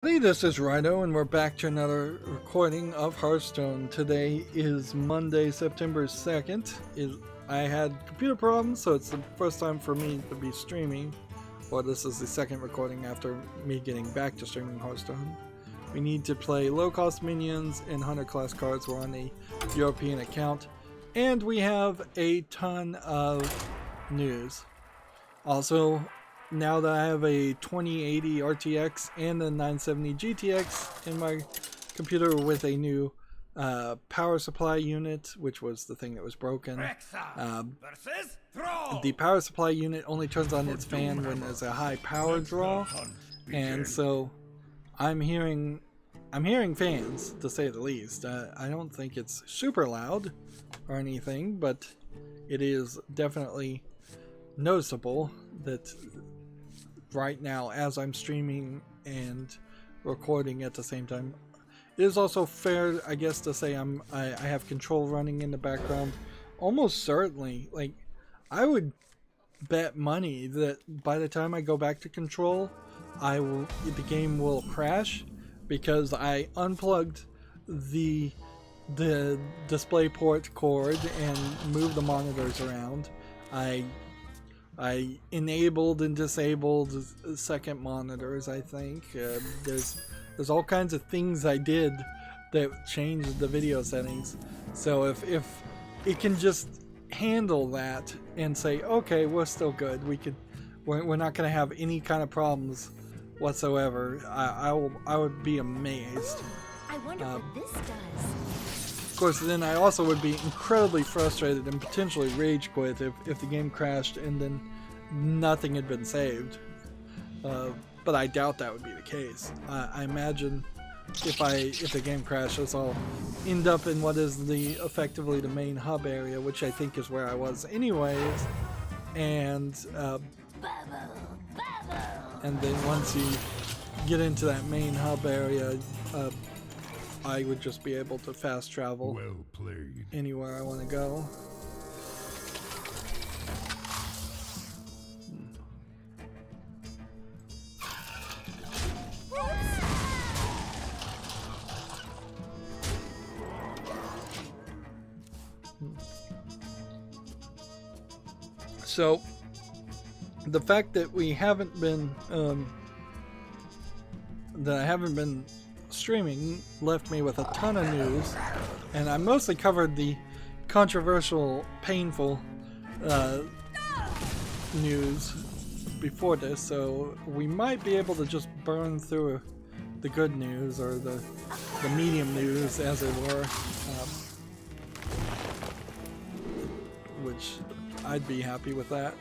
Hey, this is Rydo, and we're back to another recording of Hearthstone. Today is Monday, September 2nd. I had computer problems, so it's the first time for me to be streaming. Well, this is the second recording after me getting back to streaming Hearthstone. We need to play low-cost minions and hunter class cards. We're on a European account, and we have a ton of news. Also, now that I have a 2080 RTX and a 970 GTX in my computer with a new power supply unit, which was the thing that was broken. The power supply unit only turns on its fan when there's a high power draw, and so I'm hearing fans, to say the least. I don't think it's super loud or anything, but it is definitely noticeable that right now, as I'm streaming and recording at the same time. It is also fair, I guess, to say I have control running in the background. Almost certainly, like, I would bet money that by the time I go back to control, the game will crash, because I unplugged the DisplayPort cord and moved the monitors around. I enabled and disabled second monitors, I think. There's all kinds of things I did that changed the video settings. So if it can just handle that and say, okay, we're still good, we're not going to have any kind of problems whatsoever, I would be amazed. I wonder what this does. Of course, then I also would be incredibly frustrated and potentially rage quit if the game crashed and then nothing had been saved. But I doubt that would be the case. I imagine if the game crashes, I'll end up in what is effectively the main hub area, which I think is where I was anyways. And then once you get into that main hub area, I would just be able to fast travel anywhere I want to go. So the fact that we haven't been that I haven't been streaming left me with a ton of news, and I mostly covered the controversial, painful news before this, so we might be able to just burn through the good news, or the medium news, as it were, which I'd be happy with that,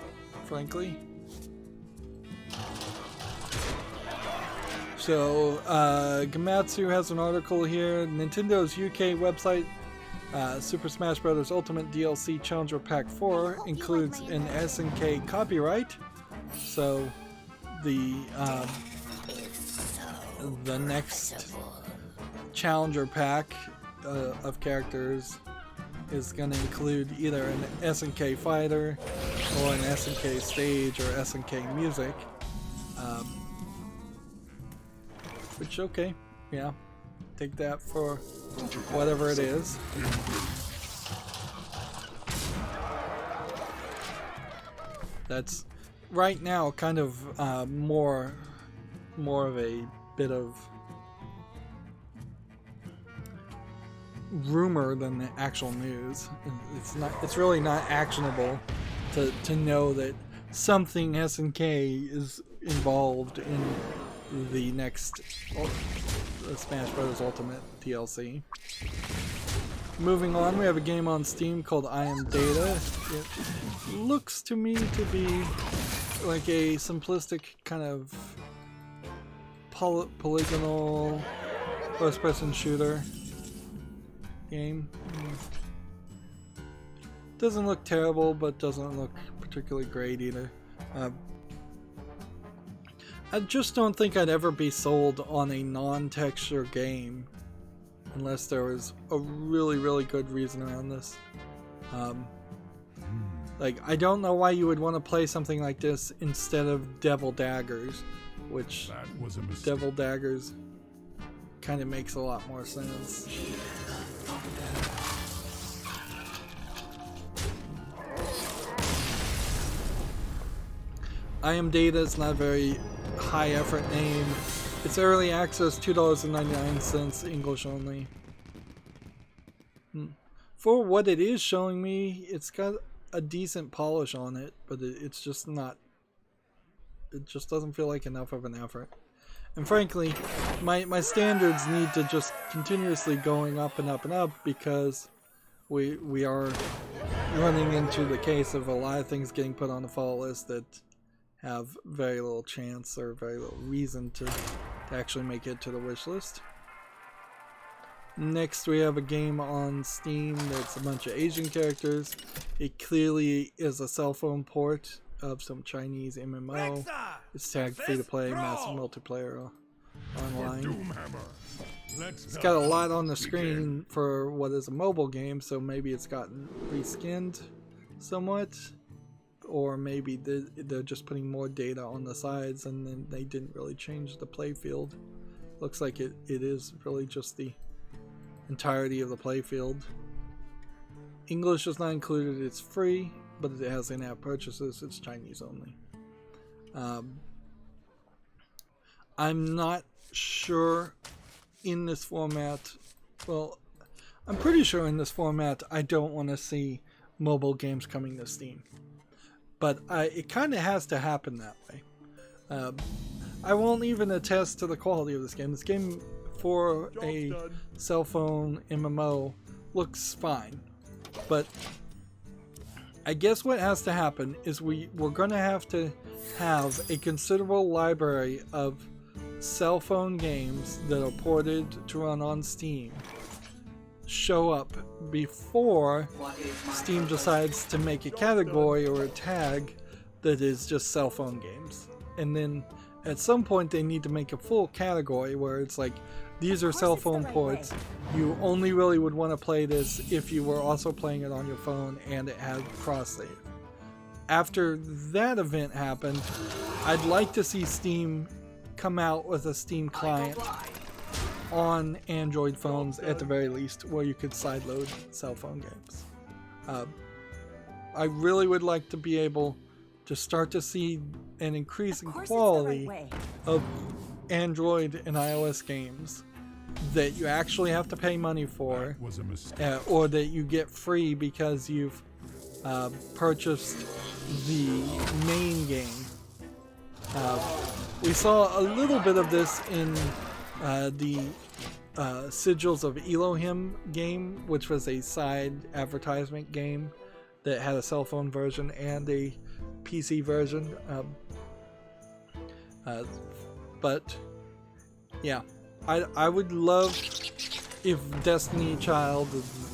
frankly. So, Gamatsu has an article here. Nintendo's UK website, Super Smash Bros. Ultimate DLC Challenger Pack 4 includes an SNK copyright. So, the next Challenger Pack of characters is going to include either an SNK fighter or an SNK stage or SNK music. Which, okay, yeah, take that for whatever it is. That's right now kind of more of a bit of rumor than the actual news. It's really not actionable to know that something SNK is involved in the next Smash Bros. Ultimate DLC. Moving on, we have a game on Steam called I Am Data. It looks to me to be like a simplistic kind of polygonal first-person shooter game. Doesn't look terrible, but doesn't look particularly great either. I just don't think I'd ever be sold on a non-texture game unless there was a really, really good reason around this. Like, I don't know why you would want to play something like this instead of Devil Daggers, which Devil Daggers kind of makes a lot more sense. I Am Data is not a very high effort name. It's early access, $2.99, English only. For what it is showing me, it's got a decent polish on it, but it's just not, it just doesn't feel like enough of an effort. And frankly, my standards need to just continuously going up and up and up, because we are running into the case of a lot of things getting put on the fall list that have very little chance or very little reason to actually make it to the wish list. Next, we have a game on Steam that's a bunch of Asian characters. It clearly is a cell phone port of some Chinese MMO. It's tagged free to play, massive multiplayer online. It's got a lot on the screen for what is a mobile game, so maybe it's gotten reskinned somewhat. Or maybe they're just putting more data on the sides and then they didn't really change the playfield. Looks like it is really just the entirety of the playfield. English is not included, it's free, but it has in-app purchases, it's Chinese only. I'm not sure in this format, well, I'm pretty sure in this format I don't want to see mobile games coming to Steam. But it kind of has to happen that way. I won't even attest to the quality of this game. This game, for a cell phone MMO, looks fine. But I guess what has to happen is we're going to have a considerable library of cell phone games that are ported to run on Steam show up before Steam decides to make a category or a tag that is just cell phone games. And then at some point they need to make a full category where it's like, these are cell phone ports. You only really would want to play this if you were also playing it on your phone and it had cross save. After that event happened, I'd like to see Steam come out with a Steam client on Android phones at the very least, where you could sideload cell phone games. I really would like to be able to start to see an increase in quality of Android and iOS games that you actually have to pay money for, or that you get free because you've purchased the main game. We saw a little bit of this in the Sigils of Elohim game, which was a side advertisement game that had a cell phone version and a PC version. But yeah, I would love if Destiny Child,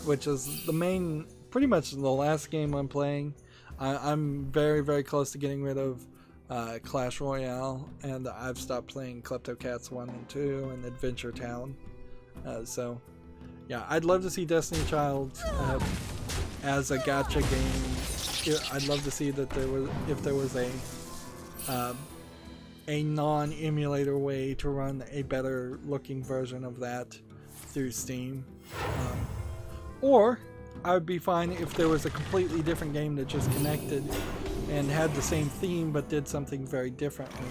which is the main, pretty much the last game I'm playing. I'm very, very close to getting rid of Clash Royale, and I've stopped playing Kleptocats 1 and 2 and Adventure Town. So yeah, I'd love to see Destiny Child as a gacha game. I'd love to see that if there was a non-emulator way to run a better looking version of that through Steam. Or I would be fine if there was a completely different game that just connected and had the same theme but did something very differently.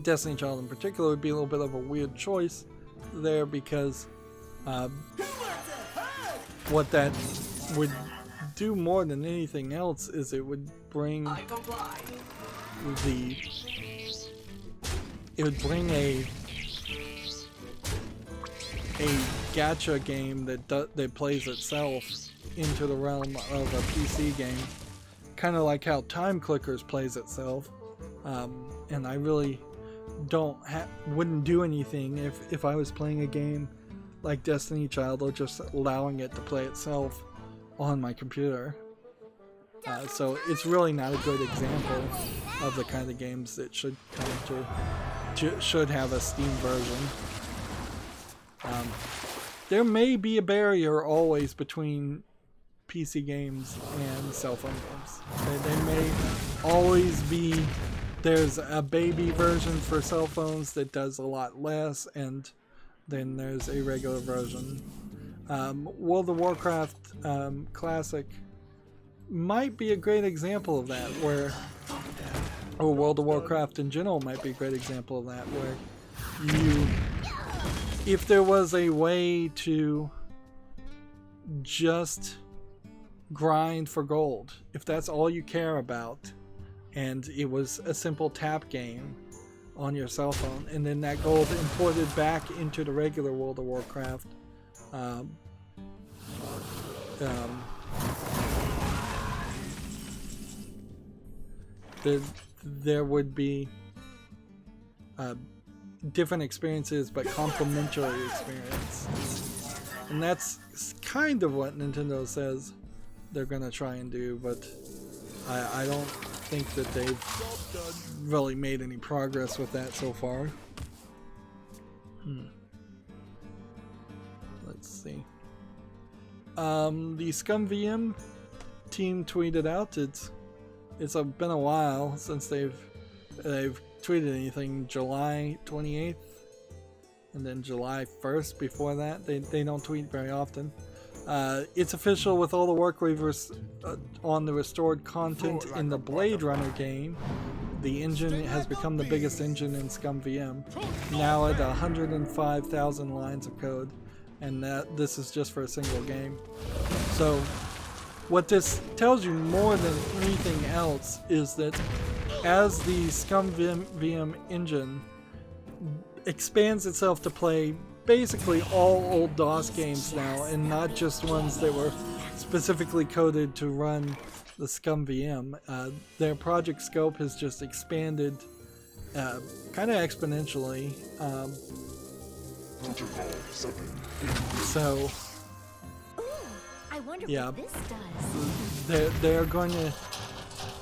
Destiny Child in particular would be a little bit of a weird choice there, because what that would do more than anything else is it would bring a gacha game that plays itself into the realm of a PC game, kind of like how Time Clickers plays itself. And I really wouldn't do anything if I was playing a game like Destiny Child or just allowing it to play itself on my computer. So it's really not a good example of the kind of games that should have a Steam version. There may be a barrier always between PC games and cell phone games. There may always be there's a baby version for cell phones that does a lot less, and then there's a regular version. World of Warcraft Classic might be a great example of that, where, or World of Warcraft in general might be a great example of that, where if there was a way to just grind for gold, if that's all you care about, and it was a simple tap game on your cell phone, and then that gold imported back into the regular World of Warcraft, there would be different experiences, but complementary experience. And that's kind of what Nintendo says they're gonna try and do, but I don't think that they've really made any progress with that so far. Let's see. The ScumVM team tweeted out, it's been a while since they've tweeted anything. July 28th and then July 1st before that. They don't tweet very often. It's official, with all the work we've on the restored content in the Blade Runner game. The engine has become the biggest engine in ScumVM, now at 105,000 lines of code, and this is just for a single game. So what this tells you more than anything else is that as the ScumVM engine expands itself to play basically all old DOS games now, and not just ones that were specifically coded to run the ScumVM. Their project scope has just expanded kind of exponentially. So I wonder yeah, what this does. they're going to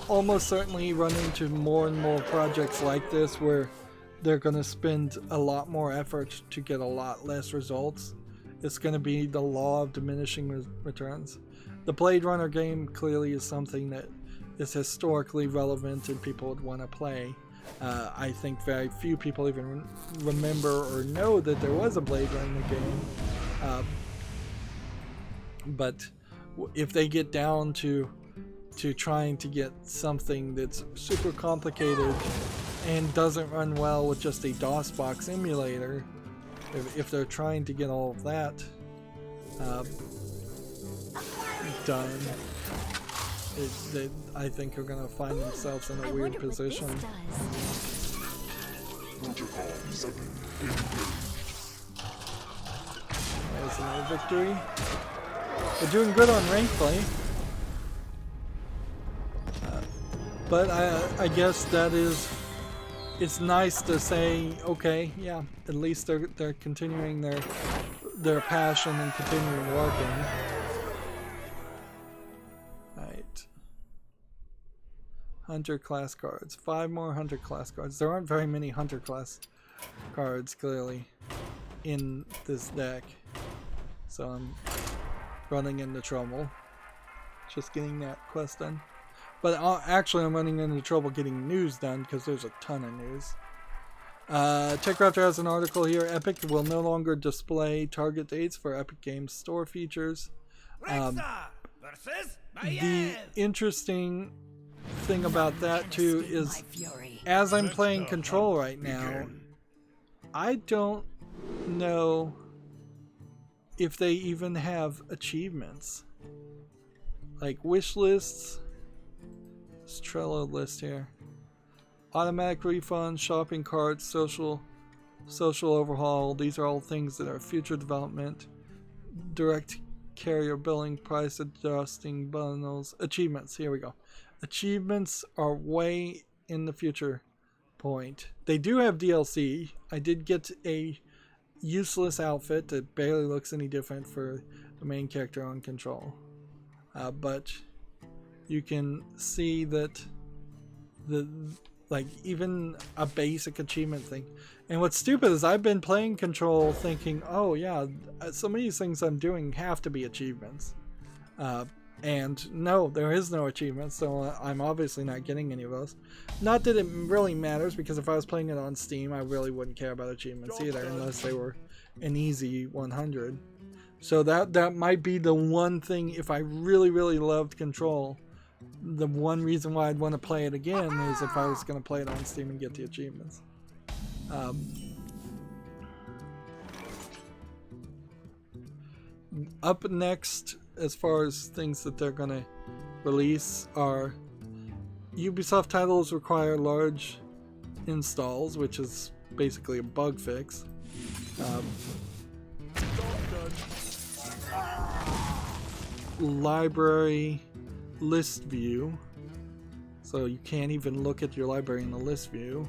almost certainly run into more and more projects like this, where they're going to spend a lot more effort to get a lot less results. It's going to be the law of diminishing returns. The Blade Runner game clearly is something that is historically relevant and people would want to play. I think very few people even remember or know that there was a Blade Runner game. But if they get down to trying to get something that's super complicated and doesn't run well with just a DOSBox emulator, if they're trying to get all of that done, I think are going to find themselves in a weird position. There's another victory. We're doing good on rank play. But I guess that is, it's nice to say, okay, yeah, at least they're continuing their passion and continuing working. Right. Hunter class cards. 5 more Hunter class cards. There aren't very many Hunter class cards, clearly, in this deck. So I'm running into trouble just getting that quest done. But actually I'm running into trouble getting news done, because there's a ton of news. TechRaptor has an article here. Epic will no longer display target dates for Epic Games Store features. The interesting thing about that too is, as I'm playing Control right now, I don't know if they even have achievements. Like wish lists. This Trello list here. Automatic refund, shopping carts, social overhaul. These are all things that are future development. Direct carrier billing, price adjusting bundles. Achievements. Here we go. Achievements are way in the future point. They do have DLC. I did get a useless outfit that barely looks any different for the main character on Control. But you can see that even a basic achievement thing. And what's stupid is I've been playing Control thinking, oh yeah, some of these things I'm doing have to be achievements. And no, there is no achievement, so I'm obviously not getting any of those. Not that it really matters, because if I was playing it on Steam, I really wouldn't care about achievements either, unless they were an easy 100. So that might be the one thing, if I really, really loved Control, the one reason why I'd want to play it again is if I was going to play it on Steam and get the achievements. Up next, as far as things that they're going to release, are Ubisoft titles require large installs, which is basically a bug fix. Library list view, so you can't even look at your library in the list view.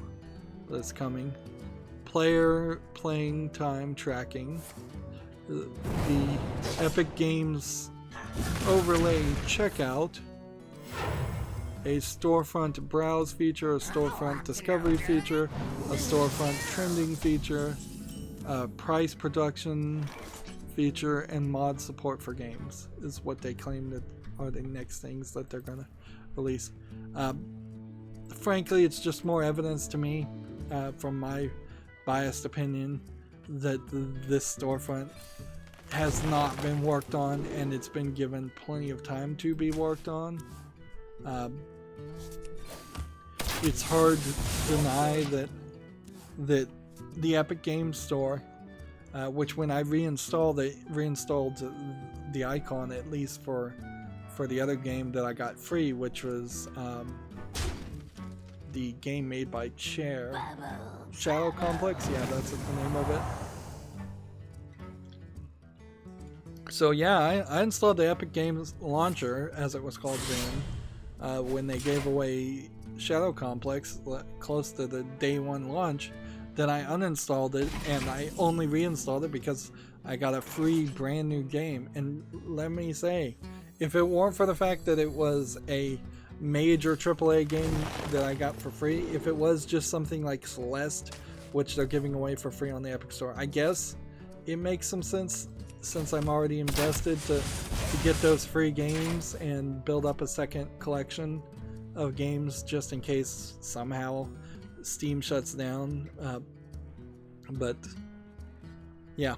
That's coming. Player playing time tracking. The Epic Games overlay checkout. A storefront browse feature, a storefront discovery feature, a storefront trending feature, a price production feature, and mod support for games is what they claim that are the next things that they're going to release. Frankly, it's just more evidence to me, from my biased opinion, that this storefront has not been worked on, and it's been given plenty of time to be worked on. It's hard to deny that the Epic Games Store, which when I reinstalled the icon, at least for the other game that I got free, which was the game made by Chair, Shadow Complex. Yeah, that's the name of it. So yeah, I installed the Epic Games Launcher, as it was called then, when they gave away Shadow Complex close to the day one launch. Then I uninstalled it, and I only reinstalled it because I got a free brand new game. And let me say, if it weren't for the fact that it was a major AAA game that I got for free, if it was just something like Celeste, which they're giving away for free on the Epic Store, I guess it makes some sense, since I'm already invested, to get those free games and build up a second collection of games just in case somehow Steam shuts down. But yeah,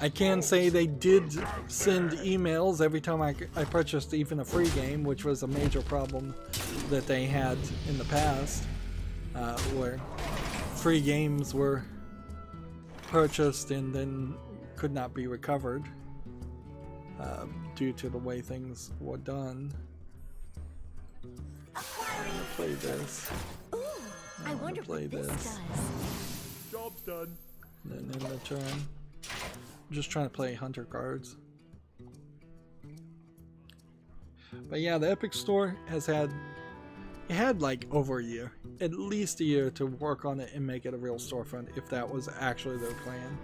I can say they did send emails every time I purchased even a free game, which was a major problem that they had in the past, where free games were purchased and then could not be recovered due to the way things were done. I'm gonna play this. Ooh, I wonder play what this does. Job's done. And then end the turn. I'm just trying to play hunter cards. But yeah, the Epic Store has had like over a year, at least a year, to work on it and make it a real storefront, if that was actually their plan.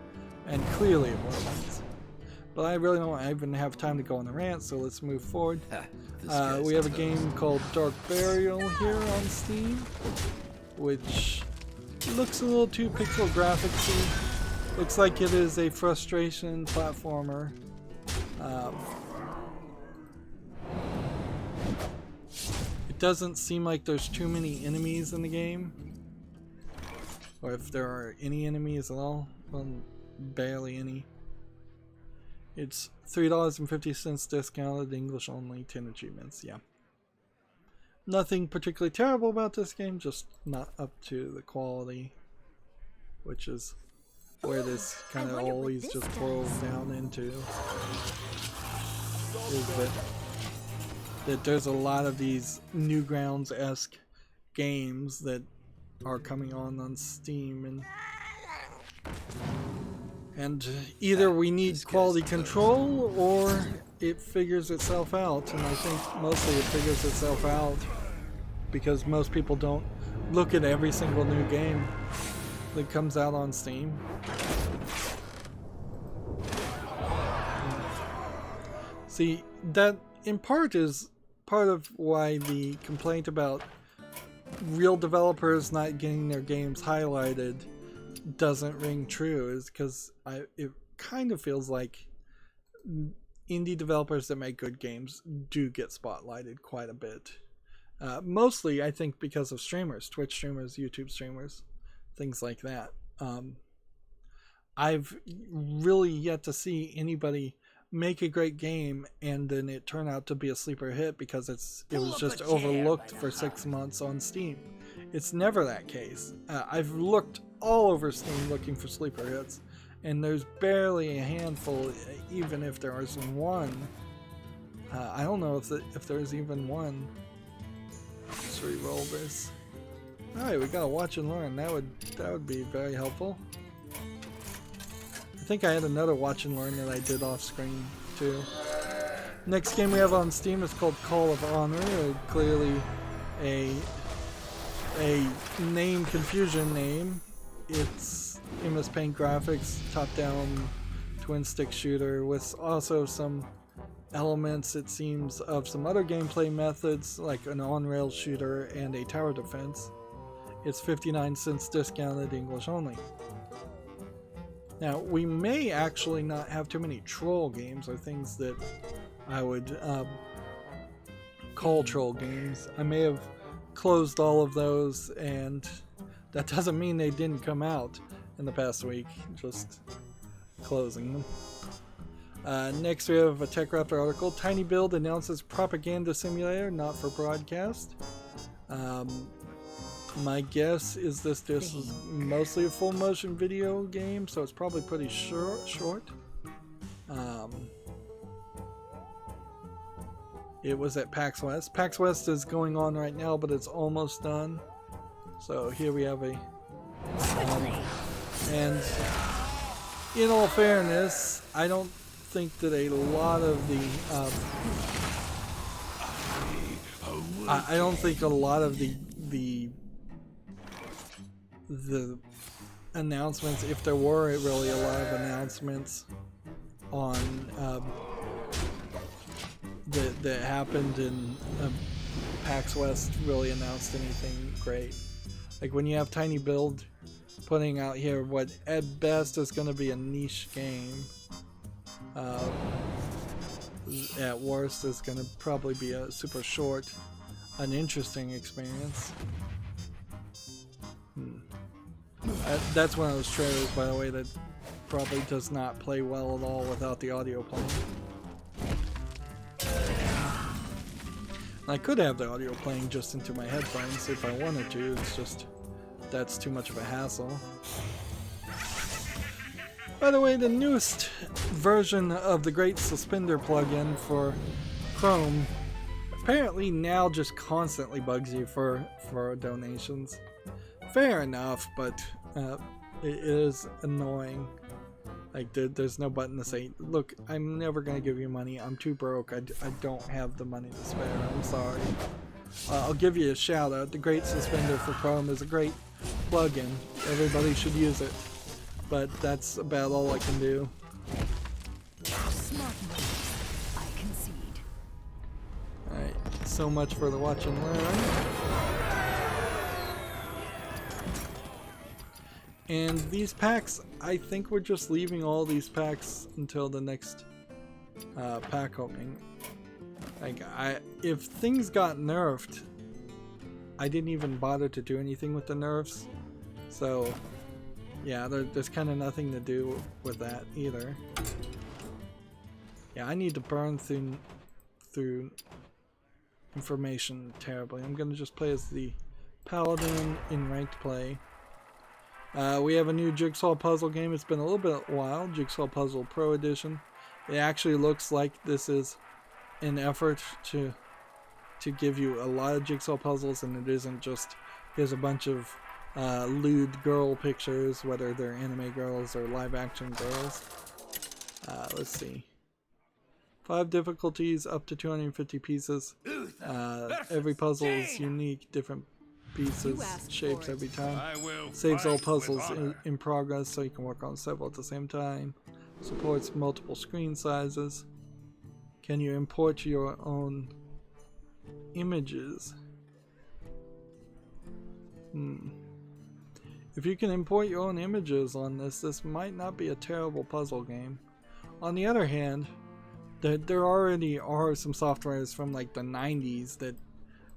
And clearly it wasn't. But I really don't even have time to go on the rant, so let's move forward. We have a game called Dark Burial here on Steam, which looks a little too pixel graphicsy. Looks like it is a frustration platformer. It doesn't seem like there's too many enemies in the game, or if there are any enemies at all. Well, barely any. It's $3.50 discounted, English only, 10 achievements. Yeah, nothing particularly terrible about this game, just not up to the quality, which is where this kind of always just boils down into, is that there's a lot of these Newgrounds-esque games that are coming on Steam, and either we need quality control or it figures itself out. And I think mostly it figures itself out because most people don't look at every single new game that comes out on Steam. See, that in part is part of why the complaint about real developers not getting their games highlighted doesn't ring true, is because it kind of feels like indie developers that make good games do get spotlighted quite a bit. Mostly, I think, because of streamers, Twitch streamers, YouTube streamers, things like that. I've really yet to see anybody make a great game and then it turn out to be a sleeper hit because it was just overlooked for 6 months on Steam. It's never that case. I've looked all over Steam looking for sleeper hits, and there's barely a handful, even if there is one. I don't know if there's even one. Let's re-roll this. Alright, we gotta watch and learn. That would be very helpful. I think I had another watch and learn that I did off screen too. Next game we have on Steam is called Call of Honor. Clearly a name confusion name. It's MS Paint graphics, top-down twin stick shooter with also some elements, it seems, of some other gameplay methods like an on-rail shooter and a tower defense. It's 59 cents discounted, English only. Now, we may actually not have too many troll games or things that I would call troll games. I may have closed all of those, and that doesn't mean they didn't come out in the past week, just closing them. Next we have a TechRaptor article. Tiny Build announces propaganda simulator, not for broadcast. My guess is this is mostly a full motion video game, so it's probably pretty short. It was at PAX West. PAX West is going on right now, but it's almost done. So here we have and in all fairness, I don't think that a lot of the I don't think a lot of the announcements, if there were really a lot of announcements on that happened in PAX West, really announced anything great. Like when you have Tiny Build putting out here what at best is going to be a niche game, at worst is going to probably be a super short, uninteresting experience. That's one of those trailers, by the way, that probably does not play well at all without the audio playing. I could have the audio playing just into my headphones if I wanted to, it's just that's too much of a hassle. By the way, the newest version of the Great Suspender plugin for Chrome apparently now just constantly bugs you for donations. Fair enough, but it is annoying. Like, there's no button to say, look, I'm never going to give you money. I'm too broke. I don't have the money to spare. I'm sorry. I'll give you a shout out. The Great Suspender for Chrome is a great plugin. Everybody should use it. But that's about all I can do. Smart moves, I concede. Alright, so much for the watch and learn. And these packs, I think we're just leaving all these packs until the next pack opening. Like, if things got nerfed, I didn't even bother to do anything with the nerfs. So, yeah, there's kind of nothing to do with that either. Yeah, I need to burn through information terribly. I'm gonna just play as the Paladin in ranked play. We have a new Jigsaw Puzzle game. It's been a little bit while. Jigsaw Puzzle Pro Edition. It actually looks like this is an effort to give you a lot of jigsaw puzzles, and it isn't just here's a bunch of lewd girl pictures, whether they're anime girls or live action girls. Let's see. 5 difficulties, up to 250 pieces. Every puzzle is unique, different pieces, shapes every time. Saves all puzzles in progress, so you can work on several at the same time. Supports multiple screen sizes. Can you import your own images? If you can import your own images on this might not be a terrible puzzle game. On the other hand, There already are some softwares from like the 90s that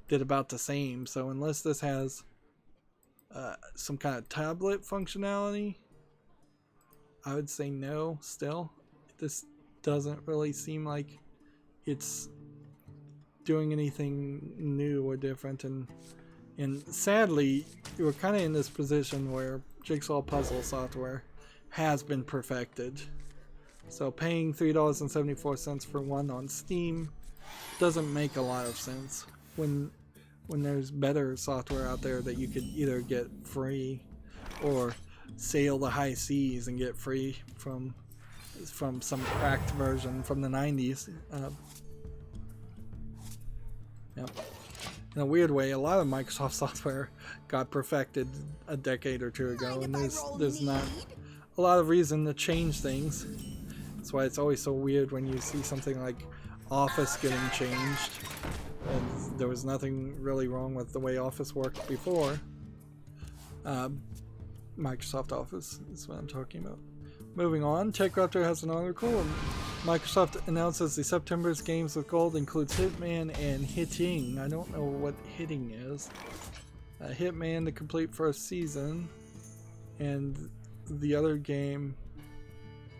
did about the same. So unless this has some kind of tablet functionality, I would say no. Still, this doesn't really seem like it's doing anything new or different, and sadly we're kind of in this position where jigsaw puzzle software has been perfected. So paying $3.74 for one on Steam doesn't make a lot of sense when there's better software out there that you could either get free or sail the high seas and get free from some cracked version from the 90s. Yep. In a weird way, a lot of Microsoft software got perfected a decade or two ago, and there's not a lot of reason to change things. That's why it's always so weird when you see something like Office getting changed. And there was nothing really wrong with the way Office worked before. Microsoft Office is what I'm talking about. Moving on, TechRaptor has an article. Microsoft announces the September's games with gold includes Hitman and Hitting. I don't know what Hitting is. Hitman, the complete first season, and the other game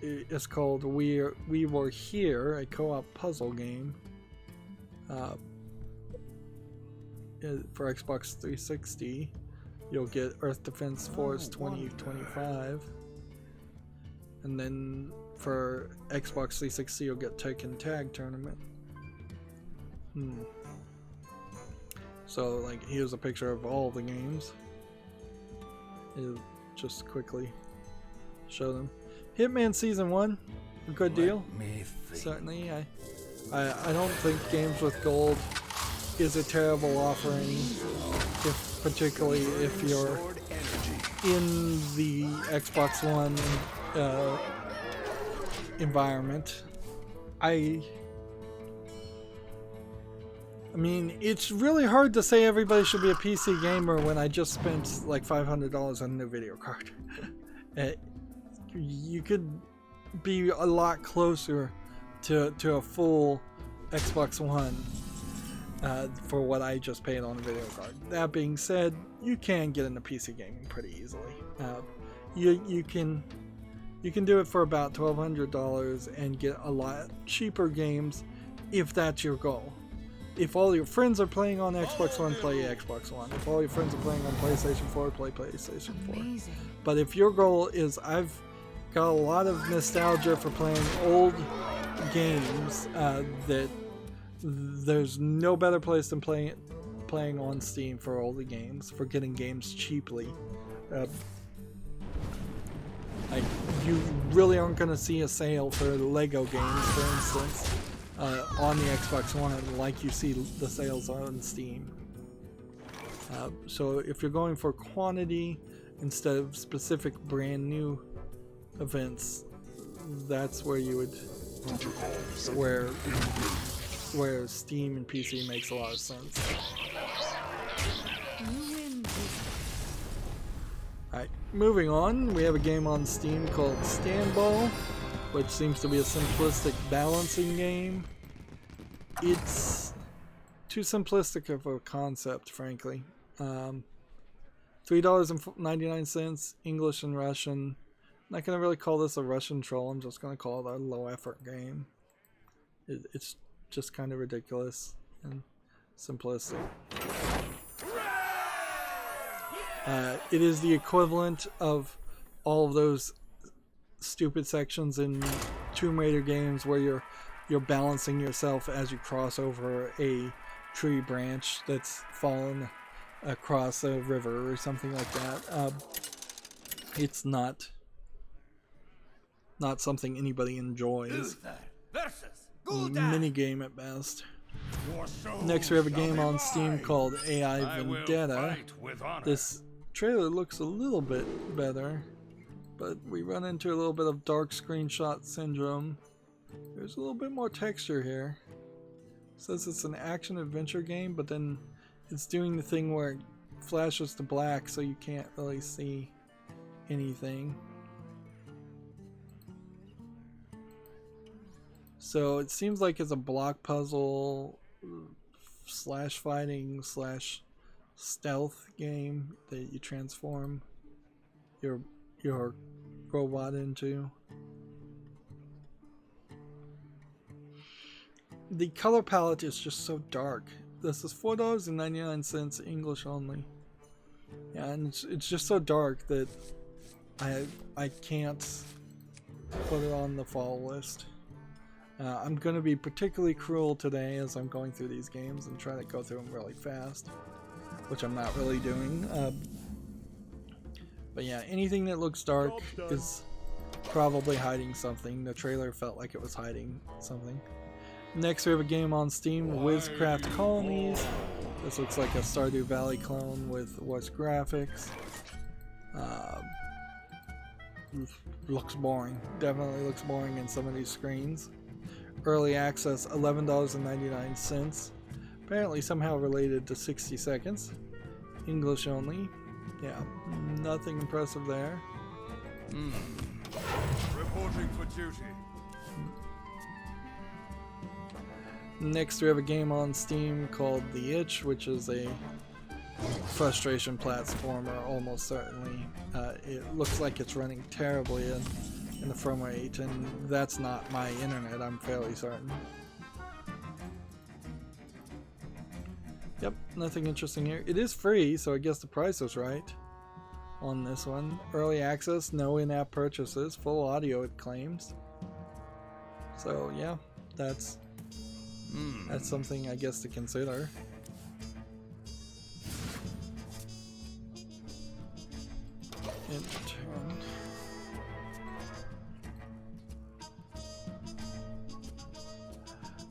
is called We Were Here, a co-op puzzle game for Xbox 360. You'll get Earth Defense Force 2025, and then for Xbox 360 you'll get Tekken Tag Tournament. So like, here's a picture of all the games. It'll just quickly show them. Hitman Season 1, a good deal. Certainly. I don't think games with gold is a terrible offering, particularly if you're in the Xbox One environment. I mean, it's really hard to say everybody should be a PC gamer when I just spent like $500 on a new video card. You could be a lot closer to a full Xbox One for what I just paid on a video card. That being said, you can get into PC gaming pretty easily. You can do it for about $1,200 and get a lot cheaper games if that's your goal. If all your friends are playing on Xbox One, play Xbox One. If all your friends are playing on PlayStation 4, play PlayStation 4. Amazing. But if your goal is, I've got a lot of nostalgia for playing old games, that there's no better place than playing on Steam for older games, for getting games cheaply. Like, you really aren't going to see a sale for Lego games, for instance, on the Xbox One like you see the sales on Steam. So if you're going for quantity instead of specific brand new events, that's where you would, where Steam and PC makes a lot of sense. Alright, moving on, we have a game on Steam called Standball, which seems to be a simplistic balancing game. It's too simplistic of a concept, frankly. $3.99, English and Russian. I'm not going to really call this a Russian troll, I'm just going to call it a low effort game. It's just kind of ridiculous and simplistic. It is the equivalent of all of those stupid sections in Tomb Raider games where you're balancing yourself as you cross over a tree branch that's fallen across a river or something like that. It's not something anybody enjoys. Mini game at best. Next we have a game on Steam called AI Vendetta. This trailer looks a little bit better, but we run into a little bit of dark screenshot syndrome. There's a little bit more texture here. It says it's an action adventure game, but then it's doing the thing where it flashes to black so you can't really see anything. So it seems like it's a block puzzle slash fighting slash stealth game that you transform your robot into. The color palette is just so dark. This is $4.99 English only. Yeah, and it's just so dark that I can't put it on the fall list. I'm going to be particularly cruel today as I'm going through these games and try to go through them really fast, which I'm not really doing. But yeah, anything that looks dark is probably hiding something. The trailer felt like it was hiding something. Next we have a game on Steam, Warcraft Colonies. This looks like a Stardew Valley clone with worse graphics. Looks boring. Definitely looks boring in some of these screens. Early access, $11.99. Apparently somehow related to 60 seconds. English only. Yeah, nothing impressive there. Reporting for duty. Next we have a game on Steam called The Itch, which is a frustration platformer, almost certainly. It looks like it's running terribly in the frame rate, and that's not my internet, I'm fairly certain. Yep, nothing interesting here. It is free, so I guess the price is right on this one. Early access, no in-app purchases, full audio it claims. So yeah, that's something I guess to consider.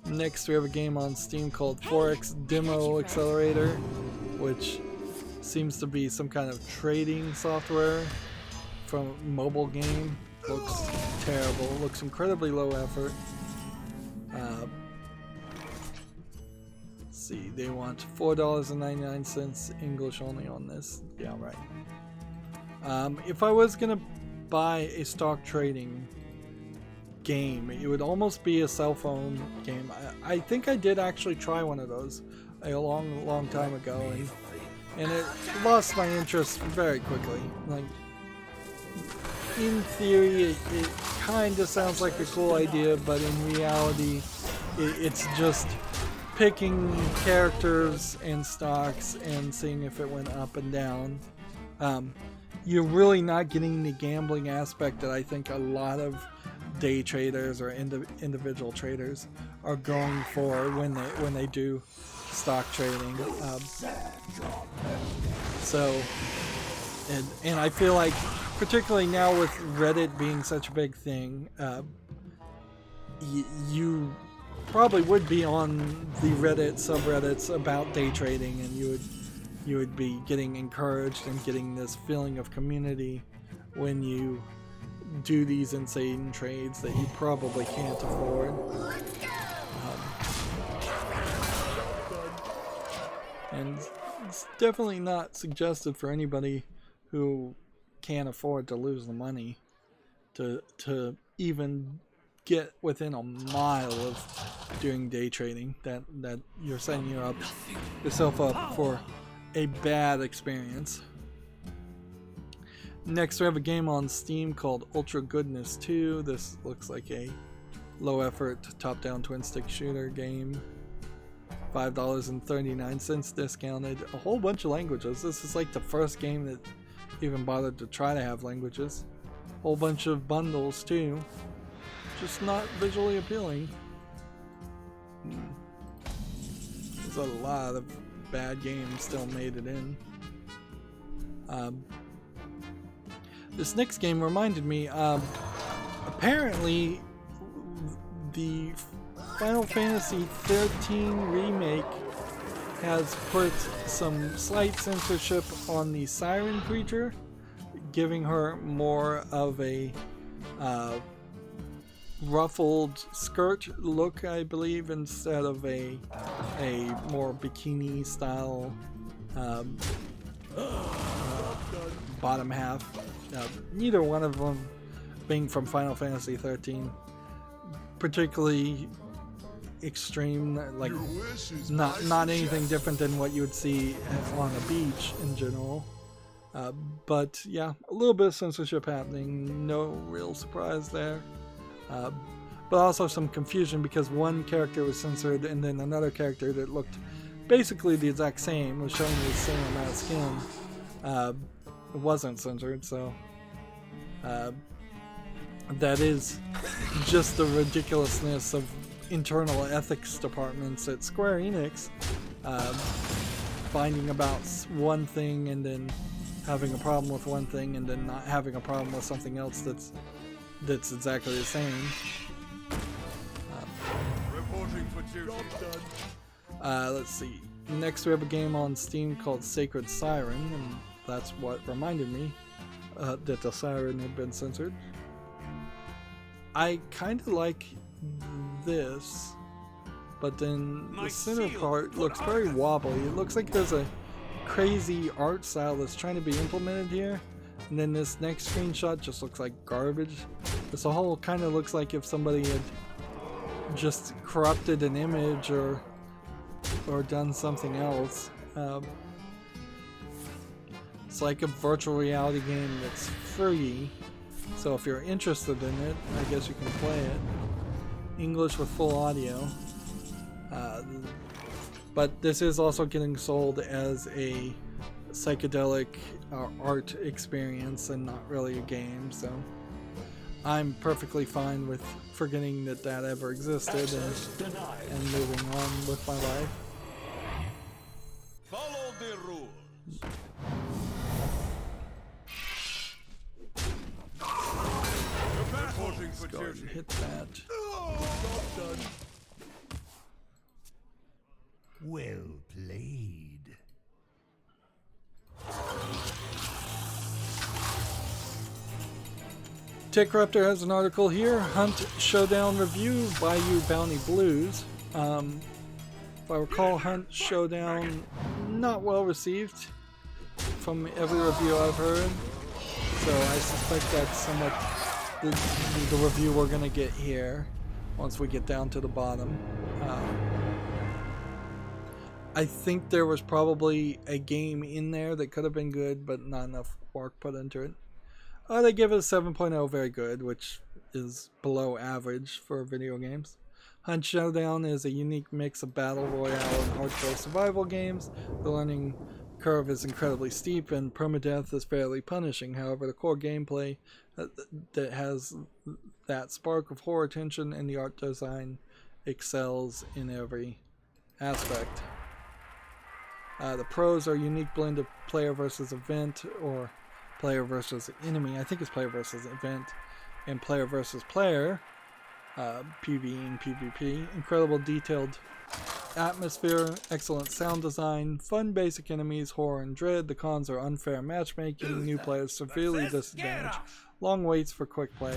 Next we have a game on Steam called 4X Demo Accelerator, which seems to be some kind of trading software from a mobile game. Looks terrible, looks incredibly low effort. Let's see, they want $4.99 English only on this. Yeah, right. If I was gonna buy a stock trading game, it would almost be a cell phone game. I think I did actually try one of those a long time ago, and it lost my interest very quickly. Like, in theory it kind of sounds like a cool idea, but in reality it's just picking characters and stocks and seeing if it went up and down. You're really not getting the gambling aspect that I think a lot of day traders or individual traders are going for when they do stock trading. And I feel like, particularly now with Reddit being such a big thing, you probably would be on the Reddit subreddits about day trading, and you would be getting encouraged and getting this feeling of community when you do these insane trades that you probably can't afford. And it's definitely not suggested for anybody who can't afford to lose the money to even get within a mile of doing day trading. That you're setting yourself up for a bad experience. Next we have a game on Steam called Ultra Goodness 2. This looks like a low effort top-down twin stick shooter game. $5.39 discounted. A whole bunch of languages. This is like the first game that even bothered to try to have languages. Whole bunch of bundles too. Just not visually appealing. There's a lot of bad games still made it in. This next game reminded me, apparently the Final Fantasy 13 remake has put some slight censorship on the siren creature, giving her more of a ruffled skirt look, I believe, instead of a more bikini style bottom half. Neither one of them being from Final Fantasy 13. particularly extreme, like not anything different than what you would see on a beach in general. But yeah, a little bit of censorship happening, no real surprise there. But also some confusion because one character was censored and then another character that looked basically the exact same, was showing the same amount of skin, wasn't censored, so that is just the ridiculousness of internal ethics departments at Square Enix, finding about one thing and then having a problem with one thing and then not having a problem with something else that's exactly the same. Reporting for duty. Let's see. Next we have a game on Steam called Sacred Siren, and that's what reminded me that the siren had been censored. I kind of like this, but then the center part looks very wobbly. It looks like there's a crazy art style that's trying to be implemented here, and then this next screenshot just looks like garbage. This whole kind of looks like if somebody had just corrupted an image or done something else. It's like a virtual reality game that's free, so if you're interested in it, I guess you can play it. English with full audio. But this is also getting sold as a psychedelic art experience and not really a game, so I'm perfectly fine with forgetting that ever existed and moving on with my life. Follow the rules. Reporting for Go ahead duty. and hit that. Job done. Well played. TechRaptor has an article here. Hunt Showdown review by you Bounty Blues. If I recall, Hunt Showdown not well received from every review I've heard. So I suspect that's somewhat the review we're gonna get here once we get down to the bottom. I think there was probably a game in there that could have been good, but not enough work put into it. They give it a 7.0, very good, which is below average for video games. Hunt Showdown is a unique mix of battle royale and hardcore survival games. The learning curve is incredibly steep and permadeath is fairly punishing. However, the core gameplay that has that spark of horror tension and the art design excels in every aspect. The pros are a unique blend of player versus event, or player versus enemy. I think it's player versus event, and player versus player, PvE and PvP. Incredible detailed atmosphere, excellent sound design, fun basic enemies, horror and dread. The cons are unfair matchmaking, new players severely disadvantaged, long waits for quick play,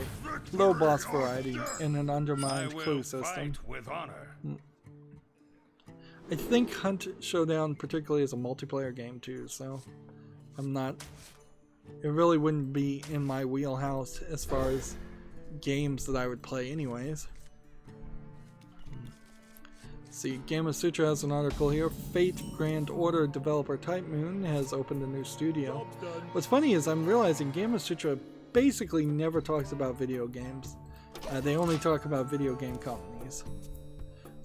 low boss variety, and an undermined clue system. With honor. I think Hunt Showdown particularly is a multiplayer game too, so it really wouldn't be in my wheelhouse as far as games that I would play anyways. See, Gamma Sutra has an article here. Fate Grand Order developer Type Moon has opened a new studio. What's funny is I'm realizing Gamma Sutra basically never talks about video games. They only talk about video game companies.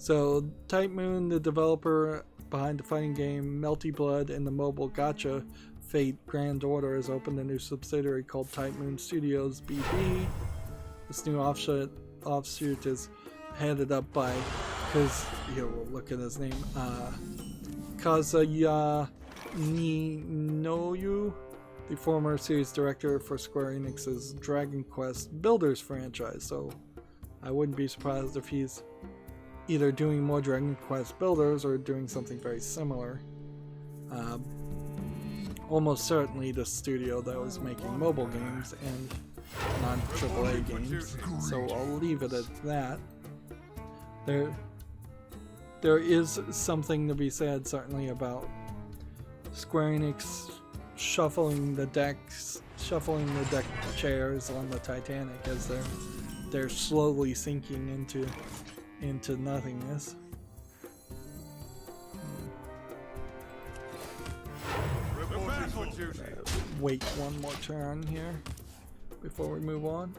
So Type Moon, the developer behind the fighting game Melty Blood and the mobile gacha Fate Grand Order, has opened a new subsidiary called Type Moon Studios BB. This new offshoot is headed up by, we'll look at his name, Kazuya Ninoyu, the former series director for Square Enix's Dragon Quest Builders franchise. So I wouldn't be surprised if he's either doing more Dragon Quest Builders or doing something very similar. Almost certainly the studio that was making mobile games and non-AAA games, so I'll leave it at that. There is something to be said certainly about Square Enix shuffling the deck chairs on the Titanic as they're they're slowly sinking into nothingness. Reporting for duty. Wait one more turn here before we move on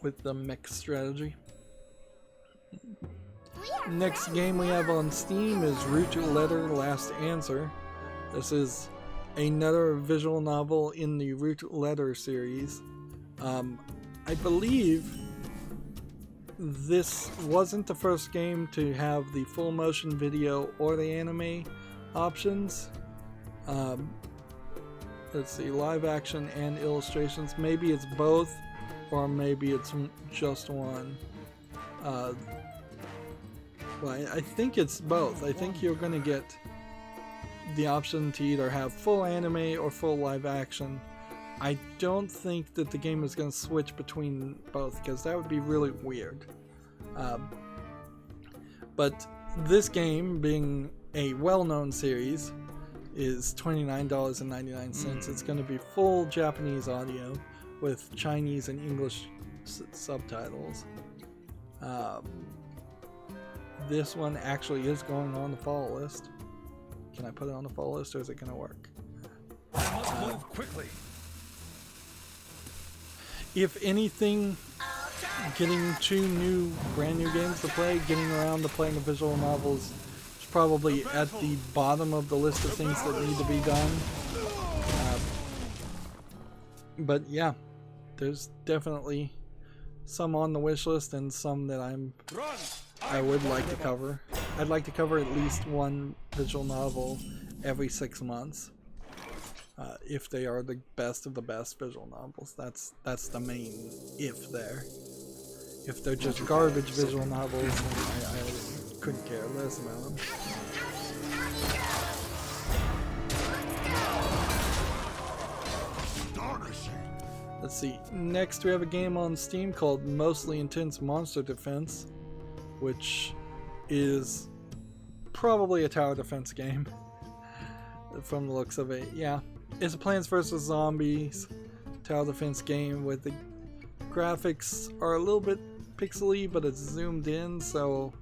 with the mech strategy. Next game we have on Steam is Root Letter Last Answer. This is another visual novel in the Root Letter series. I believe this wasn't the first game to have the full motion video or the anime options. Let's see, live action and illustrations. Maybe it's both, or maybe it's just one. Well, I think it's both. I think you're going to get the option to either have full anime or full live action. I don't think that the game is going to switch between both, because that would be really weird. But this game, being a well-known series, is $29.99. It's going to be full Japanese audio with Chinese and English subtitles. This one actually is going on the fall list. Can I put it on the fall list, or is it going to work? I must move quickly. If anything, getting two brand new games to play, getting around to playing the visual novels is probably at the bottom of the list of things that need to be done. But yeah, there's definitely some on the wish list and some that I would like to cover. I'd like to cover at least one visual novel every 6 months. If they are the best of the best visual novels. That's the main if there. If they're just garbage visual novels, then I couldn't care less about them. Let's see. Next we have a game on Steam called Mostly Intense Monster Defense, which is probably a tower defense game from the looks of it. Yeah, it's a Plants vs. Zombies tower defense game with the graphics are a little bit pixely, but it's zoomed in, so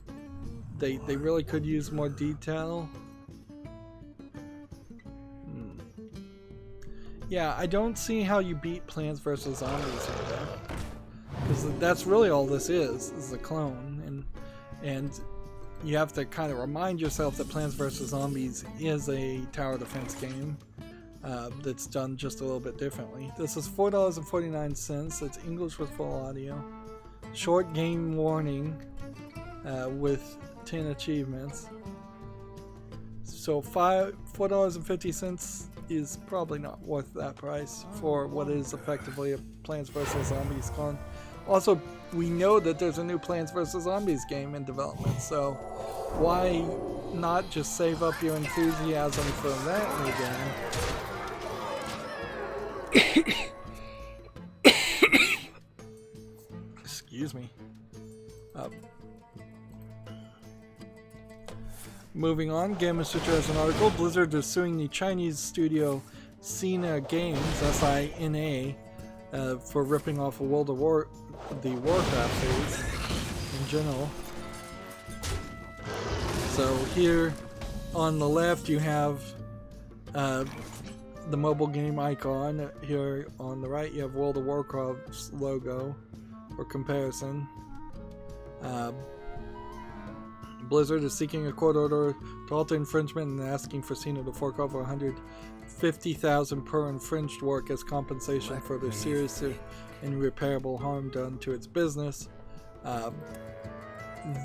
they really could use more detail. Yeah, I don't see how you beat Plants vs. Zombies with that, because that's really all this is a clone, and you have to kind of remind yourself that Plants vs. Zombies is a tower defense game that's done just a little bit differently. This is $4.49. It's English with full audio. Short game warning with 10 achievements. So $4.50 is probably not worth that price for what is effectively a Plants vs. Zombies clone. Also, we know that there's a new Plants vs. Zombies game in development, so why not just save up your enthusiasm for that new game? Excuse me. Moving on, Gamma Sutra has an article. Blizzard is suing the Chinese studio Sina Games, S-I-N-A, for ripping off the Warcraft series in general. So here on the left you have the mobile game icon. Here on the right you have World of Warcraft's logo for comparison. Blizzard is seeking a court order to alter infringement and asking for Sina to fork over $150,000 per infringed work as compensation for their serious and irreparable harm done to its business.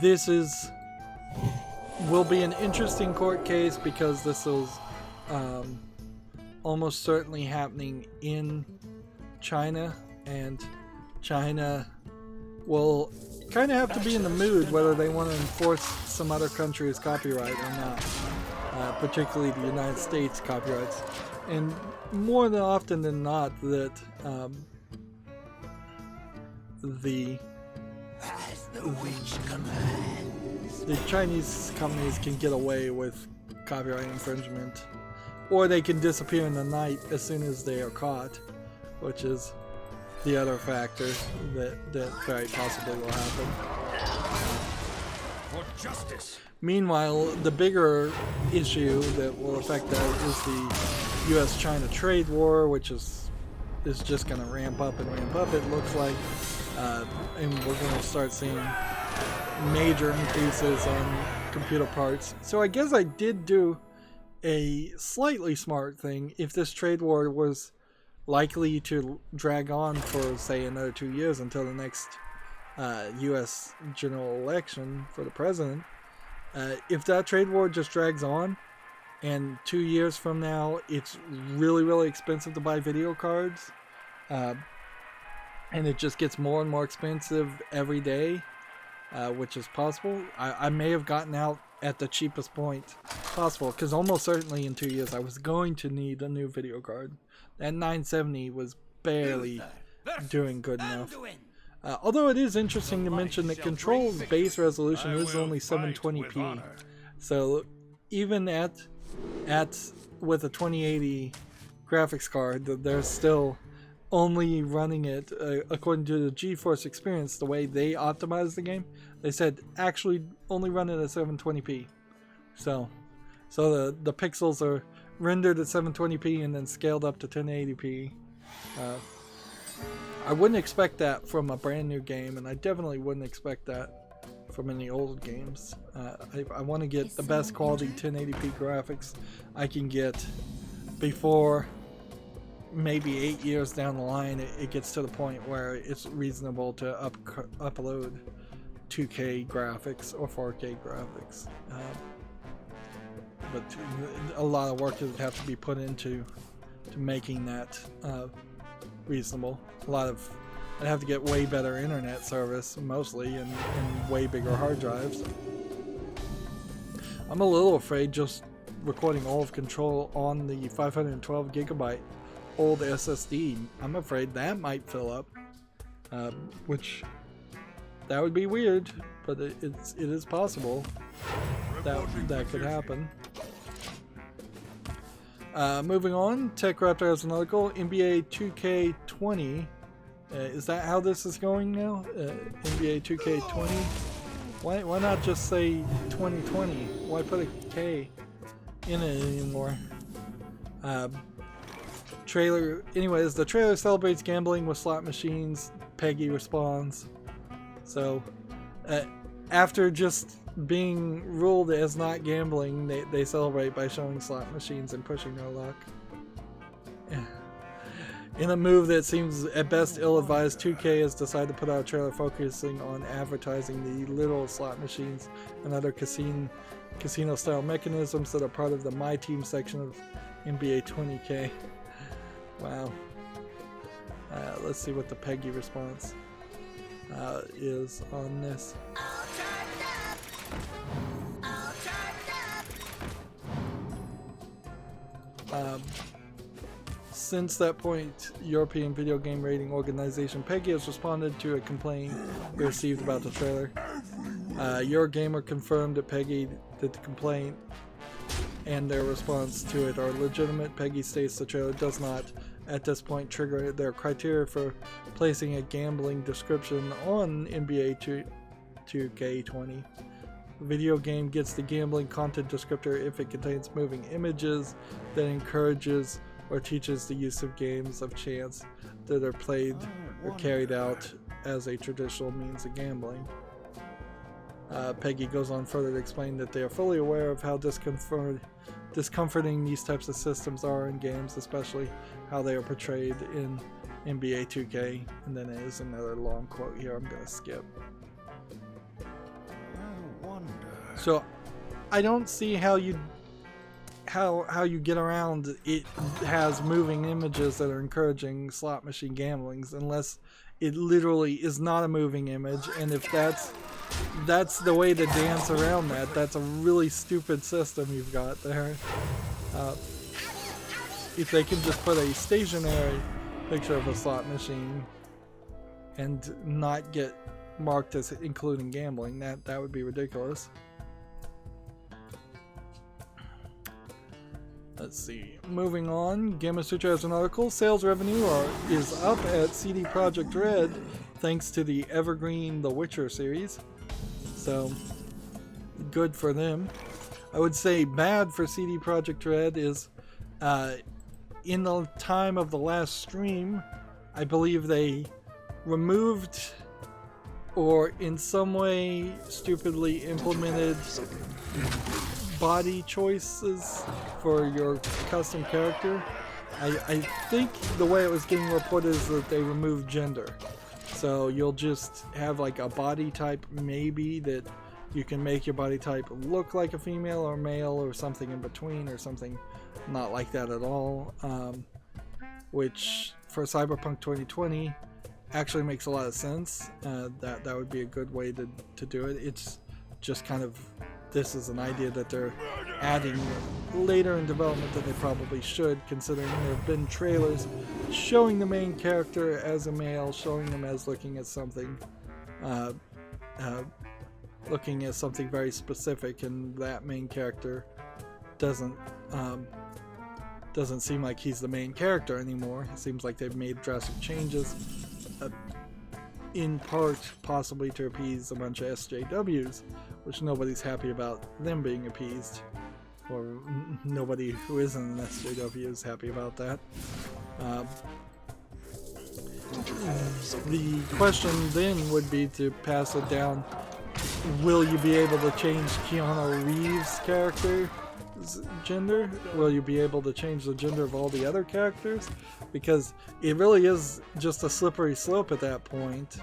This will be an interesting court case because this is almost certainly happening in China, and China will kind of have to be in the mood whether they want to enforce some other country's copyright or not, particularly the United States copyrights. And more than often than not, that the Chinese companies can get away with copyright infringement, or they can disappear in the night as soon as they are caught, which is the other factor that very possibly will happen. For justice. Meanwhile, the bigger issue that will affect that is the U.S.-China trade war, which is just going to ramp up and ramp up, it looks like, and we're going to start seeing major increases on computer parts. So I guess I did do a slightly smart thing. If this trade war was likely to drag on for, say, another 2 years until the next U.S. general election for the president, if that trade war just drags on and 2 years from now it's really, really expensive to buy video cards, and it just gets more and more expensive every day, which is possible, I may have gotten out at the cheapest point possible, because almost certainly in 2 years I was going to need a new video card. That 970 was barely doing good enough. Although it is interesting to mention that Control's base resolution is only 720p, so even with a 2080 graphics card, they're still only running it according to the GeForce Experience, the way they optimized the game. They said actually only run it at 720p. So the pixels are rendered at 720p and then scaled up to 1080p. I wouldn't expect that from a brand new game, and I definitely wouldn't expect that from any old games. I want to get the best quality 1080p graphics I can get before maybe 8 years down the line it gets to the point where it's reasonable to upload 2K graphics or 4K graphics. But a lot of work would have to be put into making that reasonable. I'd have to get way better internet service mostly, and way bigger hard drives. I'm a little afraid just recording all of Control on the 512 gigabyte old SSD. I'm afraid that might fill up, which that would be weird, but it is possible that could happen. Moving on, TechRaptor has an article. NBA 2K20. Is that how this is going now? NBA 2K20? Why not just say 2020? Why put a K in it anymore? Anyways, the trailer celebrates gambling with slot machines. Peggy responds. So, after just being ruled as not gambling, they celebrate by showing slot machines and pushing their luck. In a move that seems at best ill-advised, 2K has decided to put out a trailer focusing on advertising the literal slot machines and other casino-style mechanisms that are part of the My Team section of NBA 20K. Wow. Let's see what the Peggy response is on this. Since that point, European video game rating organization Peggy has responded to a complaint we received about the trailer. Eurogamer confirmed that Peggy did the complaint, and their response to it are legitimate. Peggy states the trailer does not, at this point, trigger their criteria for placing a gambling description on NBA 2K20. The video game gets the gambling content descriptor if it contains moving images that encourages or teaches the use of games of chance that are played or carried out as a traditional means of gambling. Peggy goes on further to explain that they are fully aware of how discomforting these types of systems are in games, especially how they are portrayed in NBA 2K. And then there's another long quote here I'm going to skip. So I don't see how you get around it has moving images that are encouraging slot machine gamblings, unless it literally is not a moving image. And if that's the way to dance around that, that's a really stupid system you've got there. If they can just put a stationary picture of a slot machine and not get marked as including gambling, that would be ridiculous. Let's see. Moving on, Gamma Sutra has an article. Sales revenue is up at CD Projekt Red thanks to the evergreen The Witcher series. So, good for them. I would say bad for CD Projekt Red is in the time of the last stream, I believe they removed or in some way stupidly implemented body choices for your custom character. I think the way it was getting reported is that they removed gender. So you'll just have like a body type maybe that you can make your body type look like a female or male or something in between or something not like that at all. Which for Cyberpunk 2020 actually makes a lot of sense. That would be a good way to do it. It's just kind of, this is an idea that they're adding later in development that they probably should, considering there have been trailers showing the main character as a male, showing them as looking at something very specific, and that main character doesn't seem like he's the main character anymore. It seems like they've made drastic changes, in part possibly to appease a bunch of SJWs, which nobody's happy about them being appeased, or nobody who isn't an SJW is happy about that. The question then would be to pass it down. Will you be able to change Keanu Reeves' character's gender? Will you be able to change the gender of all the other characters? Because it really is just a slippery slope at that point.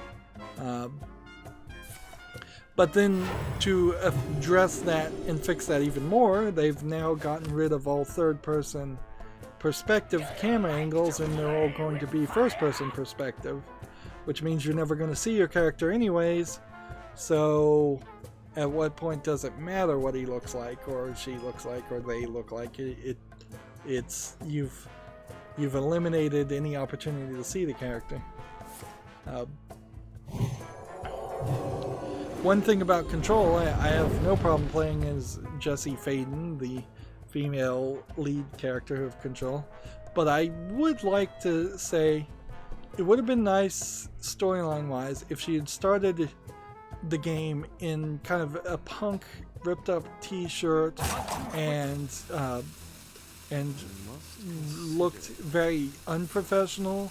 But then to address that and fix that even more, they've now gotten rid of all third-person perspective camera angles, and they're all going to be first-person perspective, which means you're never going to see your character anyways. So at what point does it matter what he looks like, or she looks like, or they look like? It's you've eliminated any opportunity to see the character. One thing about Control, I have no problem playing as Jessie Faden, the female lead character of Control, but I would like to say it would have been nice storyline wise if she had started the game in kind of a punk ripped up t-shirt and looked very unprofessional,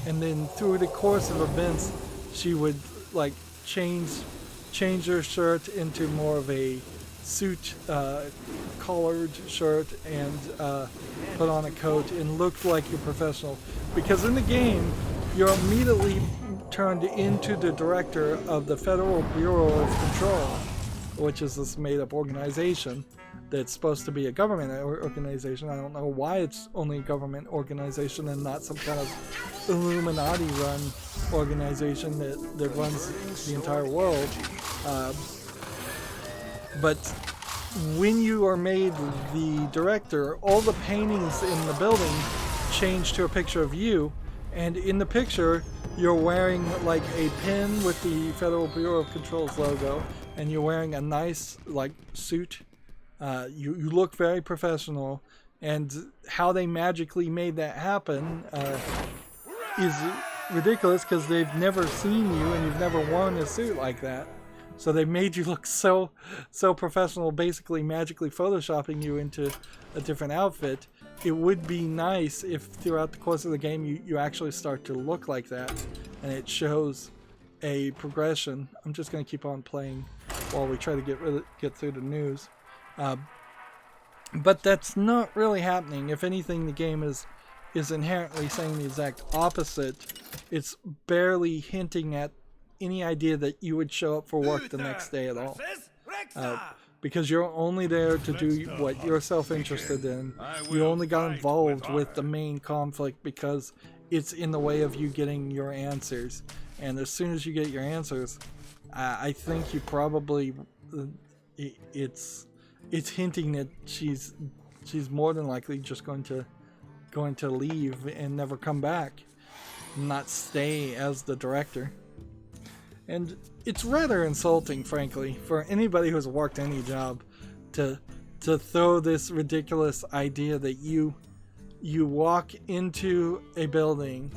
and then through the course of events she would like change her shirt into more of a suit collared shirt and put on a coat and looked like a professional, because in the game you're immediately turned into the director of the Federal Bureau of Control, which is this made-up organization that's supposed to be a government organization. I don't know why it's only a government organization and not some kind of Illuminati-run organization that runs the entire world. But when you are made the director, all the paintings in the building change to a picture of you, and in the picture you're wearing like a pin with the Federal Bureau of Control's logo, and you're wearing a nice like suit. You look very professional, and how they magically made that happen is ridiculous, because they've never seen you and you've never worn a suit like that. So they made you look so professional, basically magically photoshopping you into a different outfit. It would be nice if throughout the course of the game you actually start to look like that, and it shows a progression. I'm just going to keep on playing while we try to get through the news. But that's not really happening. If anything, the game is inherently saying the exact opposite. It's barely hinting at any idea that you would show up for work the next day at all. Because you're only there to do what you're self-interested in. You only got involved with the main conflict because it's in the way of you getting your answers. And as soon as you get your answers, I think you probably... It's hinting that she's more than likely just going to leave and never come back, not stay as the director. And it's rather insulting, frankly, for anybody who's worked any job to to throw this ridiculous idea that you walk into a building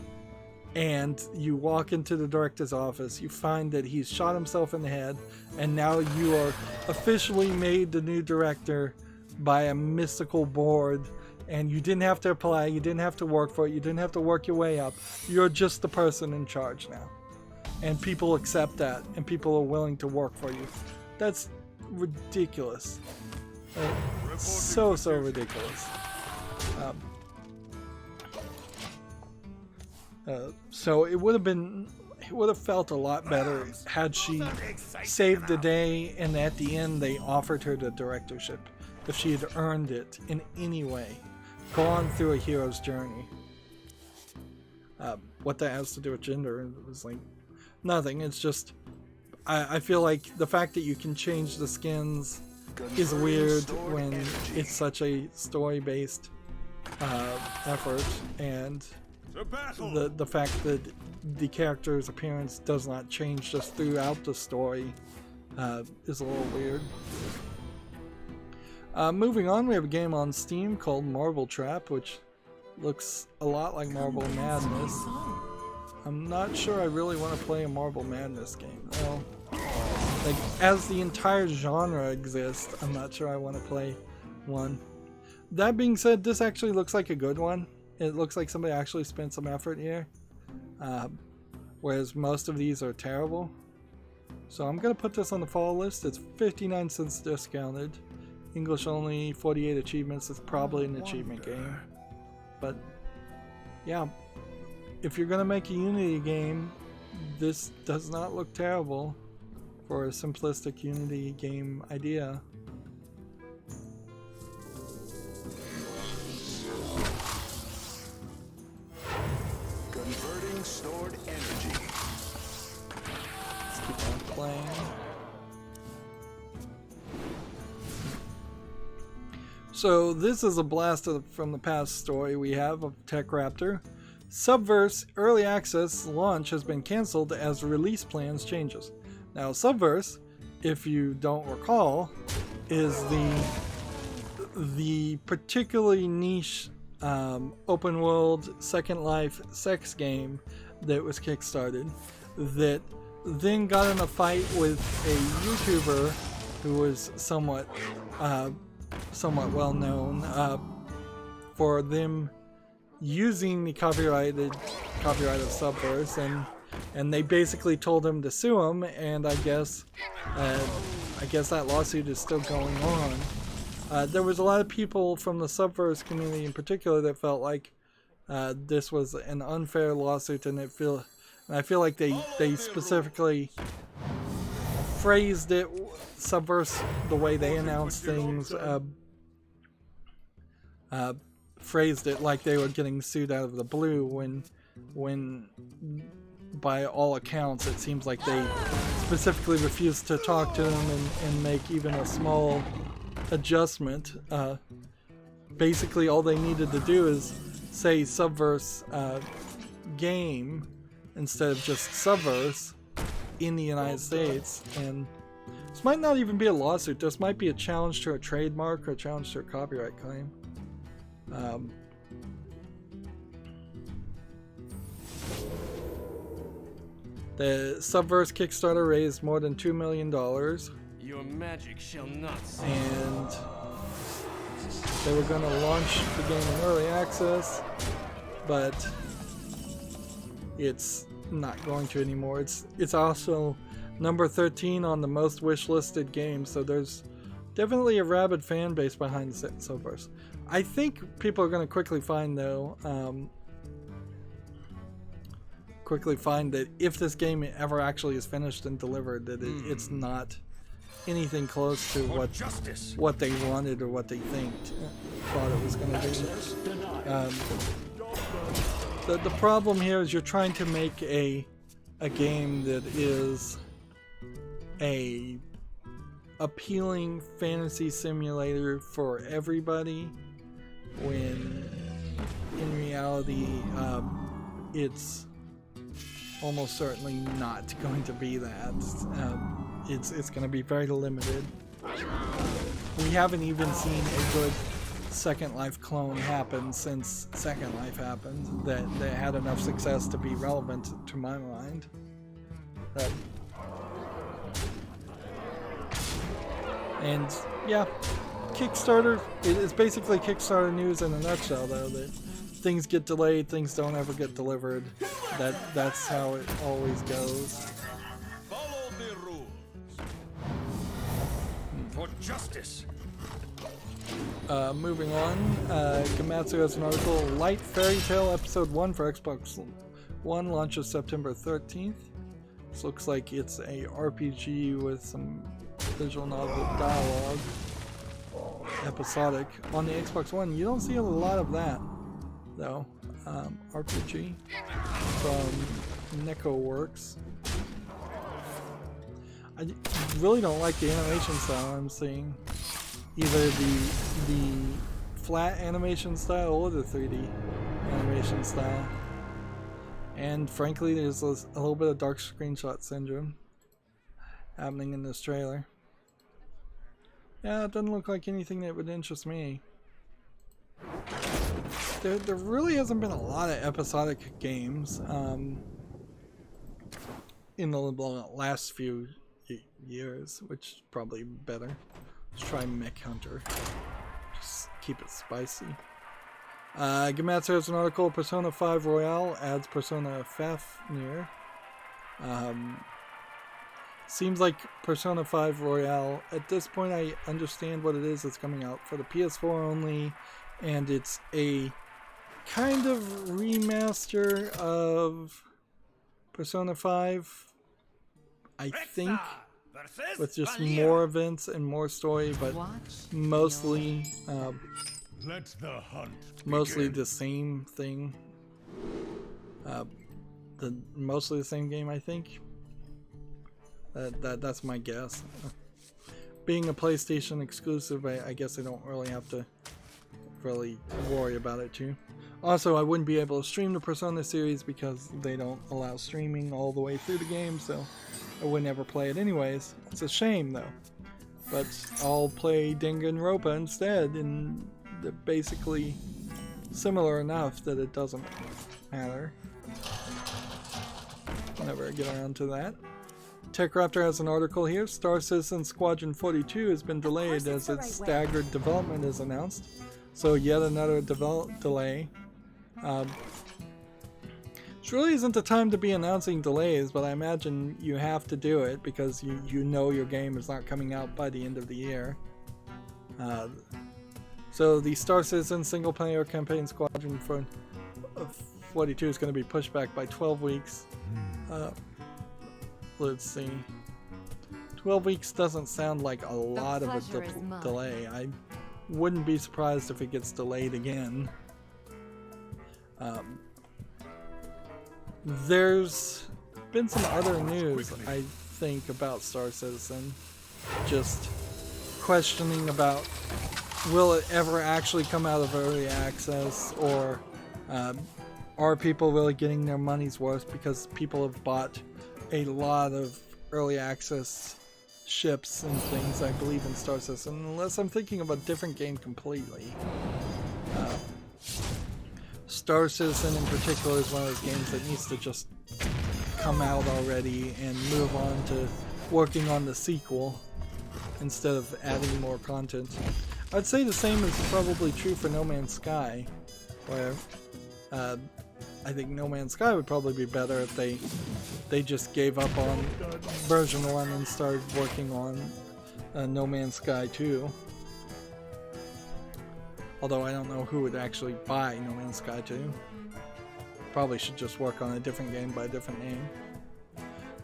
and you walk into the director's office, you find that he's shot himself in the head, and now you are officially made the new director by a mystical board, and you didn't have to apply, you didn't have to work for it, you didn't have to work your way up. You're just the person in charge now. And people accept that, and people are willing to work for you. That's ridiculous. So ridiculous. So it would have felt a lot better had she saved the day and at the end they offered her the directorship, if she had earned it in any way, gone through a hero's journey. What that has to do with gender, it was like nothing. It's just I feel like the fact that you can change the skins is weird when it's such a story-based effort, and the fact that the character's appearance does not change just throughout the story is a little weird. Moving on, we have a game on Steam called Marble Trap, which looks a lot like Marble Madness. I'm not sure I really want to play a Marble Madness game. Well, like, as the entire genre exists, I'm not sure I want to play one. That being said, this actually looks like a good one. It looks like somebody actually spent some effort here, whereas most of these are terrible. So I'm going to put this on the fall list. It's 59 cents discounted. English only, 48 achievements. It's probably an achievement game. But yeah, if you're going to make a Unity game, this does not look terrible for a simplistic Unity game idea. Converting stored energy. Let's keep on playing. So this is a blast from the past story we have of TechRaptor. Subverse Early Access launch has been cancelled as release plans changes. Now Subverse, if you don't recall, is the particularly niche open world Second Life sex game that was kickstarted, that then got in a fight with a YouTuber who was somewhat well known for them using the copyright of Subverse, and they basically told him to sue him, and I guess that lawsuit is still going on. There was a lot of people from the Subverse community in particular that felt like this was an unfair lawsuit, and I feel like they specifically phrased it, Subverse, the way they announced things, phrased it like they were getting sued out of the blue, when by all accounts it seems like they specifically refused to talk to them and make even a small adjustment. Basically all they needed to do is say Subverse game instead of just Subverse in the United States, and this might not even be a lawsuit. This might be a challenge to a trademark or a challenge to a copyright claim. The Subverse Kickstarter raised more than $2 million. Your magic shall not. And they were going to launch the game in early access, but it's not going to anymore. It's also number 13 on the most wishlisted games, so there's definitely a rabid fan base behind Subverse. I think people are going to quickly find, though, that if this game ever actually is finished and delivered, that it's not anything close to what they wanted or what they thought it was going to be. The problem here is you're trying to make a game that is a appealing fantasy simulator for everybody, when in reality it's almost certainly not going to be that. It's going to be very limited. we haven't even seen a good Second Life clone happen since Second Life happened that had enough success to be relevant to my mind. And yeah, Kickstarter, it's basically Kickstarter news in a nutshell though, that things get delayed, things don't ever get delivered. That's how it always goes. Follow the rules. For justice. Moving on, Gamatsu has an article, Light Fairy Tale Episode 1 for Xbox One launches September 13th. This looks like it's a RPG with some visual novel dialogue, episodic. On the Xbox One, you don't see a lot of that, though. RPG from NecoWorks. I really don't like the animation style I'm seeing. Either the flat animation style or the 3D animation style. And frankly, there's a little bit of dark screenshot syndrome happening in this trailer. Yeah, it doesn't look like anything that would interest me. There really hasn't been a lot of episodic games in the last few years, which is probably better. Let's try Mech Hunter. Just keep it spicy. Gamatsu has an article, Persona 5 Royale adds Persona Fafnir. Seems like Persona 5 Royale, at this point I understand what it is. It's coming out for the PS4 only, and it's a kind of remaster of Persona 5, I think, with just more events and more story, but mostly Let the hunt mostly the same thing. Mostly the same game, I think. That's my guess. Being a PlayStation exclusive, I guess I don't really have to really worry about it too. Also, I wouldn't be able to stream the Persona series because they don't allow streaming all the way through the game, so I would never play it anyways. It's a shame though. But I'll play Danganronpa instead, and they're basically similar enough that it doesn't matter. Never get around to that. TechRaptor has an article here. Star Citizen Squadron 42 has been delayed as its staggered development is announced. So yet another delay. This really isn't the time to be announcing delays, but I imagine you have to do it because you know your game is not coming out by the end of the year. So the Star Citizen single player campaign Squadron 42 is going to be pushed back by 12 weeks. Let's see. 12 weeks doesn't sound like a lot of a delay. I wouldn't be surprised if it gets delayed again. There's been some other news, I think, about Star Citizen. Just questioning about, will it ever actually come out of early access, or are people really getting their money's worth because people have bought a lot of early access ships and things, I believe, in Star Citizen, unless I'm thinking of a different game completely. Star Citizen in particular is one of those games that needs to just come out already and move on to working on the sequel instead of adding more content. I'd say the same is probably true for No Man's Sky, where I think No Man's Sky would probably be better if they just gave up on version 1 and started working on No Man's Sky 2. Although I don't know who would actually buy No Man's Sky 2. Probably should just work on a different game by a different name.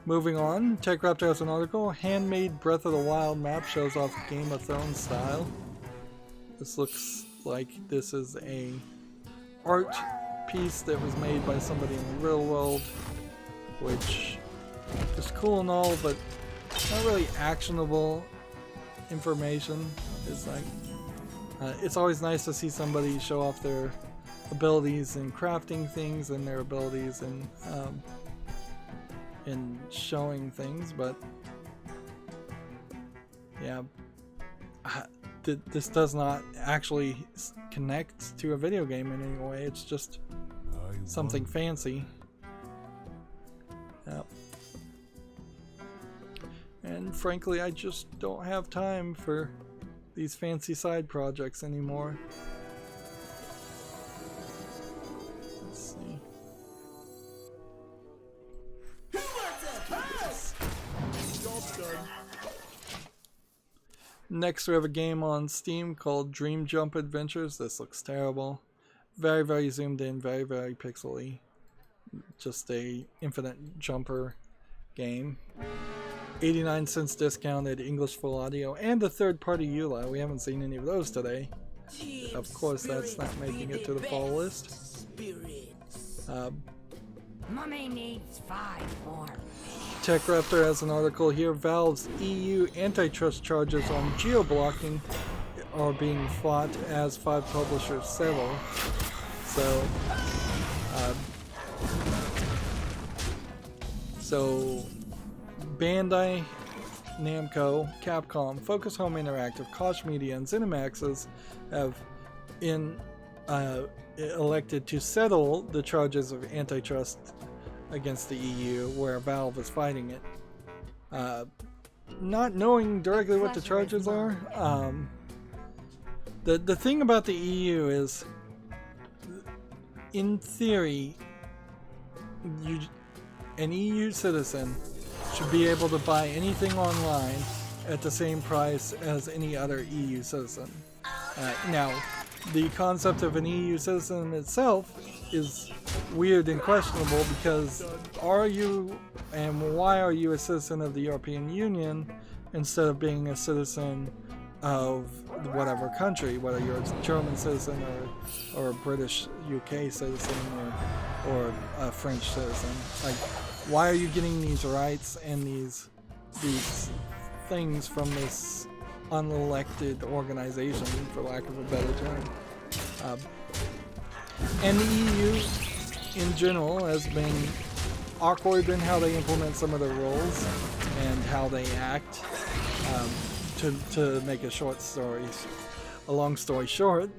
Moving on, TechRaptor has an article, Handmade Breath of the Wild map shows off Game of Thrones style. This looks like this is a art piece that was made by somebody in the real world, which is cool and all, but not really actionable information. It's like it's always nice to see somebody show off their abilities in crafting things and their abilities in showing things, but yeah, this does not actually connect to a video game in any way. It's just something fancy. Yep. And frankly, I just don't have time for these fancy side projects anymore. Let's see. Next, we have a game on Steam called Dream Jump Adventures. This looks terrible. Very, very zoomed in, very, very pixely. Just a infinite jumper game. 89 cents discounted, English full audio, and a third-party EULA. We haven't seen any of those today. Of course, that's not making it to the fall list. Mummy needs 5 more. TechRaptor has an article here. Valve's EU antitrust charges on geo-blocking are being fought as 5 publishers settle. So Bandai, Namco, Capcom, Focus Home Interactive, Koch Media, and ZeniMax have elected to settle the charges of antitrust against the EU, where Valve is fighting it. Not knowing directly what the charges are, the thing about the EU is, in theory, an EU citizen should be able to buy anything online at the same price as any other EU citizen. Now, the concept of an EU citizen itself is weird and questionable, because are you and why are you a citizen of the European Union instead of being a citizen of whatever country, whether you're a German citizen or a British UK citizen or a French citizen? Like, why are you getting these rights and these things from this unelected organization, for lack of a better term? And the EU in general has been awkward in how they implement some of their rules and how they act. To make a long story short,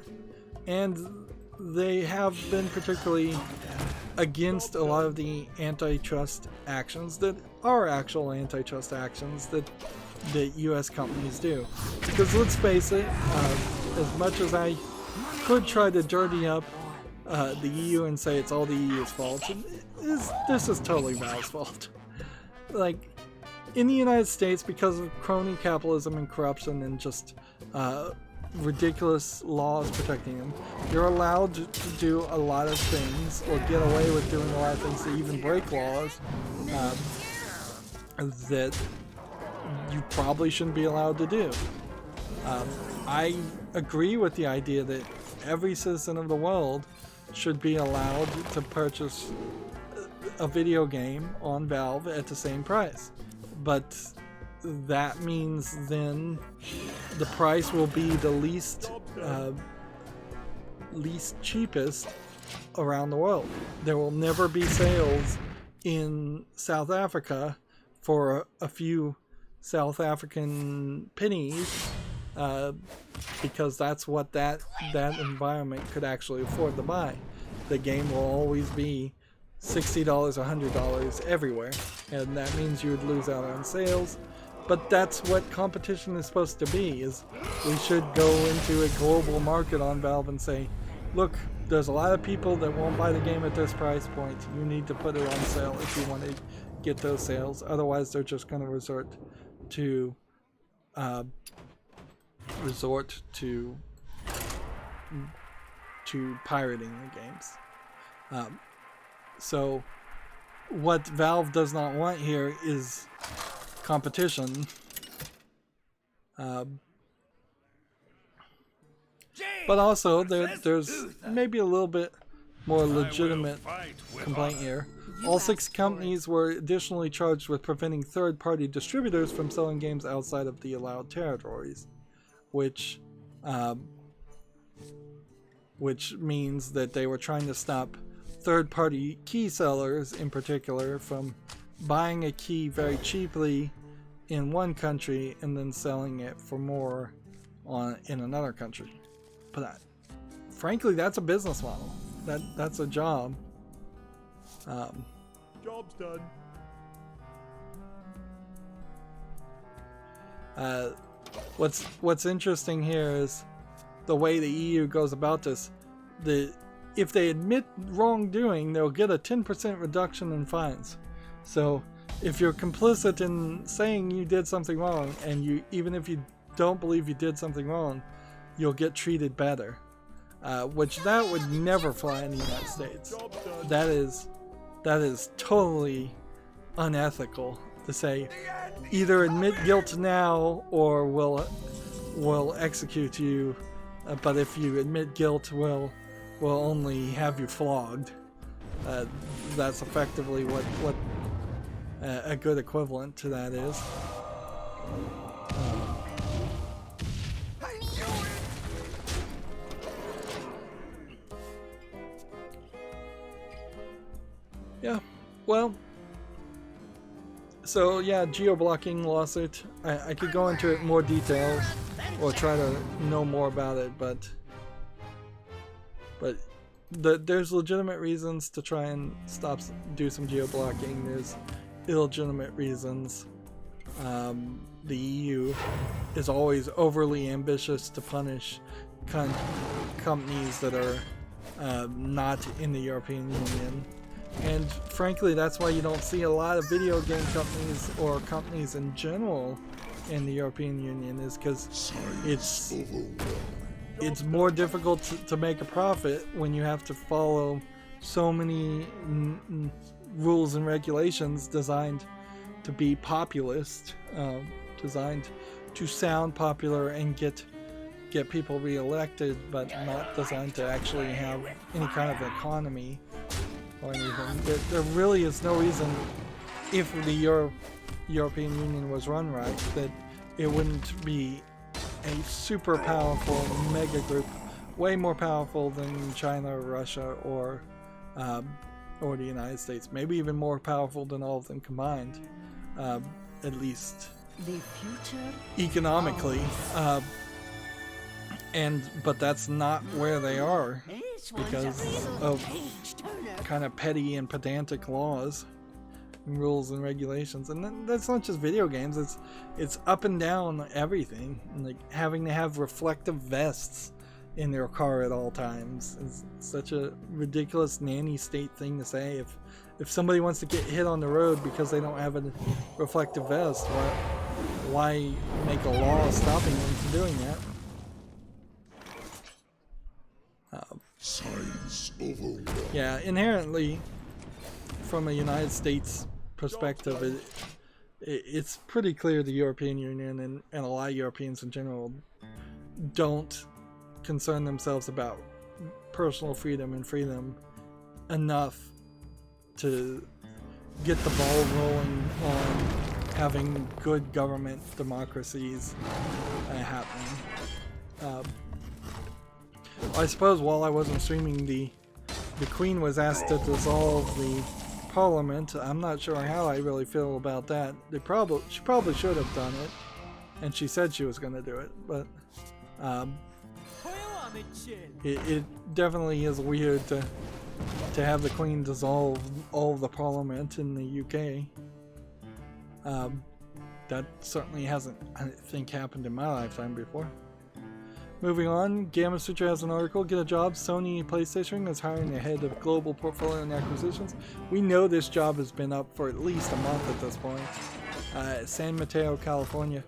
and they have been particularly against a lot of the antitrust actions that are actual antitrust actions that US companies do. Because let's face it, as much as I could try to dirty up the EU and say it's all the EU's fault, this is totally Valve's fault. Like, in the United States, because of crony capitalism and corruption and just ridiculous laws protecting them, you're allowed to do a lot of things, or get away with doing a lot of things, to even break laws that you probably shouldn't be allowed to do. I agree with the idea that every citizen of the world should be allowed to purchase a video game on Valve at the same price. But that means then the price will be the least cheapest around the world. There will never be sales in South Africa for a few South African pennies, because that's what that environment could actually afford to buy. The game will always be $60, $100 everywhere, and that means you would lose out on sales. But that's what competition is supposed to be, is we should go into a global market on Valve and say, look, there's a lot of people that won't buy the game at this price point. You need to put it on sale if you want to get those sales. Otherwise, they're just going to resort to pirating the games. So what Valve does not want here is competition. But also there's maybe a little bit more legitimate complaint here. All 6 companies were additionally charged with preventing third-party distributors from selling games outside of the allowed territories, which means that they were trying to stop third-party key sellers in particular from buying a key very cheaply in one country and then selling it for more in another country. But frankly, that's a business model. That's a job. Job's done. What's interesting here is the way the EU goes about this. If they admit wrongdoing, they'll get a 10% reduction in fines. So if you're complicit in saying you did something wrong, and even if you don't believe you did something wrong, you'll get treated better. Which that would never fly in the United States. That is totally unethical to say, either admit guilt now or we'll execute you, but if you admit guilt, we'll only have you flogged. That's effectively what a good equivalent to that is. Yeah, well, so yeah, geo-blocking lawsuit. I could go into it in more detail or try to know more about it, but there's legitimate reasons to try and do some geo-blocking. There's illegitimate reasons. The EU is always overly ambitious to punish companies that are not in the European Union. And frankly, that's why you don't see a lot of video game companies or companies in general in the European Union, is because it's more difficult to make a profit when you have to follow so many rules and regulations designed to be populist, designed to sound popular and get people re-elected, but not designed to actually have any kind of economy or anything. There really is no reason, if the European Union was run right, that it wouldn't be a super powerful mega group, way more powerful than China, Russia, or the United States. Maybe even more powerful than all of them combined, at least The future economically. But that's not where they are because of kind of petty and pedantic laws, rules and regulations. And that's not just video games, it's up and down everything. Like having to have reflective vests in their car at all times is such a ridiculous nanny state thing to say. If somebody wants to get hit on the road because they don't have a reflective vest, why make a law stopping them from doing that? Yeah, inherently, from a United States perspective, it's pretty clear the European Union and a lot of Europeans in general don't concern themselves about personal freedom and freedom enough to get the ball rolling on having good government democracies happening. I suppose while I wasn't streaming, the Queen was asked to dissolve the Parliament. I'm not sure how I really feel about that. She probably should have done it, and she said she was going to do it, but it definitely is weird to have the Queen dissolve all of the Parliament in the UK. That certainly hasn't, I think, happened in my lifetime before. Moving on, Gamma Sutra has an article. Get a job. Sony PlayStation is hiring a head of global portfolio and acquisitions. We know this job has been up for at least a month at this point. San Mateo, California.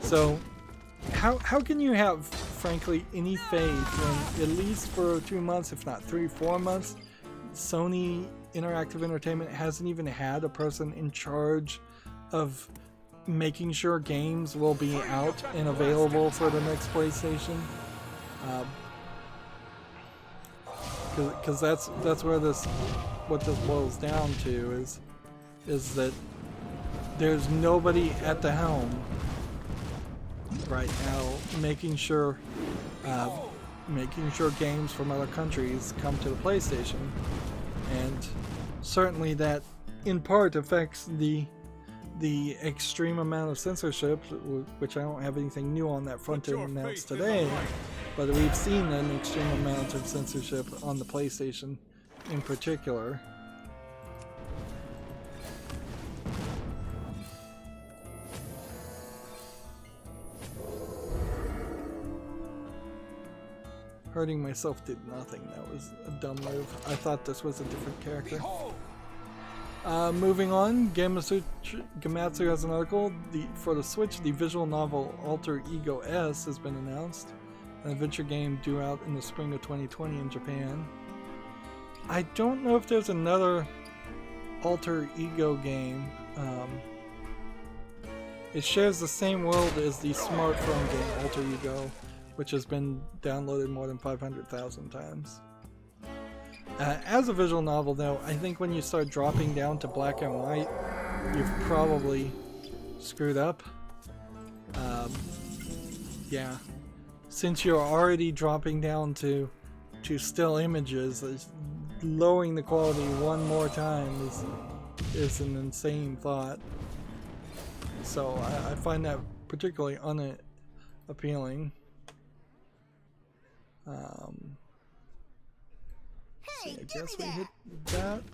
So, how can you have, frankly, any faith when, at least for 2 months, if not 3-4 months, Sony Interactive Entertainment hasn't even had a person in charge of making sure games will be out and available for the next PlayStation? Because that's where what this boils down to is that there's nobody at the helm right now making sure games from other countries come to the PlayStation, and certainly that in part affects the the extreme amount of censorship, which I don't have anything new on that front to announce today, but we've seen an extreme amount of censorship on the PlayStation in particular. Hurting myself did nothing. That was a dumb move. I thought this was a different character. Moving on, Gamatsu has an article. For the Switch, the visual novel Alter Ego S has been announced. An adventure game due out in the spring of 2020 in Japan. I don't know if there's another Alter Ego game. It shares the same world as the smartphone game Alter Ego, which has been downloaded more than 500,000 times. As a visual novel, though, I think when you start dropping down to black and white, you've probably screwed up. Yeah. Since you're already dropping down to still images, lowering the quality one more time is an insane thought. So I find that particularly unappealing. So I guess we hit that,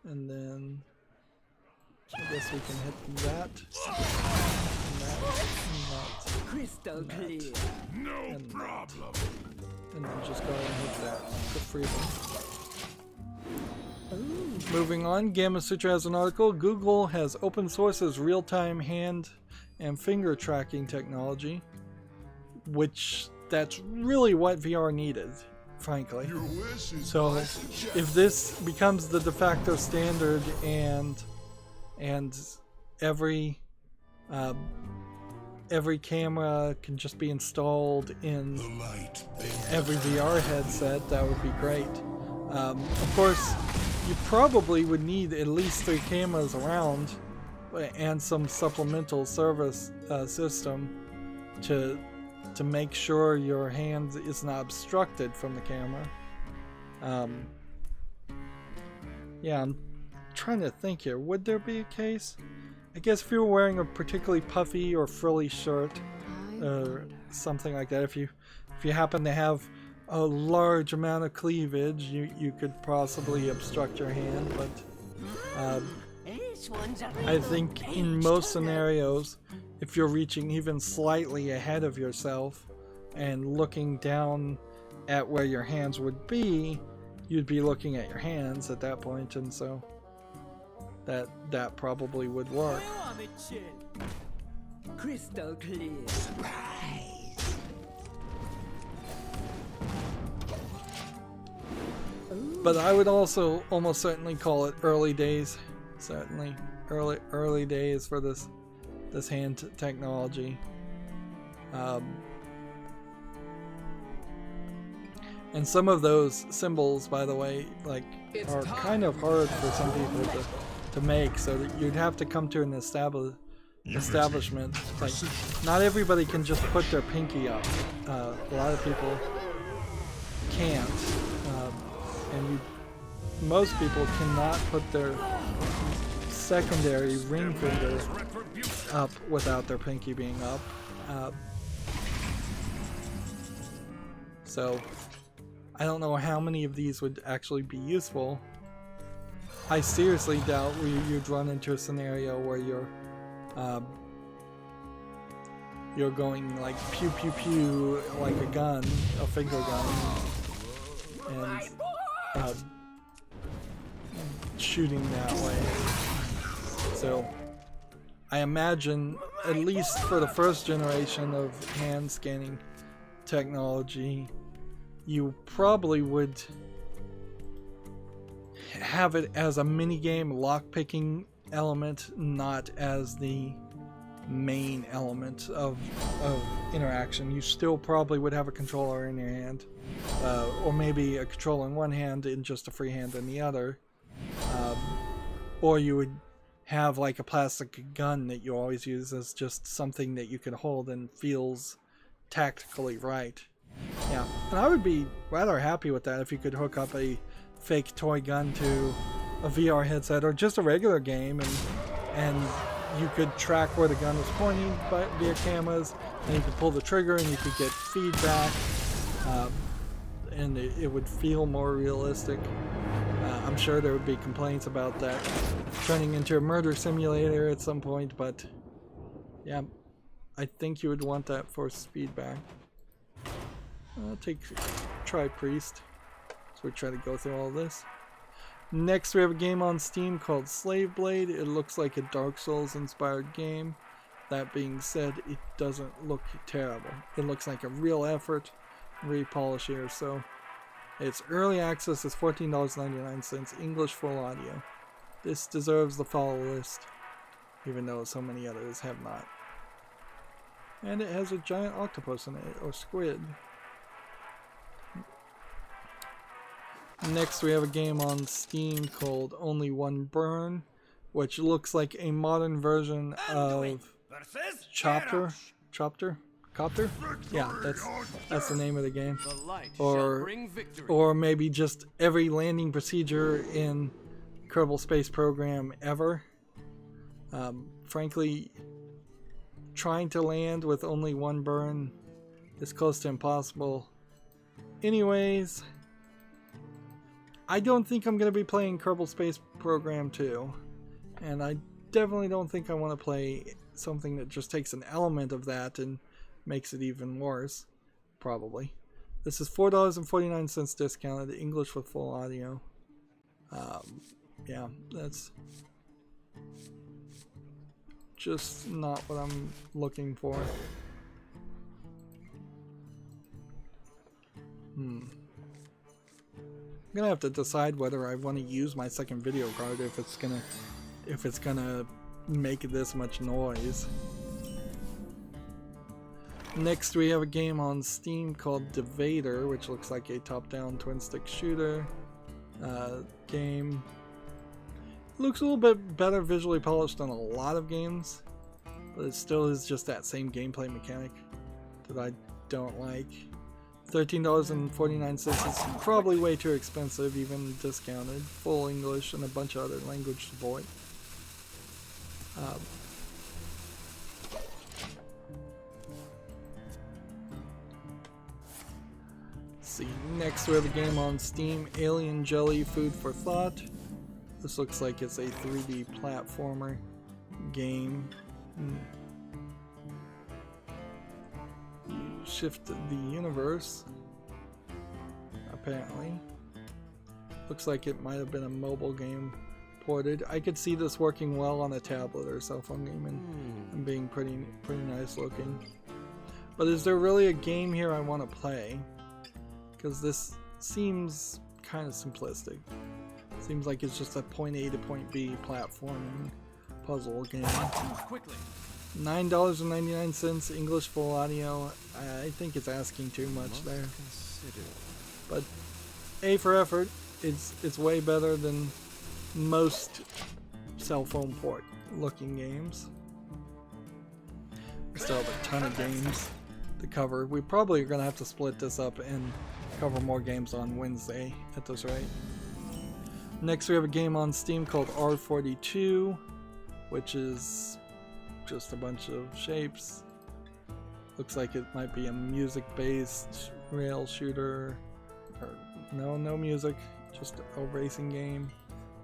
and then I guess we can hit that, and that, Crystal clear. No problem. and then just go ahead and hit that for freedom. Moving on, Gamma Sutra has an article. Google has open sources real-time hand and finger tracking technology, which that's really what VR needed, frankly. So if this becomes the de facto standard and every camera can just be installed in every VR headset, that would be great. Of course, you probably would need at least 3 cameras around and some supplemental service system to make sure your hand is not obstructed from the camera. Yeah, I'm trying to think here. Would there be a case? I guess if you were wearing a particularly puffy or frilly shirt or something like that, if you happen to have a large amount of cleavage, you could possibly obstruct your hand, but I think in most scenarios, if you're reaching even slightly ahead of yourself and looking down at where your hands would be, you'd be looking at your hands at that point, and so that probably would work. Crystal clear. But I would also almost certainly call it early days. Certainly early days for this hand technology. And some of those symbols, by the way, like are kind of hard for some people to make, so that you'd have to come to an establishment. Like, not everybody can just put their pinky up. A lot of people can't, and most people cannot put their secondary ring finger up without their pinky being up. So I don't know how many of these would actually be useful. I seriously doubt you'd run into a scenario where you're going like pew pew pew like a gun, a finger gun, and shooting that way. So I imagine, at least for the first generation of hand scanning technology, you probably would have it as a minigame lockpicking element, not as the main element of interaction. You still probably would have a controller in your hand, or maybe a controller in one hand and just a free hand in the other, or you would have like a plastic gun that you always use as just something that you can hold and feels tactically right. Yeah, and I would be rather happy with that if you could hook up a fake toy gun to a VR headset or just a regular game, and you could track where the gun was pointing via cameras, and you could pull the trigger and you could get feedback, and it would feel more realistic. I'm sure there would be complaints about that turning into a murder simulator at some point, but yeah, I think you would want that force feedback. I'll try Priest, so we try to go through all this. Next we have a game on Steam called Slave Blade. It looks like a Dark Souls inspired game. That being said, it doesn't look terrible. It looks like a real effort, repolish here. So it's early access, it's $14.99, English full audio. This deserves the follow list, even though so many others have not. And it has a giant octopus in it, or squid. Next we have a game on Steam called Only One Burn, which looks like a modern version of Copter? Yeah, that's the name of the game. Or maybe just every landing procedure in Kerbal Space Program ever. Frankly, trying to land with only one burn is close to impossible. Anyways, I don't think I'm going to be playing Kerbal Space Program 2, and I definitely don't think I want to play something that just takes an element of that and makes it even worse, probably. This is $4.49 discounted, English with full audio. Yeah, that's just not what I'm looking for. I'm gonna have to decide whether I want to use my second video card if it's gonna make this much noise. Next we have a game on Steam called Devader, which looks like a top-down twin-stick shooter game. It looks a little bit better visually polished than a lot of games, but it still is just that same gameplay mechanic that I don't like. $13.49 is probably way too expensive, even discounted. Full English and a bunch of other language support. Let's see. Next we have a game on Steam, Alien Jelly Food for Thought. This looks like it's a 3D platformer game. Shift the universe, apparently. Looks like it might have been a mobile game ported. I could see this working well on a tablet or cell phone game and being pretty nice looking. But is there really a game here I want to play? Because this seems kind of simplistic. Seems like it's just a point A to point B platforming puzzle game. $9.99 English full audio. I think it's asking too much there. But A for effort, it's way better than most cell phone port looking games. We still have a ton of games to cover. We probably are going to have to split this up and cover more games on Wednesday at this rate. Next we have a game on Steam called R42, which is just a bunch of shapes. Looks like it might be a music-based rail shooter. Or no music, just a racing game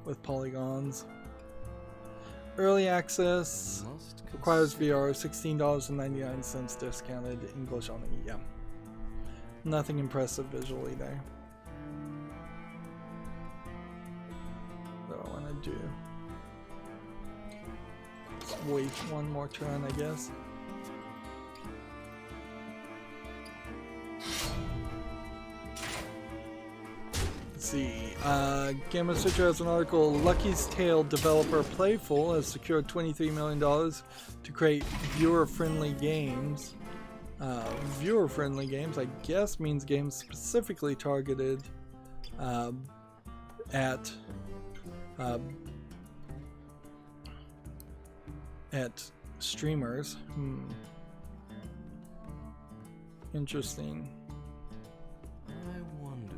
with polygons. Early access, requires VR, $16.99 discounted, English only. Yeah, nothing impressive visually there. What do I want to do? Wait one more turn, I guess. Let's see. Game of Citra has an article. Lucky's Tale developer Playful has secured $23 million to create viewer-friendly games. Viewer-friendly games, I guess, means games specifically targeted at streamers. Interesting. I wonder.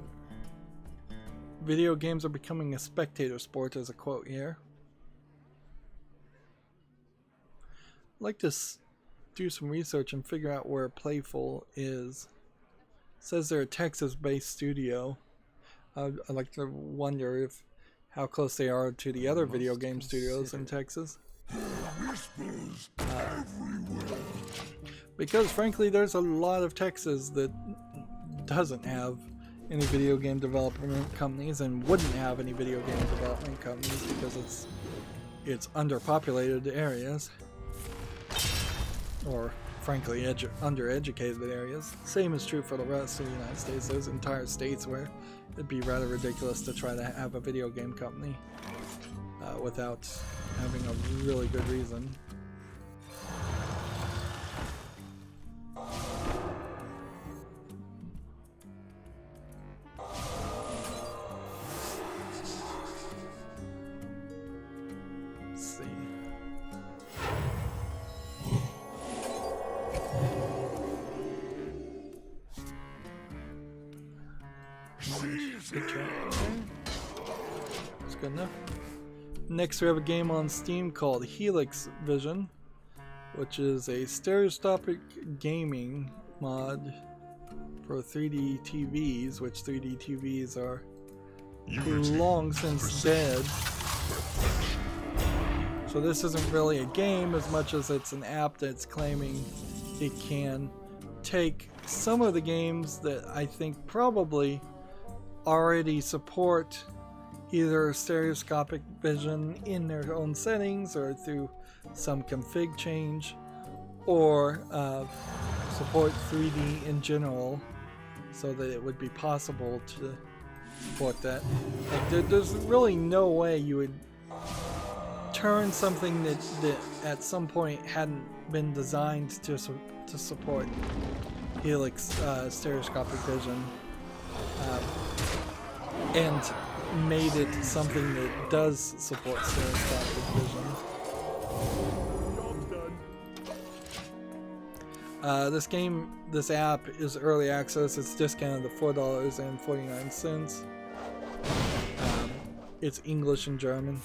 Video games are becoming a spectator sport, as a quote here. I'd like to do some research and figure out where Playful is. It says they're a Texas-based studio. I'd like to wonder if how close they are to the other video game studios in Texas. Because frankly, there's a lot of Texas that doesn't have any video game development companies and wouldn't have any video game development companies because it's underpopulated areas, or frankly undereducated areas. Same is true for the rest of the United States. There's entire states where it'd be rather ridiculous to try to have a video game company without having a really good reason. That's good enough. Next we have a game on Steam called Helix Vision, which is a stereoscopic gaming mod for 3D TVs, which 3D TVs are long since dead. So this isn't really a game as much as it's an app that's claiming it can take some of the games that I think probably already support either stereoscopic vision in their own settings or through some config change, or support 3D in general so that it would be possible to support that. Like there's really no way you would turn something that at some point hadn't been designed to support Helix stereoscopic vision and made it something that does support stereoscopic vision. This app is early access. It's discounted to $4.49. It's English and German.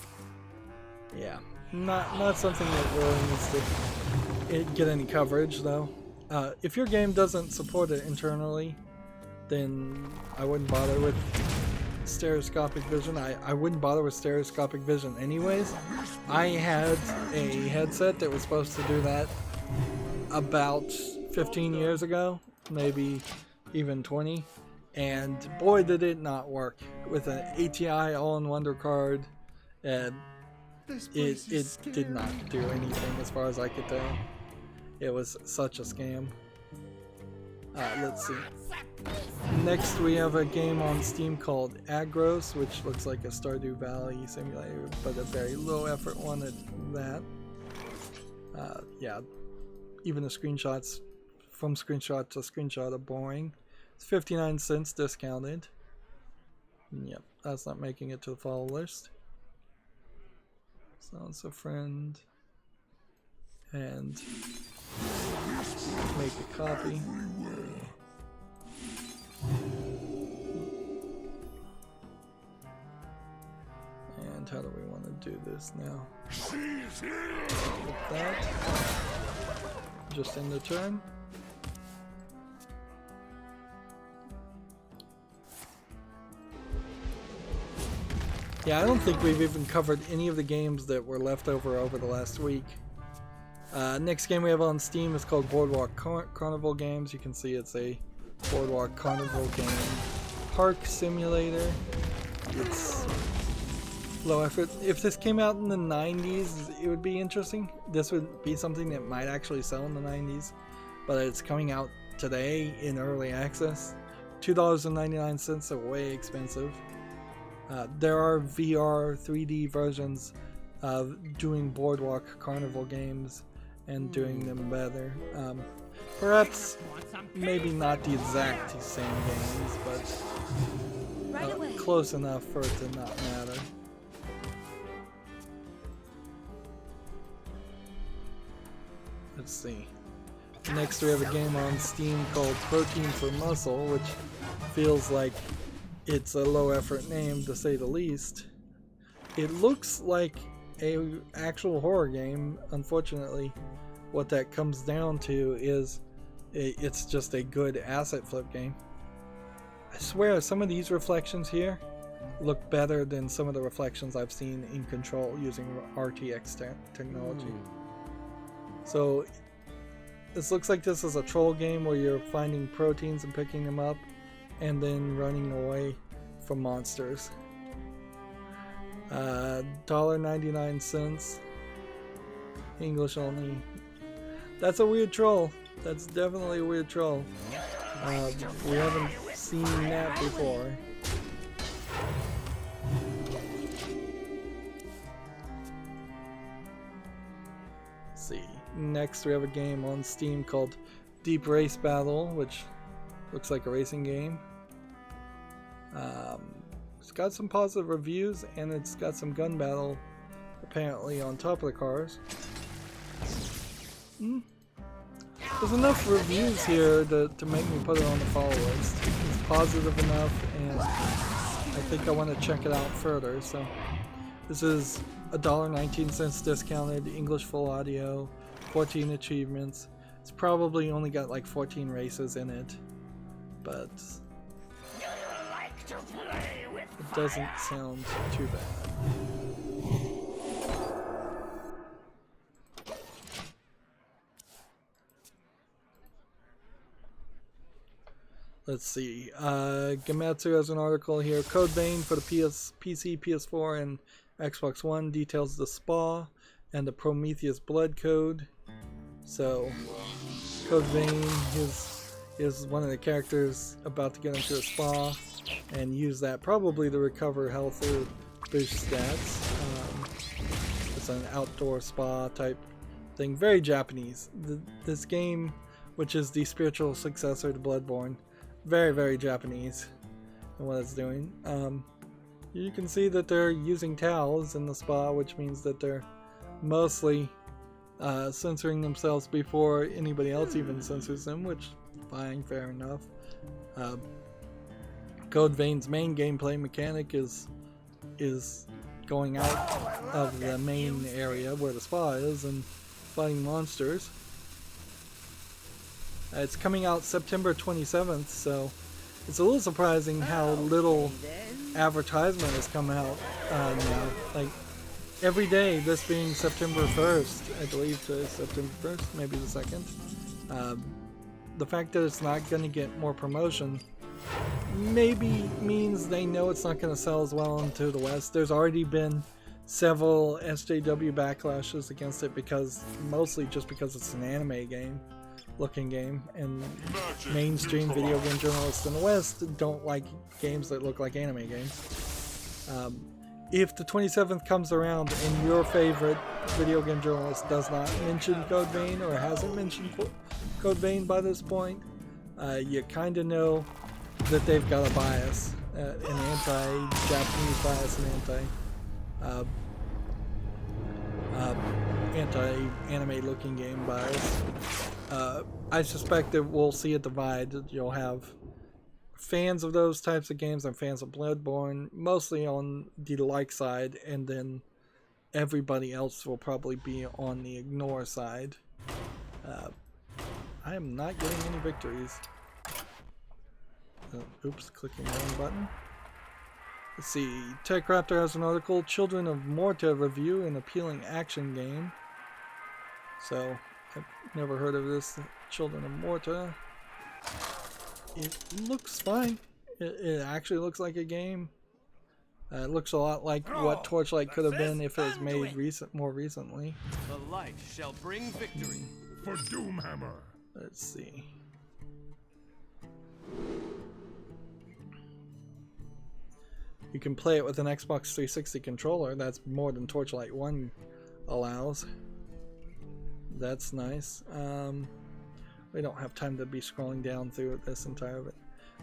Yeah, not something that really needs to get any coverage though. If your game doesn't support it internally, then I wouldn't bother with stereoscopic vision. I wouldn't bother with stereoscopic vision anyways. I had a headset that was supposed to do that about 15 years ago, maybe even 20, and boy did it not work with an ATI all-in-wonder card, and it did not do anything as far as I could tell. It was such a scam. Let's see. Next we have a game on Steam called Agros, which looks like a Stardew Valley simulator, but a very low effort one at that. Yeah, even the screenshots, from screenshot to screenshot, are boring. It's 59 cents discounted. Yep, that's not making it to the follow list. Sounds a friend. And make a copy. And how do we want to do this now? Like that. Just end the turn. Yeah, I don't think we've even covered any of the games that were left over the last week. Next game we have on Steam is called Boardwalk Carnival Games. You can see it's a Boardwalk Carnival game park simulator. It's low effort. If this came out in the 90s, it would be interesting. This would be something that might actually sell in the 90s, but it's coming out today in early access. $2.99 are way expensive. There are VR 3D versions of doing Boardwalk Carnival games and doing them better. Perhaps maybe not the exact same games, but close enough for it to not matter. Let's see. Next we have a game on Steam called Protein for Muscle, which feels like it's a low effort name to say the least. It looks like a actual horror game. Unfortunately, what that comes down to is it's just a good asset flip game. I swear some of these reflections here look better than some of the reflections I've seen in Control using RTX technology. So this looks like this is a troll game where you're finding proteins and picking them up and then running away from monsters. $1.99, English only. That's a weird troll. That's definitely a weird troll. We haven't seen that before. Let's see. Next, we have a game on Steam called Deep Race Battle, which looks like a racing game. It's got some positive reviews, and it's got some gun battle apparently on top of the cars. There's enough reviews here to make me put it on the follow list. It's positive enough, and I think I want to check it out further. So this is $1.19 discounted, English full audio, 14 achievements. It's probably only got like 14 races in it, but it doesn't sound too bad. Let's see. Gamatsu has an article here. Code Vein for the PC, PS4, and Xbox One details the spa and the Prometheus blood code. So, Code Vein is one of the characters about to get into a spa and use that probably to recover health or boost stats. It's an outdoor spa type thing. Very Japanese. This game, which is the spiritual successor to Bloodborne, very, very Japanese in what it's doing. You can see that they're using towels in the spa, which means that they're mostly censoring themselves before anybody else even censors them, which, fine, fair enough. Code Vein's main gameplay mechanic is going out of the main area where the spa is and fighting monsters. It's coming out September 27th, so it's a little surprising how little advertisement has come out now. Like, every day, this being September 1st, I believe today is September 1st, maybe the 2nd. The fact that it's not going to get more promotion maybe means they know it's not going to sell as well into the West. There's already been several SJW backlashes against it mostly just because it's an anime looking game, and mainstream video game journalists in the West don't like games that look like anime games. If the 27th comes around and your favorite video game journalist does not mention Code Vein or hasn't mentioned Code Vein by this point, you kind of know that they've got a bias, an anti-Japanese bias, and anti-anime looking game bias. I suspect that we'll see a divide. You'll have fans of those types of games and fans of Bloodborne, mostly on the like side, and then everybody else will probably be on the ignore side. I am not getting any victories. Oops, clicking the wrong button. Let's see. TechRaptor has an article, Children of Morta review an appealing action game. So, I've never heard of this. Children of Morta. It looks fine. It actually looks like a game. It looks a lot like what Torchlight could have been if it was made more recently. The light shall bring victory. For Doomhammer. Let's see. You can play it with an Xbox 360 controller. That's more than Torchlight 1 allows. That's nice. We don't have time to be scrolling down through this entire bit.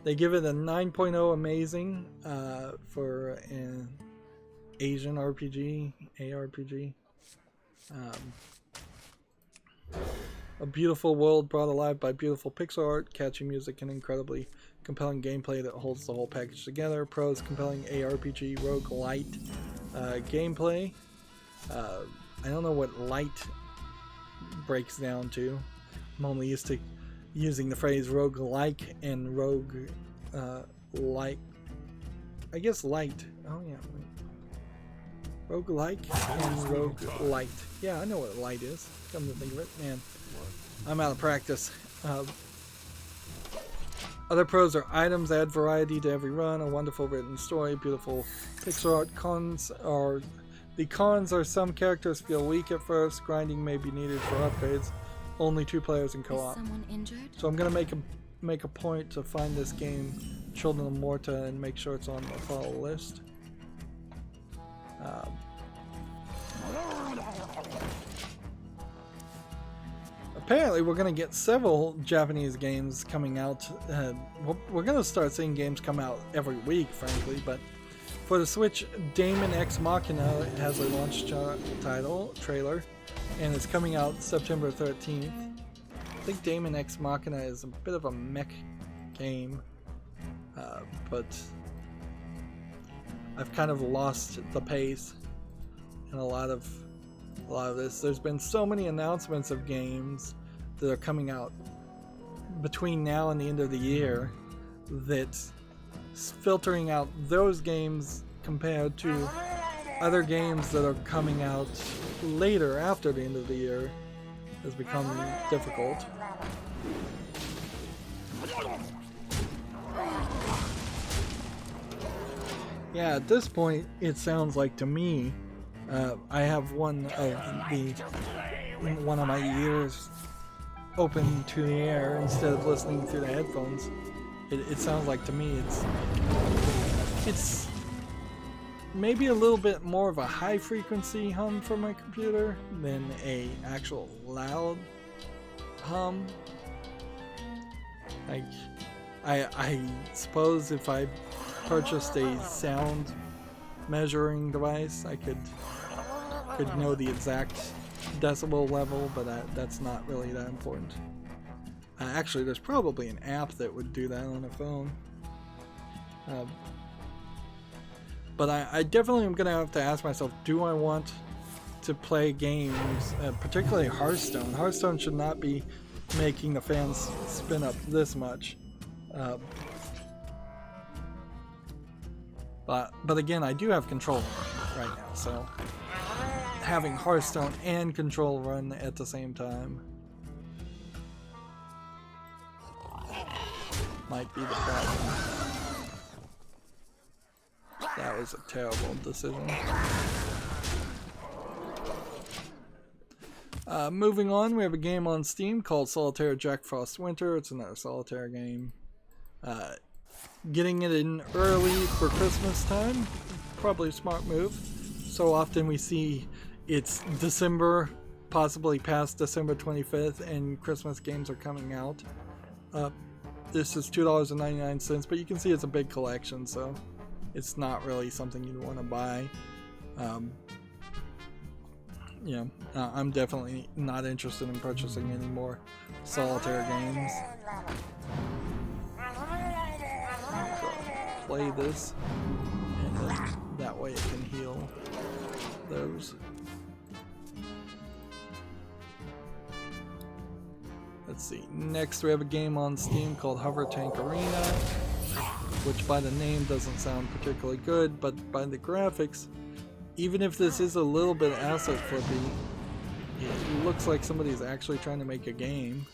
They give it a 9.0 amazing for an Asian RPG, ARPG. A beautiful world brought alive by beautiful pixel art, catchy music, and incredibly compelling gameplay that holds the whole package together. Pros, compelling ARPG roguelite gameplay. I don't know what light breaks down to. I'm only used to using the phrase roguelike and rogue like. I guess light. Oh yeah. Roguelike and roguelite. Yeah, I know what light is. Come to think of it. Man, I'm out of practice. Other pros are items add variety to every run, a wonderful written story, beautiful pixel art. Cons are some characters feel weak at first. Grinding may be needed for upgrades. Only 2 players in co-op. Someone injured? So I'm gonna make a point to find this game, Children of Morta, and make sure it's on the follow list. Apparently we're going to get several Japanese games coming out. We're going to start seeing games come out every week, frankly, but for the Switch, Daemon X Machina has a launch trailer, and it's coming out September 13th. I think Daemon X Machina is a bit of a mech game, but I've kind of lost the pace in a lot of this. There's been so many announcements of games that are coming out between now and the end of the year that filtering out those games compared to other games that are coming out later after the end of the year has become difficult. Yeah, at this point it sounds like to me I have one of my ears open to the air instead of listening through the headphones. It sounds like to me it's maybe a little bit more of a high frequency hum from my computer than a actual loud hum. Like I suppose if I purchased a sound measuring device, I could know the exact decibel level, but that's not really that important. Actually, there's probably an app that would do that on a phone. But I definitely am going to have to ask myself, do I want to play games, particularly Hearthstone? Hearthstone should not be making the fans spin up this much. But again, I do have Control right now, so having Hearthstone and Control run at the same time might be the problem. That was a terrible decision. Moving on, we have a game on Steam called Solitaire Jack Frost Winter. It's another solitaire game. Getting it in early for Christmas time, probably a smart move. So often we see it's December, possibly past December 25th, and Christmas games are coming out. This is $2.99, but you can see it's a big collection, so it's not really something you'd want to buy. I'm definitely not interested in purchasing any more solitaire games. Play this, and then that way it can heal those. Let's see. Next, we have a game on Steam called Hover Tank Arena, which by the name doesn't sound particularly good, but by the graphics, even if this is a little bit asset flippy, it looks like somebody's actually trying to make a game.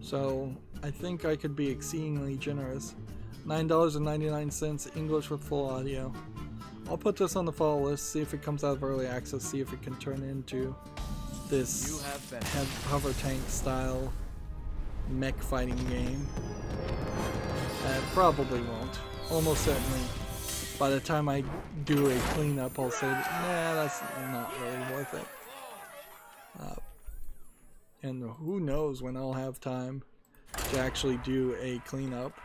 So I think I could be exceedingly generous. $9.99, English with full audio. I'll put this on the follow list, see if it comes out of early access, see if it can turn into this hover tank style mech fighting game. Probably won't. Almost certainly by the time I do a cleanup, I'll say, nah, that's not really worth it. And who knows when I'll have time to actually do a cleanup,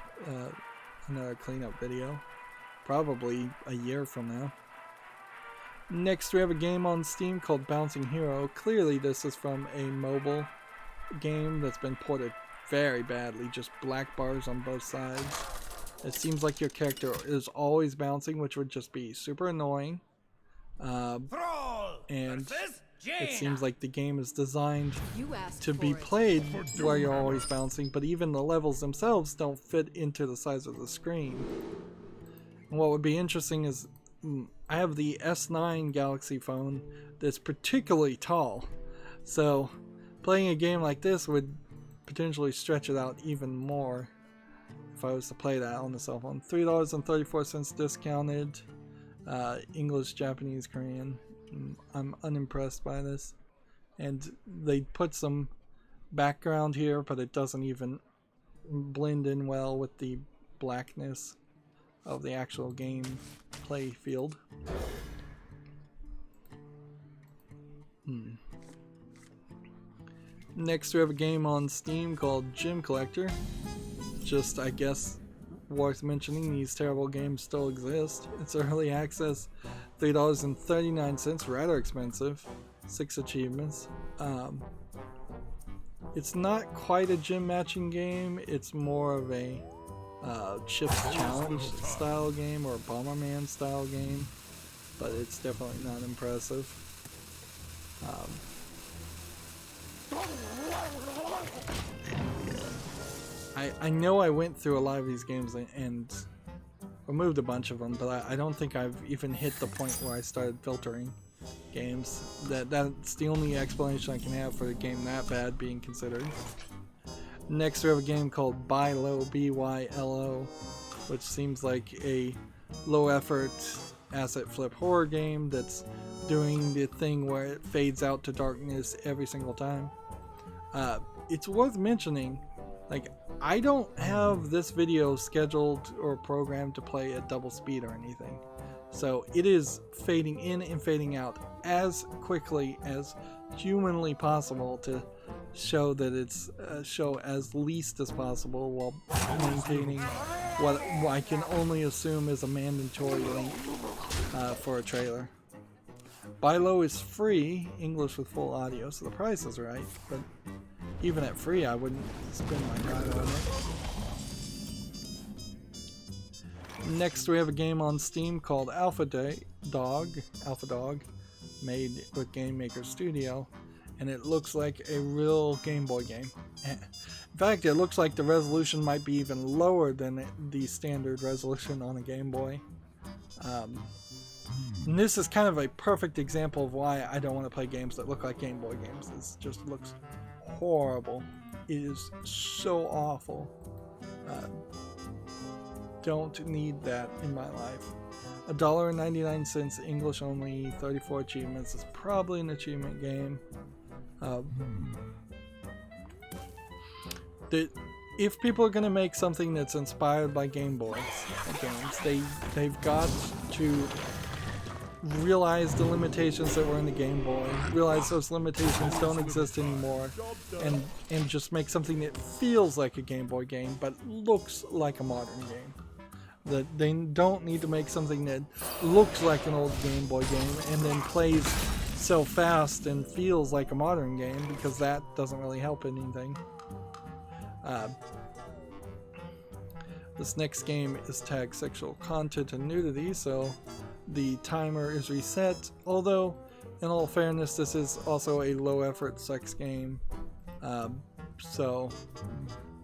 another cleanup video. Probably a year from now. Next, we have a game on Steam called Bouncing Hero. Clearly, this is from a mobile game that's been ported very badly, just black bars on both sides. It seems like your character is always bouncing, which would just be super annoying. And it seems like the game is designed to be played where you're always bouncing, but even the levels themselves don't fit into the size of the screen. And what would be interesting is I have the S9 Galaxy phone that's particularly tall, so playing a game like this would potentially stretch it out even more if I was to play that on the cell phone. $3.34 discounted, English, Japanese, Korean. I'm unimpressed by this. And they put some background here, but it doesn't even blend in well with the blackness of the actual game play field. Next we have a game on Steam called Gym Collector. Just, I guess, worth mentioning, these terrible games still exist. It's early access, $3.39, rather expensive, 6 achievements. It's not quite a gym matching game, it's more of a Chips Challenge style game or Bomberman style game, but it's definitely not impressive. I know I went through a lot of these games and removed a bunch of them, but I don't think I've even hit the point where I started filtering games. That's the only explanation I can have for a game that bad being considered. Next we have a game called Bylo, B-Y-L-O, which seems like a low effort asset flip horror game that's doing the thing where it fades out to darkness every single time. It's worth mentioning, like, I don't have this video scheduled or programmed to play at double speed or anything. So it is fading in and fading out as quickly as humanly possible to show that it's show as least as possible while maintaining what I can only assume is a mandatory link for a trailer. Bylo is free, English with full audio, so the price is right, but even at free I wouldn't spend my time on it. Next we have a game on Steam called Alpha Dog, made with Game Maker Studio, and it looks like a real Game Boy game. In fact, it looks like the resolution might be even lower than the standard resolution on a Game Boy. And this is kind of a perfect example of why I don't want to play games that look like Game Boy games. It just looks horrible. It is so awful. Don't need that in my life. $1.99, English only, 34 achievements. It's probably an achievement game. If people are going to make something that's inspired by Game Boy games, they've got to realize the limitations that were in the Game Boy, realize those limitations don't exist anymore, and just make something that feels like a Game Boy game but looks like a modern game. That they don't need to make something that looks like an old Game Boy game and then plays so fast and feels like a modern game, because that doesn't really help anything. This next game is tagged sexual content and nudity, so the timer is reset, although in all fairness this is also a low effort sex game, so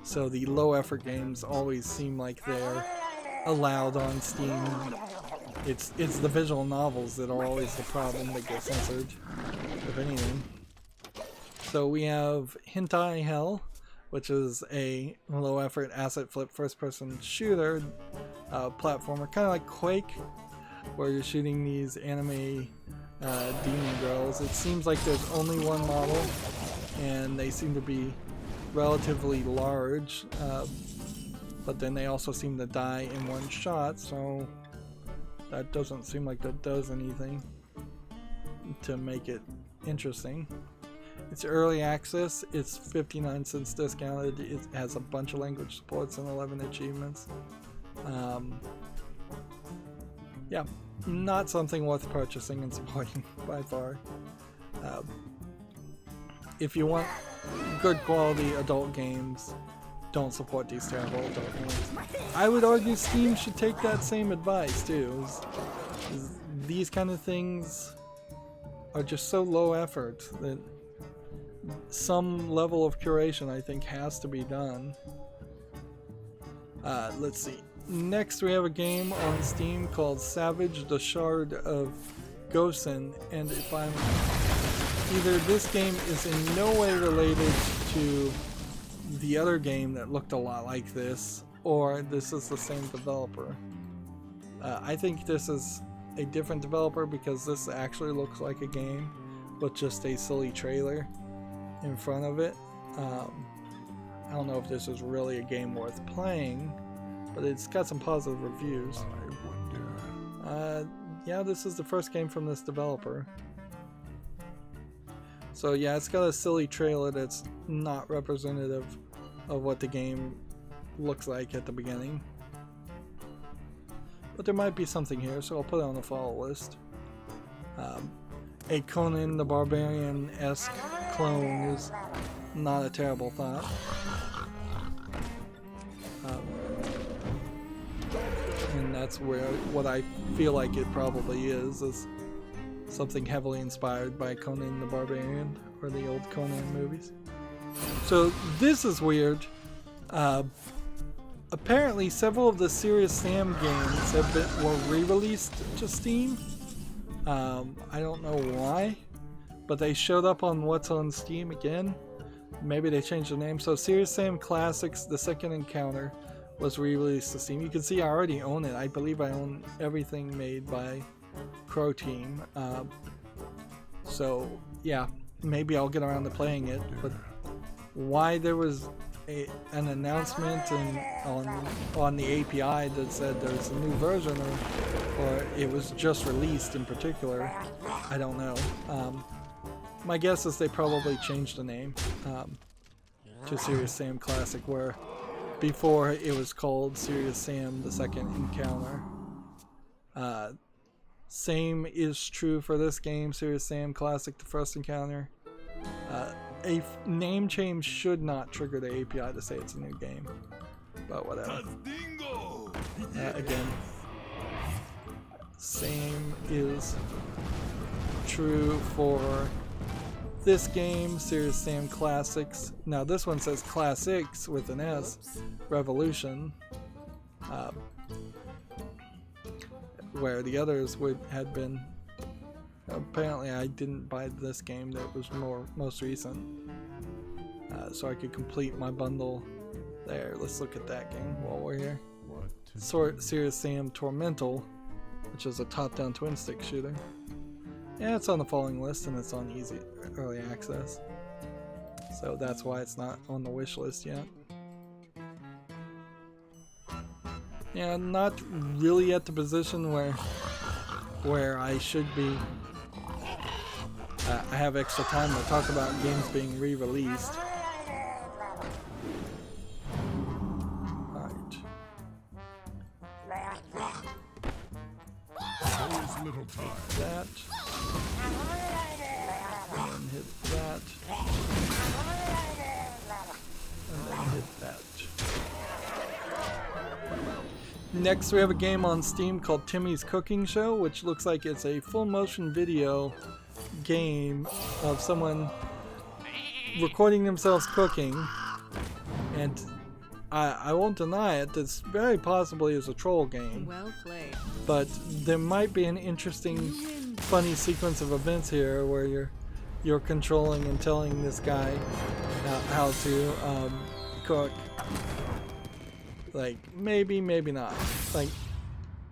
the low effort games always seem like they're allowed on Steam. It's the visual novels that are always the problem that get censored, if anything. So we have Hentai Hell, which is a low effort asset flip first person shooter platformer, kind of like Quake, where you're shooting these anime demon girls. It seems like there's only one model and they seem to be relatively large, but then they also seem to die in one shot, so that doesn't seem like that does anything to make it interesting. It's early access, it's 59 cents discounted, it has a bunch of language supports and 11 achievements. Yeah, not something worth purchasing and supporting by far. If you want good quality adult games don't support these terrible adult games. I would argue Steam should take that same advice too. These kind of things are just so low effort that some level of curation I think has to be done. Let's see. Next we have a game on Steam called Savage the Shard of Gosen, and if I'm either this game is in no way related to the other game that looked a lot like this, or this is the same developer. I think this is a different developer because this actually looks like a game with just a silly trailer in front of it. I don't know if this is really a game worth playing, but it's got some positive reviews. Yeah, this is the first game from this developer. So yeah, it's got a silly trailer that's not representative of what the game looks like at the beginning. But there might be something here, so I'll put it on the follow list. A Conan the Barbarian-esque clone is not a terrible thought. And that's where what I feel like it probably is something heavily inspired by Conan the Barbarian or the old Conan movies. So this is weird. Apparently several of the Serious Sam games were re-released to Steam. I don't know why, but they showed up on What's on Steam again. Maybe they changed the name. So Serious Sam Classics, The Second Encounter, was re-released to Steam. You can see I already own it. I believe I own everything made by Crow Team. So yeah, maybe I'll get around to playing it. But why there was an announcement on the API that said there's a new version, or it was just released in particular, I don't know. My guess is they probably changed the name to Serious Sam Classic, where before it was called Serious Sam The Second Encounter. Same is true for this game, Serious Sam Classic The First Encounter. A name change should not trigger the API to say it's a new game, but whatever. Again, same is true for this game, Serious Sam Classics. Now this one says Classics with an S, Revolution, where the others had been. Apparently I didn't buy this game that was most recent, so I could complete my bundle there. Let's look at that game while we're here. Serious Sam Tormental, which is a top-down twin-stick shooter. Yeah, it's on the following list and it's on easy early access, so that's why it's not on the wish list yet. Yeah, not really at the position where I should be. I have extra time to talk about games being re-released. Alright. That. And hit that. And then hit that. Next we have a game on Steam called Timmy's Cooking Show, which looks like it's a full motion video game of someone recording themselves cooking, and I won't deny it, this very possibly is a troll game. Well played. But there might be an interesting funny sequence of events here where you're controlling and telling this guy how to cook. Like, maybe not. Like,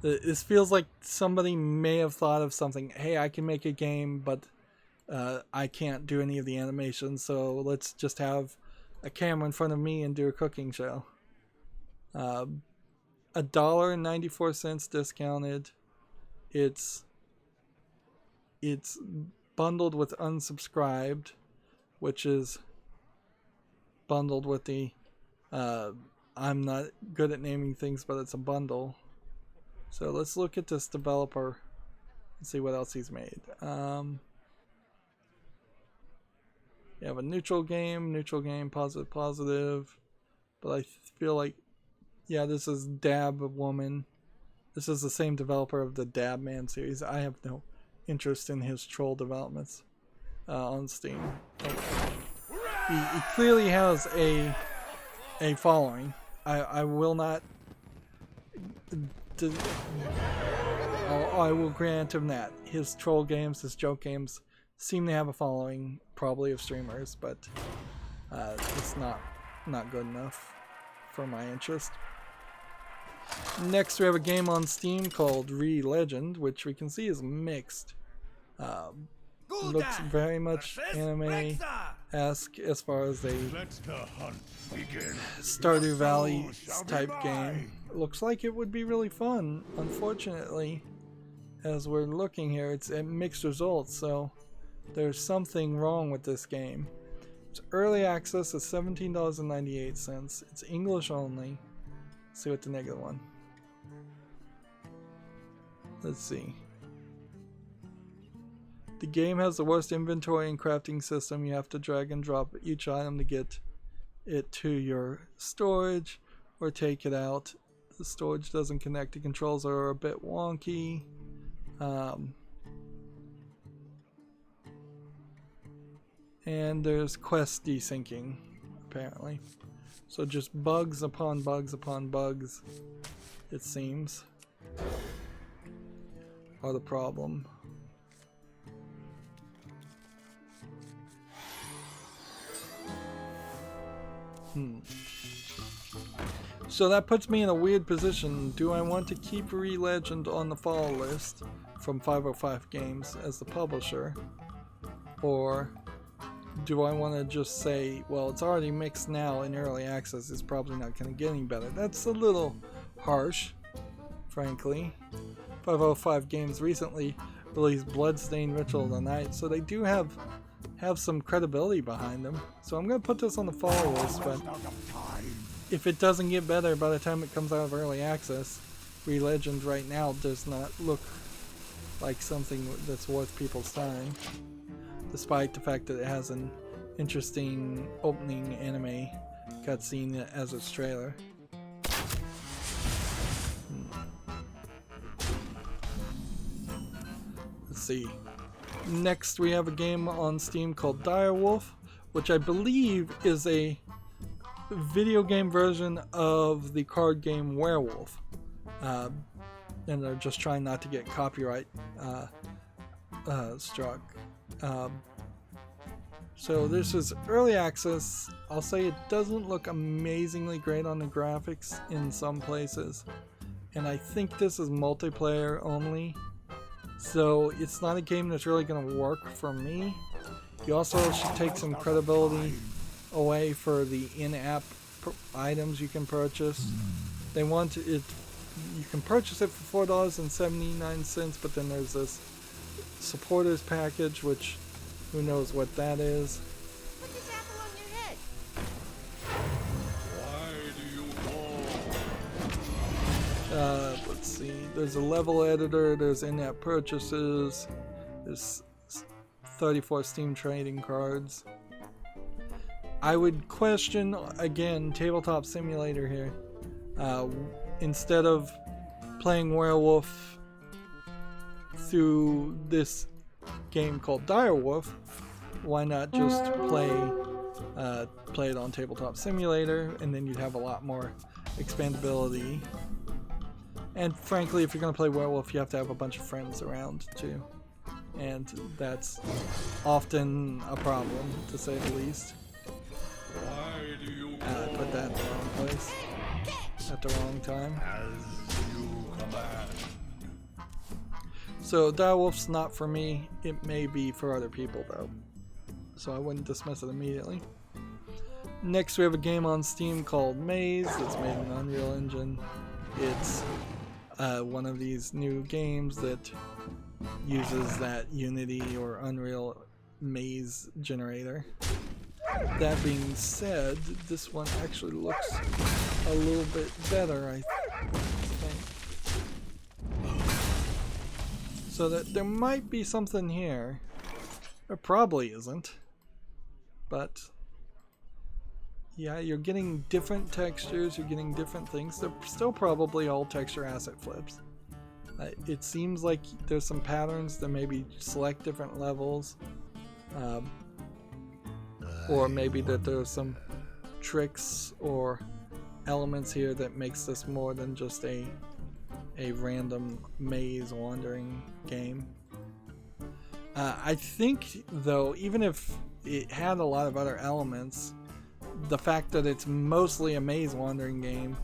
this feels like somebody may have thought of something. Hey, I can make a game, but I can't do any of the animations, so let's just have a camera in front of me and do a cooking show. $1.94 discounted. It's bundled with unsubscribed, which is bundled with the I'm not good at naming things, but it's a bundle. So let's look at this developer and see what else he's made. You have a neutral game, positive, positive. But I feel like, yeah, this is Dab Woman. This is the same developer of the Dab Man series. I have no interest in his troll developments on Steam. He clearly has a following. I will not. I will grant him that his troll games, his joke games, seem to have a following, probably of streamers, but it's not good enough for my interest. Next, we have a game on Steam called Re-Legend, which we can see is mixed. Looks very much anime-esque as far as a Stardew Valley type game. Looks like it would be really fun. Unfortunately, as we're looking here, it's at mixed results, so there's something wrong with this game. It's early access, it's $17.98. It's English only. Let's see what the negative one. Let's see. The game has the worst inventory and crafting system. You have to drag and drop each item to get it to your storage or take it out. The storage doesn't connect. The controls are a bit wonky. And there's quest desyncing, apparently. So just bugs upon bugs upon bugs, it seems, are the problem. So that puts me in a weird position. Do I want to keep Re-Legend on the follow list from 505 Games as the publisher? Or do I want to just say, well, it's already mixed now in early access, it's probably not going to get any better? That's a little harsh, frankly. 505 Games recently released Bloodstained Ritual of the Night, so they do have some credibility behind them. So I'm going to put this on the follow list, but if it doesn't get better by the time it comes out of early access, Re-Legend right now does not look like something that's worth people's time, despite the fact that it has an interesting opening anime cutscene as its trailer. Let's see. Next, we have a game on Steam called Direwolf, which I believe is a video game version of the card game Werewolf. And they're just trying not to get copyright struck. So this is early access. I'll say it doesn't look amazingly great on the graphics in some places. And I think this is multiplayer only. So it's not a game that's really going to work for me. You also should take some credibility away for the in-app items you can purchase. They want it. You can purchase it for $4.79, but then there's this supporters package, which who knows what that is. Put this apple on your head. Why do you fall? Let's see. There's a level editor. There's in-app purchases. There's 34 Steam trading cards. I would question, again, Tabletop Simulator here. Instead of playing Werewolf through this game called Direwolf, why not just play it on Tabletop Simulator, and then you'd have a lot more expandability. And frankly, if you're going to play Werewolf, you have to have a bunch of friends around too. And that's often a problem, to say the least. Why do you Put that in the wrong place at the wrong time. as you command? So Direwolf's not for me. It may be for other people though, so I wouldn't dismiss it immediately. Next, we have a game on Steam called Maze that's made in Unreal Engine. It's one of these new games that uses that Unity or Unreal Maze generator. That being said, this one actually looks a little bit better, I think. So that there might be something here. There probably isn't. but yeah, you're getting different textures, you're getting different things. They're still probably all texture asset flips. It seems like there's some patterns that maybe select different levels, or maybe that there's some tricks or elements here that makes this more than just a random maze wandering game. I think though, even if it had a lot of other elements, the fact that it's mostly a maze wandering game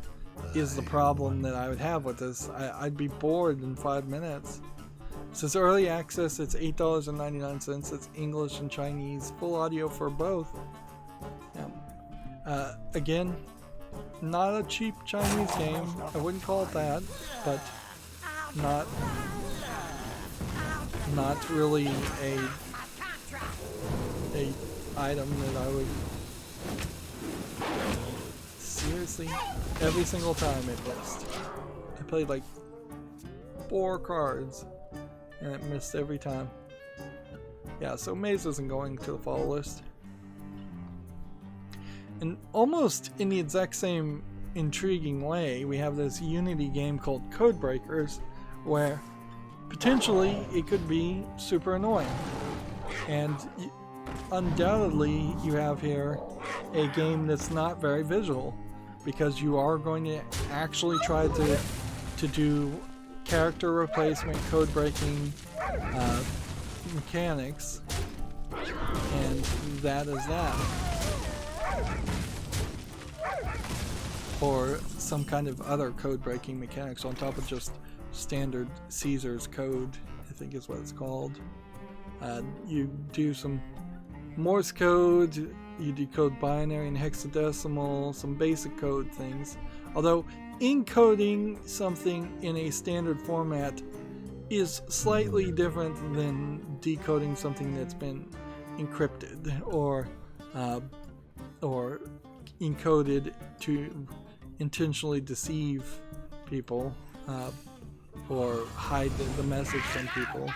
is the problem that I would have with this. I'd be bored in 5 minutes. Since early access, it's $8.99. It's English and Chinese, full audio for both. Yeah. Again, not a cheap Chinese game. I wouldn't call it that, but not really a item that I would seriously. Every single time it missed. I played like 4 cards and it missed every time. Yeah, so Maze isn't going to the fall list. And almost in the exact same intriguing way, we have this Unity game called Codebreakers, where potentially it could be super annoying. And undoubtedly you have here a game that's not very visual, because you are going to actually try to do character replacement, code breaking mechanics, and that is that. Or some kind of other code breaking mechanics on top of just standard Caesar's code, I think is what it's called. You do some Morse code, you decode binary and hexadecimal, some basic code things. Although encoding something in a standard format is slightly different than decoding something that's been encrypted or encoded to intentionally deceive people or hide the message from people.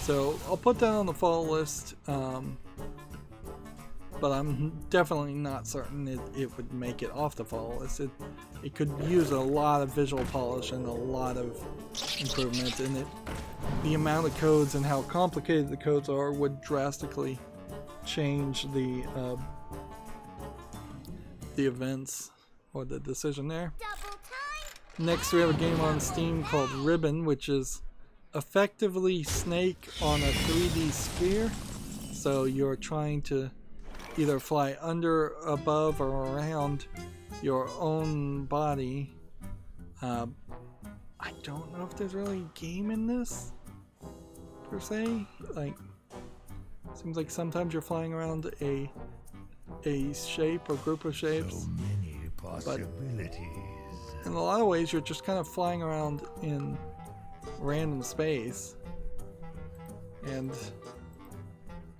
So I'll put that on the fall list, but I'm definitely not certain it would make it off the fall list. It could use a lot of visual polish and a lot of improvement, and the amount of codes and how complicated the codes are would drastically change the events or the decision there. Next, we have a game on Steam called Ribbon, which is effectively Snake on a 3D sphere. So you're trying to either fly under, above, or around your own body. I don't know if there's really a game in this per se. Like, seems like sometimes you're flying around a shape or group of shapes. So many possibilities. But in a lot of ways, you're just kind of flying around in random space, and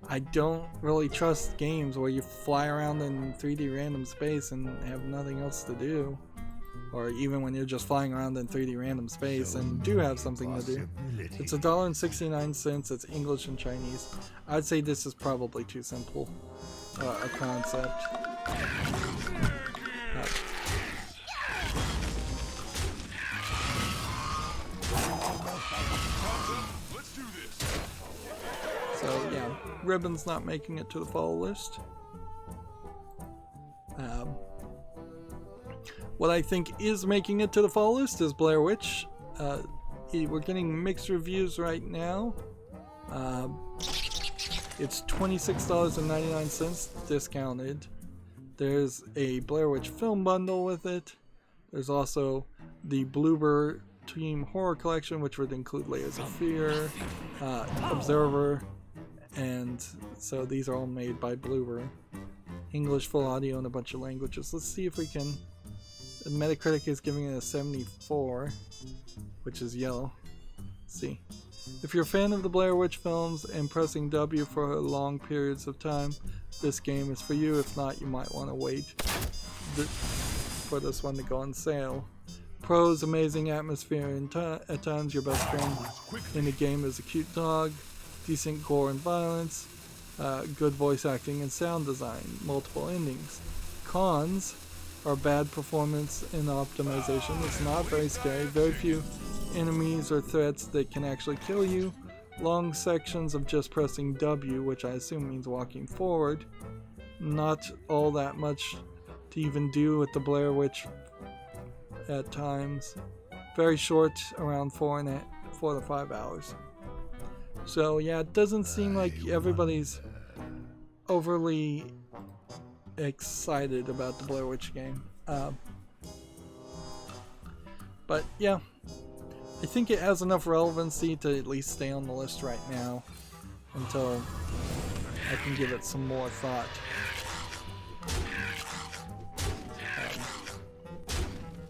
I don't really trust games where you fly around in 3D random space and have nothing else to do, or even when you're just flying around in 3D random space and do have something to do. It's $1.69. It's English and Chinese. I'd say this is probably too simple a concept. So yeah, Ribbon's not making it to the fall list. What I think is making it to the fall list is Blair Witch. We're getting mixed reviews right now. It's $26.99 discounted. There's a Blair Witch film bundle with it. There's also the Bloober Team Horror Collection, which would include Layers of Fear, Observer, and so these are all made by Bloober. English, full audio, and a bunch of languages. Let's see if we can... Metacritic is giving it a 74, which is yellow. Let's see. If you're a fan of the Blair Witch films and pressing W for long periods of time, this game is for you. If not, you might want to wait for this one to go on sale. Pros, amazing atmosphere, and at times your best friend in the game is a cute dog, decent gore and violence, good voice acting and sound design, multiple endings. Cons are bad performance and optimization. It's not very scary, very few enemies or threats that can actually kill you, long sections of just pressing W, which I assume means walking forward, not all that much to even do with the Blair Witch at times, very short, around 4 to 5 hours. So yeah, it doesn't seem like everybody's overly excited about the Blair Witch game. But yeah, I think it has enough relevancy to at least stay on the list right now until I can give it some more thought.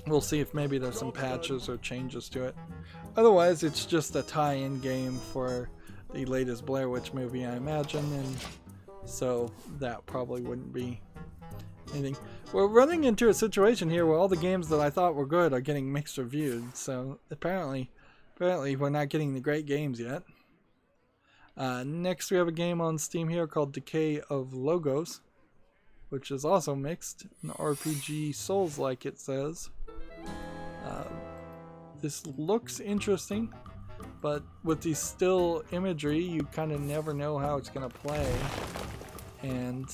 We'll see if maybe there's some patches or changes to it. Otherwise, it's just a tie-in game for the latest Blair Witch movie, I imagine, and so that probably wouldn't be anything. We're running into a situation here where all the games that I thought were good are getting mixed reviewed, so apparently we're not getting the great games yet. Next we have a game on Steam here called Decay of Logos, which is also mixed, an RPG Souls-like, it says. This looks interesting, but with the still imagery, you kind of never know how it's going to play. And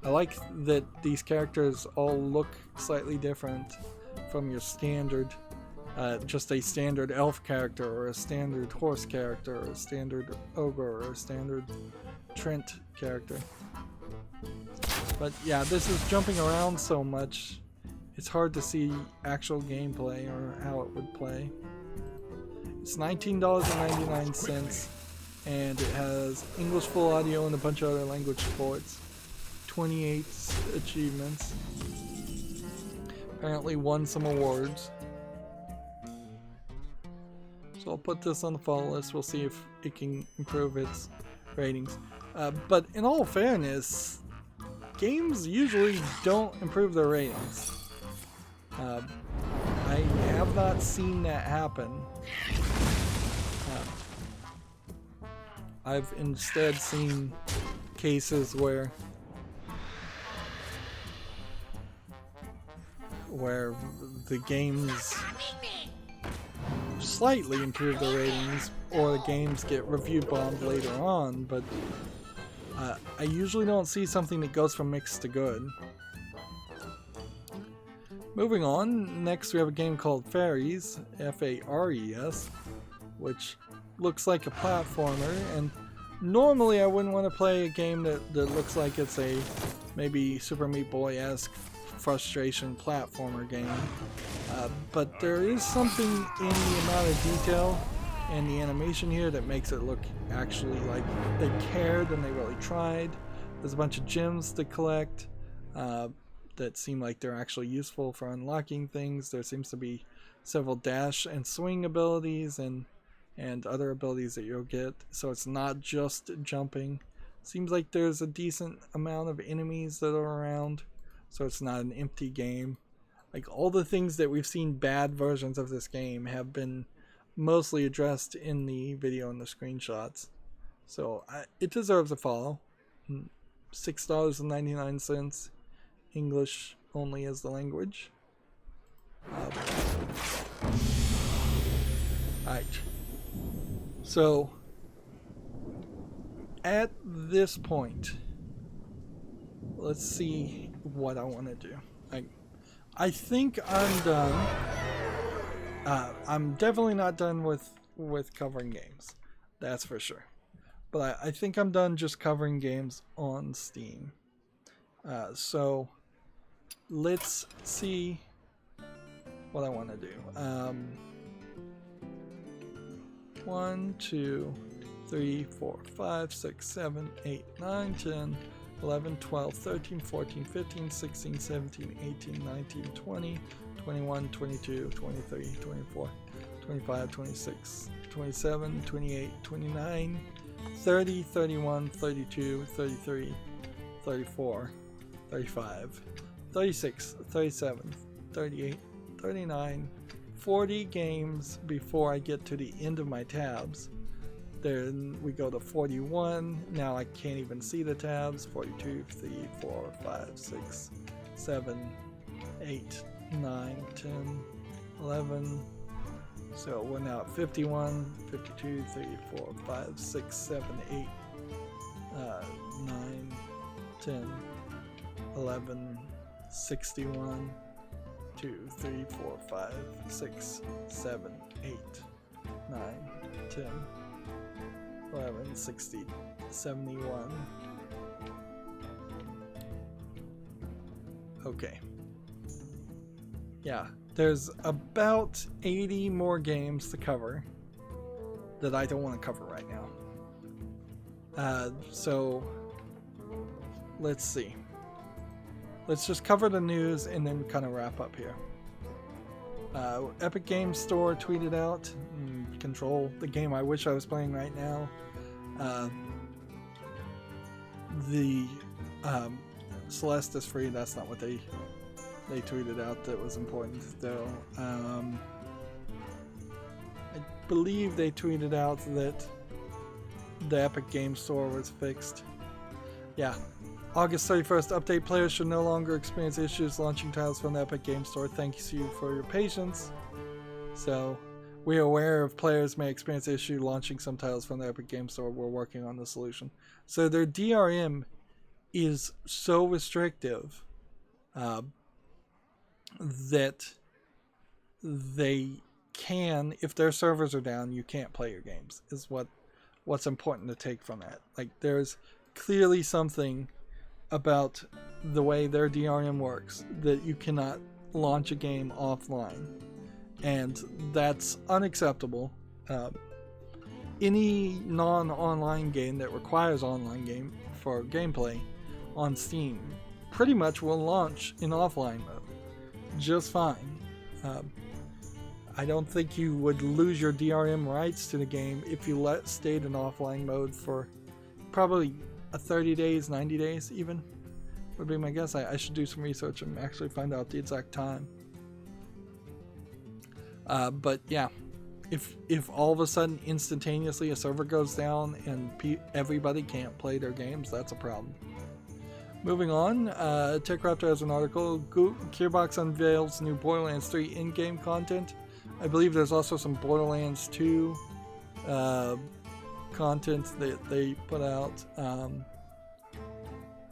I like that these characters all look slightly different from your standard, just a standard elf character, or a standard horse character, or a standard ogre, or a standard Trent character. But yeah, this is jumping around so much, it's hard to see actual gameplay or how it would play. It's $19.99, and it has English full audio and a bunch of other language supports. 28 achievements. Apparently won some awards. So I'll put this on the follow list. We'll see if it can improve its ratings. But in all fairness, games usually don't improve their ratings. I have not seen that happen. I've instead seen cases where the games slightly improve their ratings, or the games get review bombed later on, but I usually don't see something that goes from mixed to good. Moving on, next we have a game called Fares, F-A-R-E-S, which looks like a platformer, and normally I wouldn't want to play a game that looks like it's a maybe Super Meat Boy-esque frustration platformer game, but there is something in the amount of detail and the animation here that makes it look actually like they cared and they really tried. There's a bunch of gems to collect that seem like they're actually useful for unlocking things. There seems to be several dash and swing abilities and other abilities that you'll get, so it's not just jumping. Seems like there's a decent amount of enemies that are around, so it's not an empty game. Like, all the things that we've seen bad versions of this game have been mostly addressed in the video and the screenshots, so it deserves a follow. $6.99, English only as the language. Alright, so at this point, let's see what I want to do. I think I'm done. I'm definitely not done with covering games, that's for sure. But I think I'm done just covering games on Steam. So let's see what I want to do. 1, 2, 3, 4, 5, 6, 7, 8, 9, 10, 11, 12, 13, 14, 15, 16, 17, 18, 19, 20, 21, 22, 23, 24, 25, 26, 27, 28, 29, 30, 31, 32, 33, 34, 35, 36, 37, 38, 39, 40 games before I get to the end of my tabs. Then we go to 41. Now I can't even see the tabs. 42, 3, 4, 5, 6, 7, 8, 9, 10, 11. So we're now at 51, 52, 3, 4, 5, 6, 7, 8, 9, 10, 11, 61, 2, 3, 4, 5, 6, 7, 8, 9, 10, 11, 60, 71. Okay. Yeah, there's about 80 more games to cover that I don't want to cover right now. So let's see. Let's just cover the news and then kind of wrap up here. Epic Games Store tweeted out, Control, the game I wish I was playing right now. The Celeste is free. That's not what they tweeted out that was important though. I believe they tweeted out that the Epic Games Store was fixed. Yeah. August 31st update. Players should no longer experience issues launching titles from the Epic Games Store. Thanks you for your patience. So, we are aware of players may experience issue launching some titles from the Epic Games Store. We're working on the solution. So their DRM is so restrictive that they can, if their servers are down, you can't play your games, is what's important to take from that. Like, there's clearly something about the way their DRM works that you cannot launch a game offline, and that's unacceptable. Any non-online game that requires online game for gameplay on Steam pretty much will launch in offline mode just fine. I don't think you would lose your DRM rights to the game if you stayed in offline mode for probably 30 days, 90 days even, would be my guess. I should do some research and actually find out the exact time. But yeah, if all of a sudden instantaneously a server goes down and everybody can't play their games, that's a problem. Moving on, TechRaptor has an article. Gearbox unveils new Borderlands 3 in-game content. I believe there's also some Borderlands 2 content that they put out.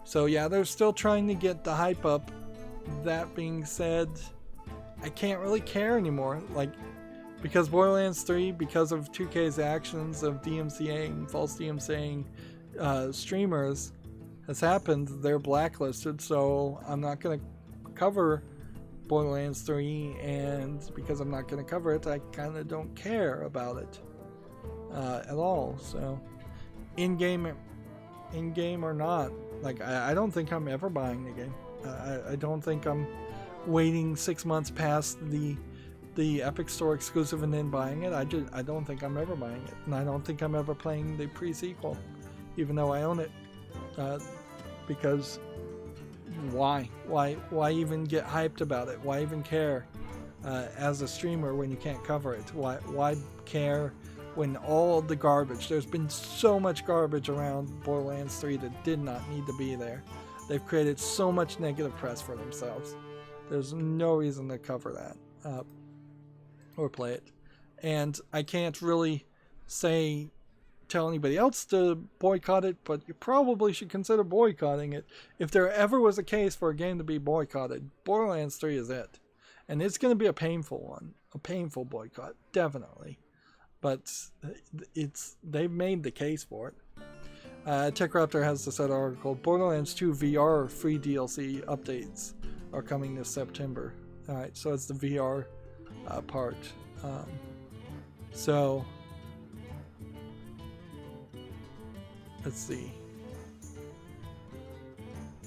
So yeah, they're still trying to get the hype up. That being said, I can't really care anymore. Like, because Borderlands 3, because of 2K's actions of DMCAing, false DMCAing streamers has happened, they're blacklisted, so I'm not going to cover Borderlands 3, and because I'm not going to cover it, I kind of don't care about it at all. So in-game or not, like, I don't think I'm ever buying the game. I don't think I'm waiting 6 months past the Epic Store exclusive and then buying it. I don't think I'm ever buying it, and I don't think I'm ever playing the pre-sequel, even though I own it. Because why even get hyped about it? Why even care as a streamer when you can't cover it? Why care when all the garbage, there's been so much garbage around Borderlands 3 that did not need to be there. They've created so much negative press for themselves. There's no reason to cover that or play it. And I can't really tell anybody else to boycott it, but you probably should consider boycotting it. If there ever was a case for a game to be boycotted, Borderlands 3 is it. And it's going to be a painful one. A painful boycott, definitely. But they've made the case for it. TechRaptor has this other article. Borderlands 2 VR free DLC updates are coming this September. Alright, so it's the VR part. So let's see.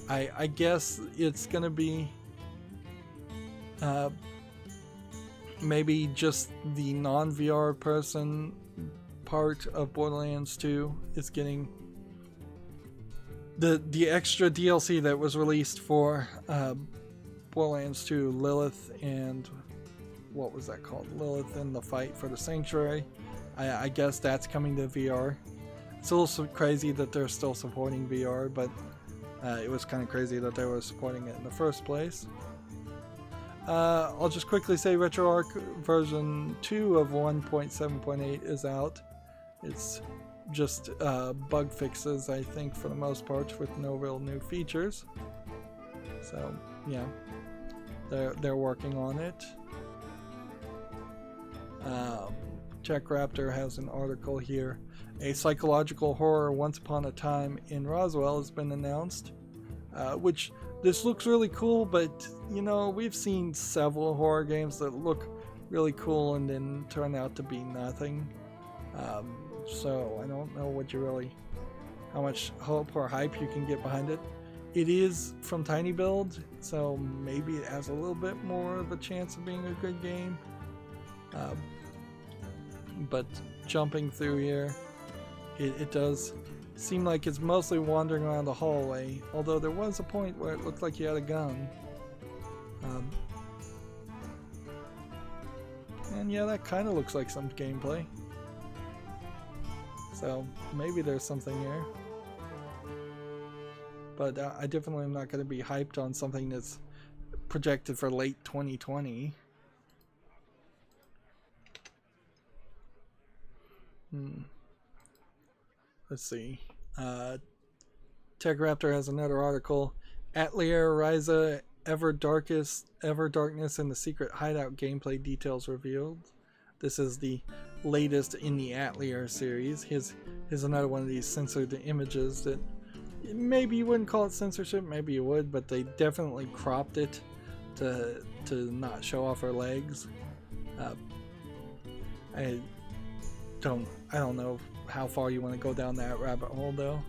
I guess it's gonna be maybe just the non-VR person part of Borderlands 2 is getting the extra DLC that was released for Borderlands 2, Lilith and what was that called? Lilith and the Fight for the Sanctuary. I guess that's coming to VR. It's a little crazy that they're still supporting VR, but it was kind of crazy that they were supporting it in the first place. I'll just quickly say RetroArch version 2 of 1.7.8 is out. It's just bug fixes, I think, for the most part, with no real new features. So yeah, they're working on it. Tech Raptor has an article here. A psychological horror Once Upon a Time in Roswell has been announced, which this looks really cool, but you know, we've seen several horror games that look really cool and then turn out to be nothing. So I don't know how much hope or hype you can get behind it. It is from Tiny Build, so maybe it has a little bit more of a chance of being a good game. But jumping through here, it does seem like it's mostly wandering around the hallway, although there was a point where it looked like you had a gun. And yeah, that kind of looks like some gameplay. So maybe there's something here. But I definitely am not going to be hyped on something that's projected for late 2020. Let's see. TechRaptor has another article. Atelier Ryza Ever Darkness and the Secret Hideout gameplay details revealed. This is the latest in the Atelier series. Here's another one of these censored images that maybe you wouldn't call it censorship, maybe you would, but they definitely cropped it to not show off her legs. I don't know how far you want to go down that rabbit hole though.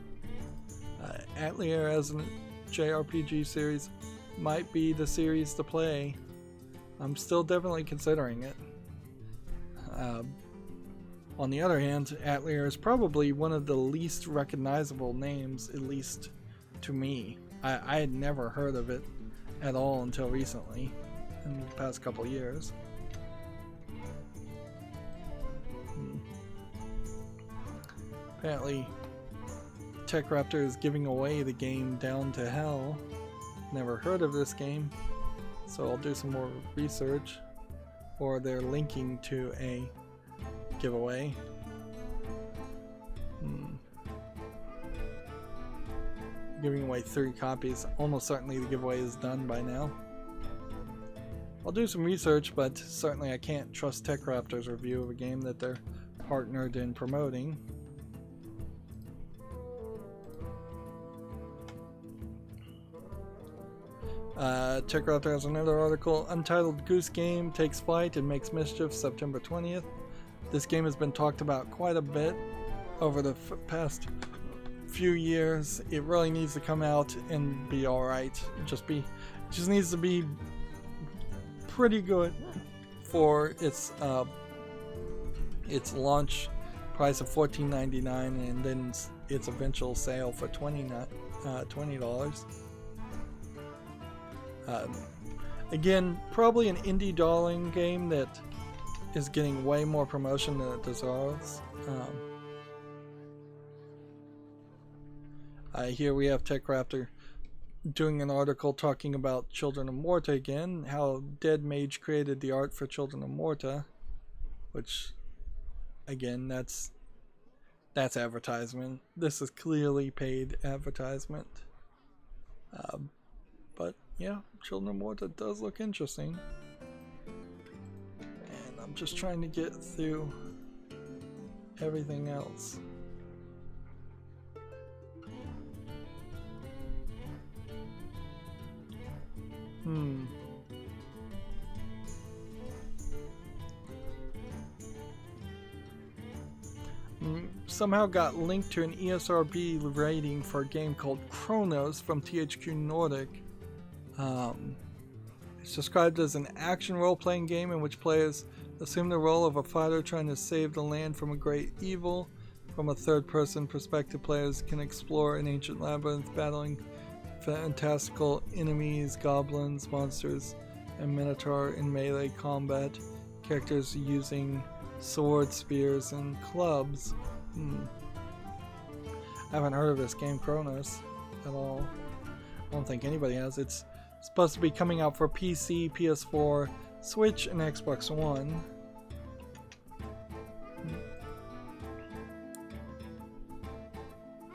Atelier as a JRPG series might be the series to play. I'm still definitely considering it. On the other hand, Atelier is probably one of the least recognizable names, at least to me. I had never heard of it at all until recently, in the past couple years. Apparently, TechRaptor is giving away the game Down to Hell. Never heard of this game, so I'll do some more research. Or they're linking to a giveaway. Giving away 3 copies. Almost certainly the giveaway is done by now. I'll do some research, but certainly I can't trust TechRaptor's review of a game that they're partnered in promoting. TechRaptor has another article. Untitled Goose Game takes flight and makes mischief September 20th. This game has been talked about quite a bit over the past few years. It really needs to come out and be alright. It just needs to be pretty good for its launch price of $14.99 and then its eventual sale for $20. Again, probably an indie darling game that is getting way more promotion than it deserves. Here we have TechRaptor doing an article talking about Children of Morta again, how Dead Mage created the art for Children of Morta, which, again, that's advertisement. This is clearly paid advertisement. But yeah, Children of Morta does look interesting. And I'm just trying to get through everything else. Somehow got linked to an ESRB rating for a game called Chronos from THQ Nordic. It's described as an action role-playing game in which players assume the role of a fighter trying to save the land from a great evil. From a third-person perspective, players can explore an ancient labyrinth, battling fantastical enemies, goblins, monsters, and Minotaur in melee combat. Characters using swords, spears, and clubs. I haven't heard of this game, Chronos, at all. I don't think anybody has. It's supposed to be coming out for PC, PS4, Switch, and Xbox One.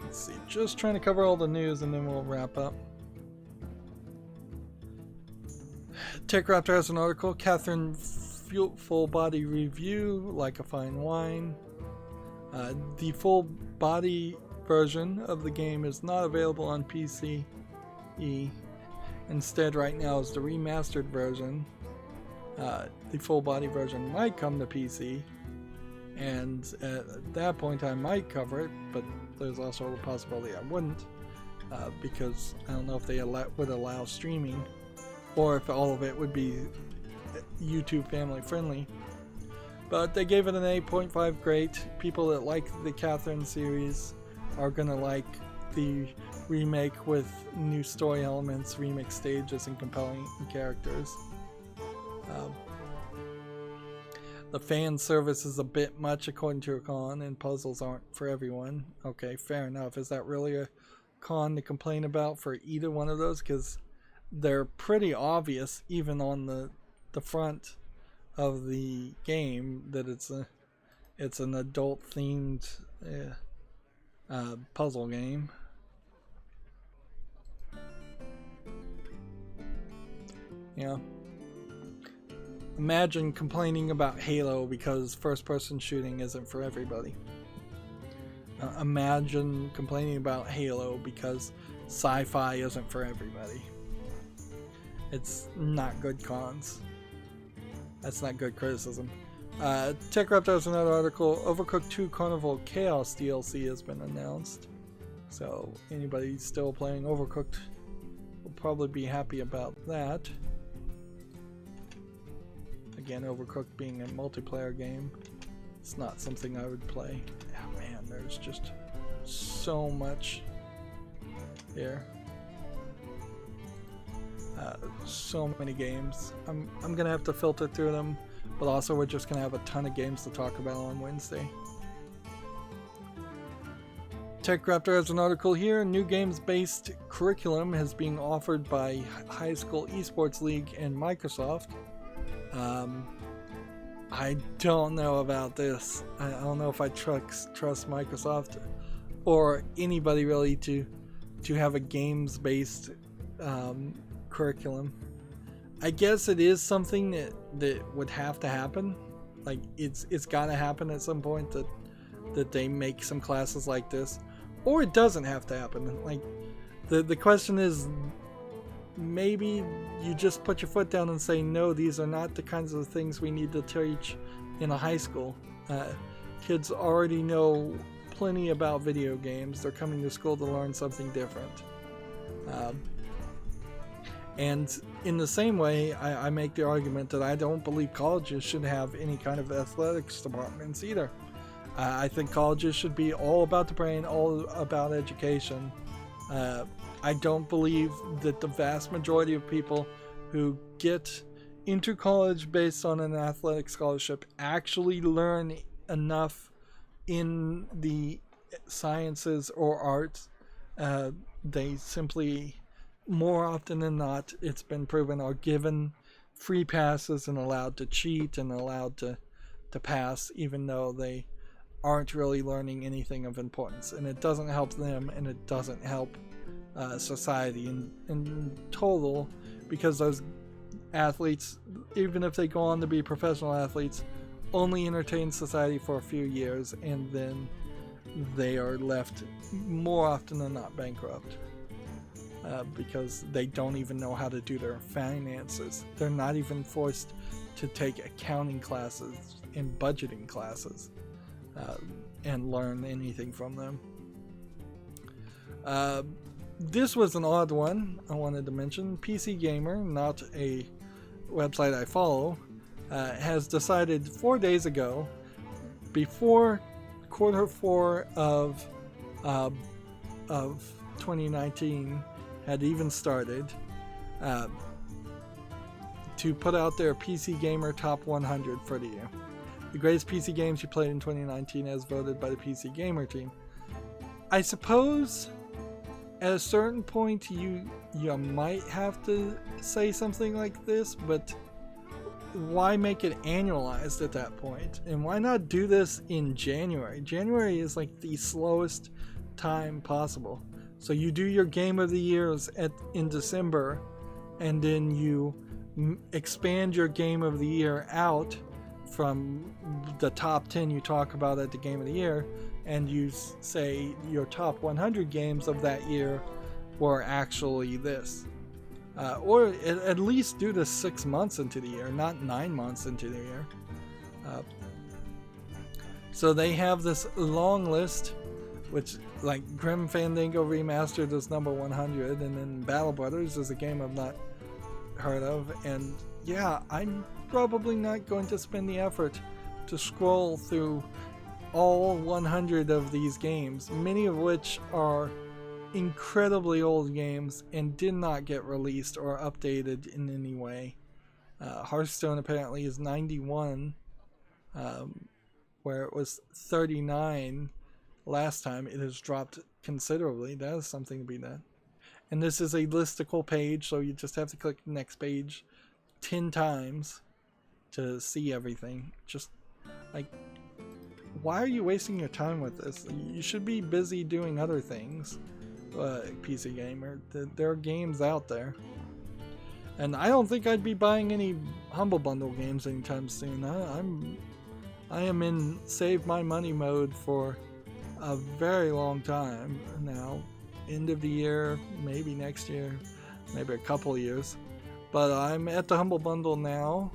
Let's see, just trying to cover all the news and then we'll wrap up. TechRaptor has an article, Catherine full body review, like a fine wine. The full body version of the game is not available on PC. Instead, right now is the remastered version. The full body version might come to PC, and at that point I might cover it, but there's also the possibility I wouldn't, because I don't know if they would allow streaming, or if all of it would be YouTube family friendly. But they gave it an 8.5 great. People that like the Catherine series are gonna like the remake with new story elements, remix stages, and compelling characters. The fan service is a bit much according to a con, and puzzles aren't for everyone. Okay, fair enough. Is that really a con to complain about for either one of those? Because they're pretty obvious, even on the front of the game, that it's an adult themed puzzle game. Yeah. Imagine complaining about Halo because first-person shooting isn't for everybody. Imagine complaining about Halo because sci-fi isn't for everybody. It's not good cons. That's not good criticism. TechRaptor has another article. Overcooked 2 Carnival Chaos DLC has been announced. So anybody still playing Overcooked will probably be happy about that. Again, Overcooked being a multiplayer game, it's not something I would play. Oh man, there's just so much here. So many games. I'm gonna have to filter through them, but also we're just gonna have a ton of games to talk about on Wednesday. TechRaptor has an article here. New games-based curriculum has been offered by High School Esports League and Microsoft. I don't know about this. I don't know if I trust Microsoft or anybody really to have a games-based curriculum. I guess it is something that would have to happen. Like it's got to happen at some point that they make some classes like this, or it doesn't have to happen. Like the question is, maybe you just put your foot down and say, no, these are not the kinds of things we need to teach in a high school. Kids already know plenty about video games. They're coming to school to learn something different. And in the same way, I make the argument that I don't believe colleges should have any kind of athletics departments either. I think colleges should be all about the brain, all about education. I don't believe that the vast majority of people who get into college based on an athletic scholarship actually learn enough in the sciences or arts. They simply, more often than not, it's been proven, are given free passes and allowed to cheat and allowed to pass, even though they aren't really learning anything of importance. And it doesn't help them, and it doesn't help society in total, because those athletes, even if they go on to be professional athletes, only entertain society for a few years, and then they are left more often than not bankrupt, because they don't even know how to do their finances. They're not even forced to take accounting classes and budgeting classes and learn anything from them. This was an odd one I wanted to mention. PC Gamer, not a website I follow, has decided 4 days ago, before Q4 of 2019 had even started, to put out their PC Gamer Top 100 for the year. The greatest PC games you played in 2019 as voted by the PC Gamer team. I suppose at a certain point you might have to say something like this, but why make it annualized at that point? And why not do this in January? January is like the slowest time possible. So you do your Game of the Years in December, and then you expand your Game of the Year out from the top 10 you talk about at the Game of the Year, and you say your top 100 games of that year were actually this. Or at least do this 6 months into the year, not 9 months into the year. So they have this long list, which like Grim Fandango Remastered is number 100, and then Battle Brothers is a game I've not heard of, and yeah, I'm probably not going to spend the effort to scroll through all 100 of these games, many of which are incredibly old games and did not get released or updated in any way. Hearthstone apparently is 91, where it was 39 last time. It has dropped considerably. That is something to be done. And this is a listicle page, so you just have to click the next page 10 times to see everything. Just like, why are you wasting your time with this? You should be busy doing other things, PC Gamer. There are games out there. And I don't think I'd be buying any Humble Bundle games anytime soon. I am in save my money mode for a very long time now. End of the year, maybe next year, maybe a couple of years. But I'm at the Humble Bundle now,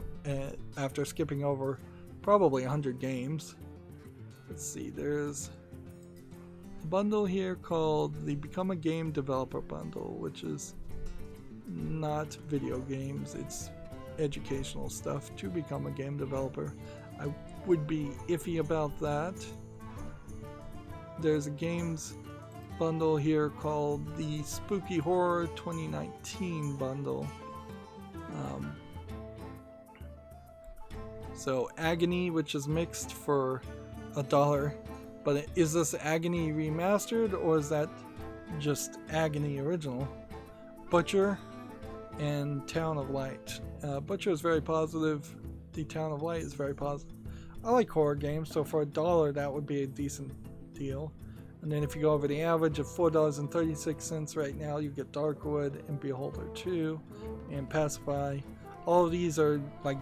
after skipping over probably 100 games. Let's see, there's a bundle here called the Become a Game Developer Bundle, which is not video games, it's educational stuff to become a game developer. I would be iffy about that. There's a games bundle here called the Spooky Horror 2019 bundle. So Agony, which is mixed for $1, but is this Agony remastered or is that just Agony original? Butcher and Town of Light. Butcher is very positive. The Town of Light is very positive. I like horror games, so for $1 that would be a decent deal. And then if you go over the average of $4.36 right now, you get Darkwood and Beholder 2 and Pacify. All of these are like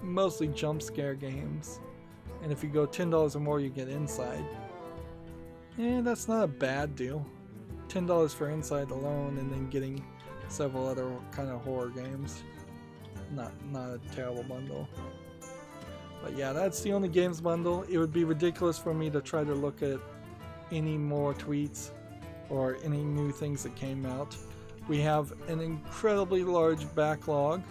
mostly jump scare games. And if you go $10 or more, you get Inside. And that's not a bad deal. $10 for Inside alone, and then getting several other kind of horror games. Not a terrible bundle. But yeah, that's the only games bundle. It would be ridiculous for me to try to look at any more tweets or any new things that came out. We have an incredibly large backlog.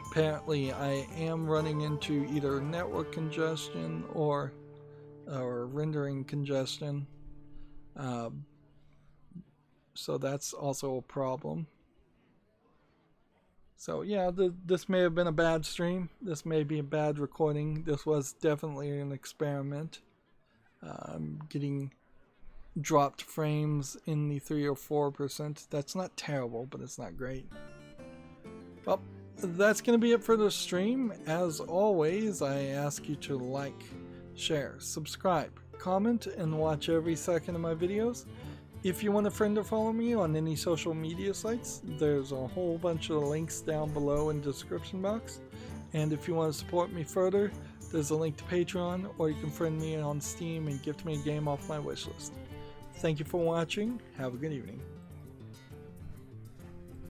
Apparently I am running into either network congestion or rendering congestion, so that's also a problem. So yeah, this may have been a bad stream. This may be a bad recording. This was definitely an experiment. I'm getting dropped frames in the 3 or 4%. That's not terrible, but it's not great. Well, that's going to be it for the stream. As always, I ask you to like, share, subscribe, comment, and watch every second of my videos. If you want to friend or follow me on any social media sites, there's a whole bunch of links down below in the description box. And if you want to support me further, there's a link to Patreon, or you can friend me on Steam and gift me a game off my wishlist. Thank you for watching. Have a good evening.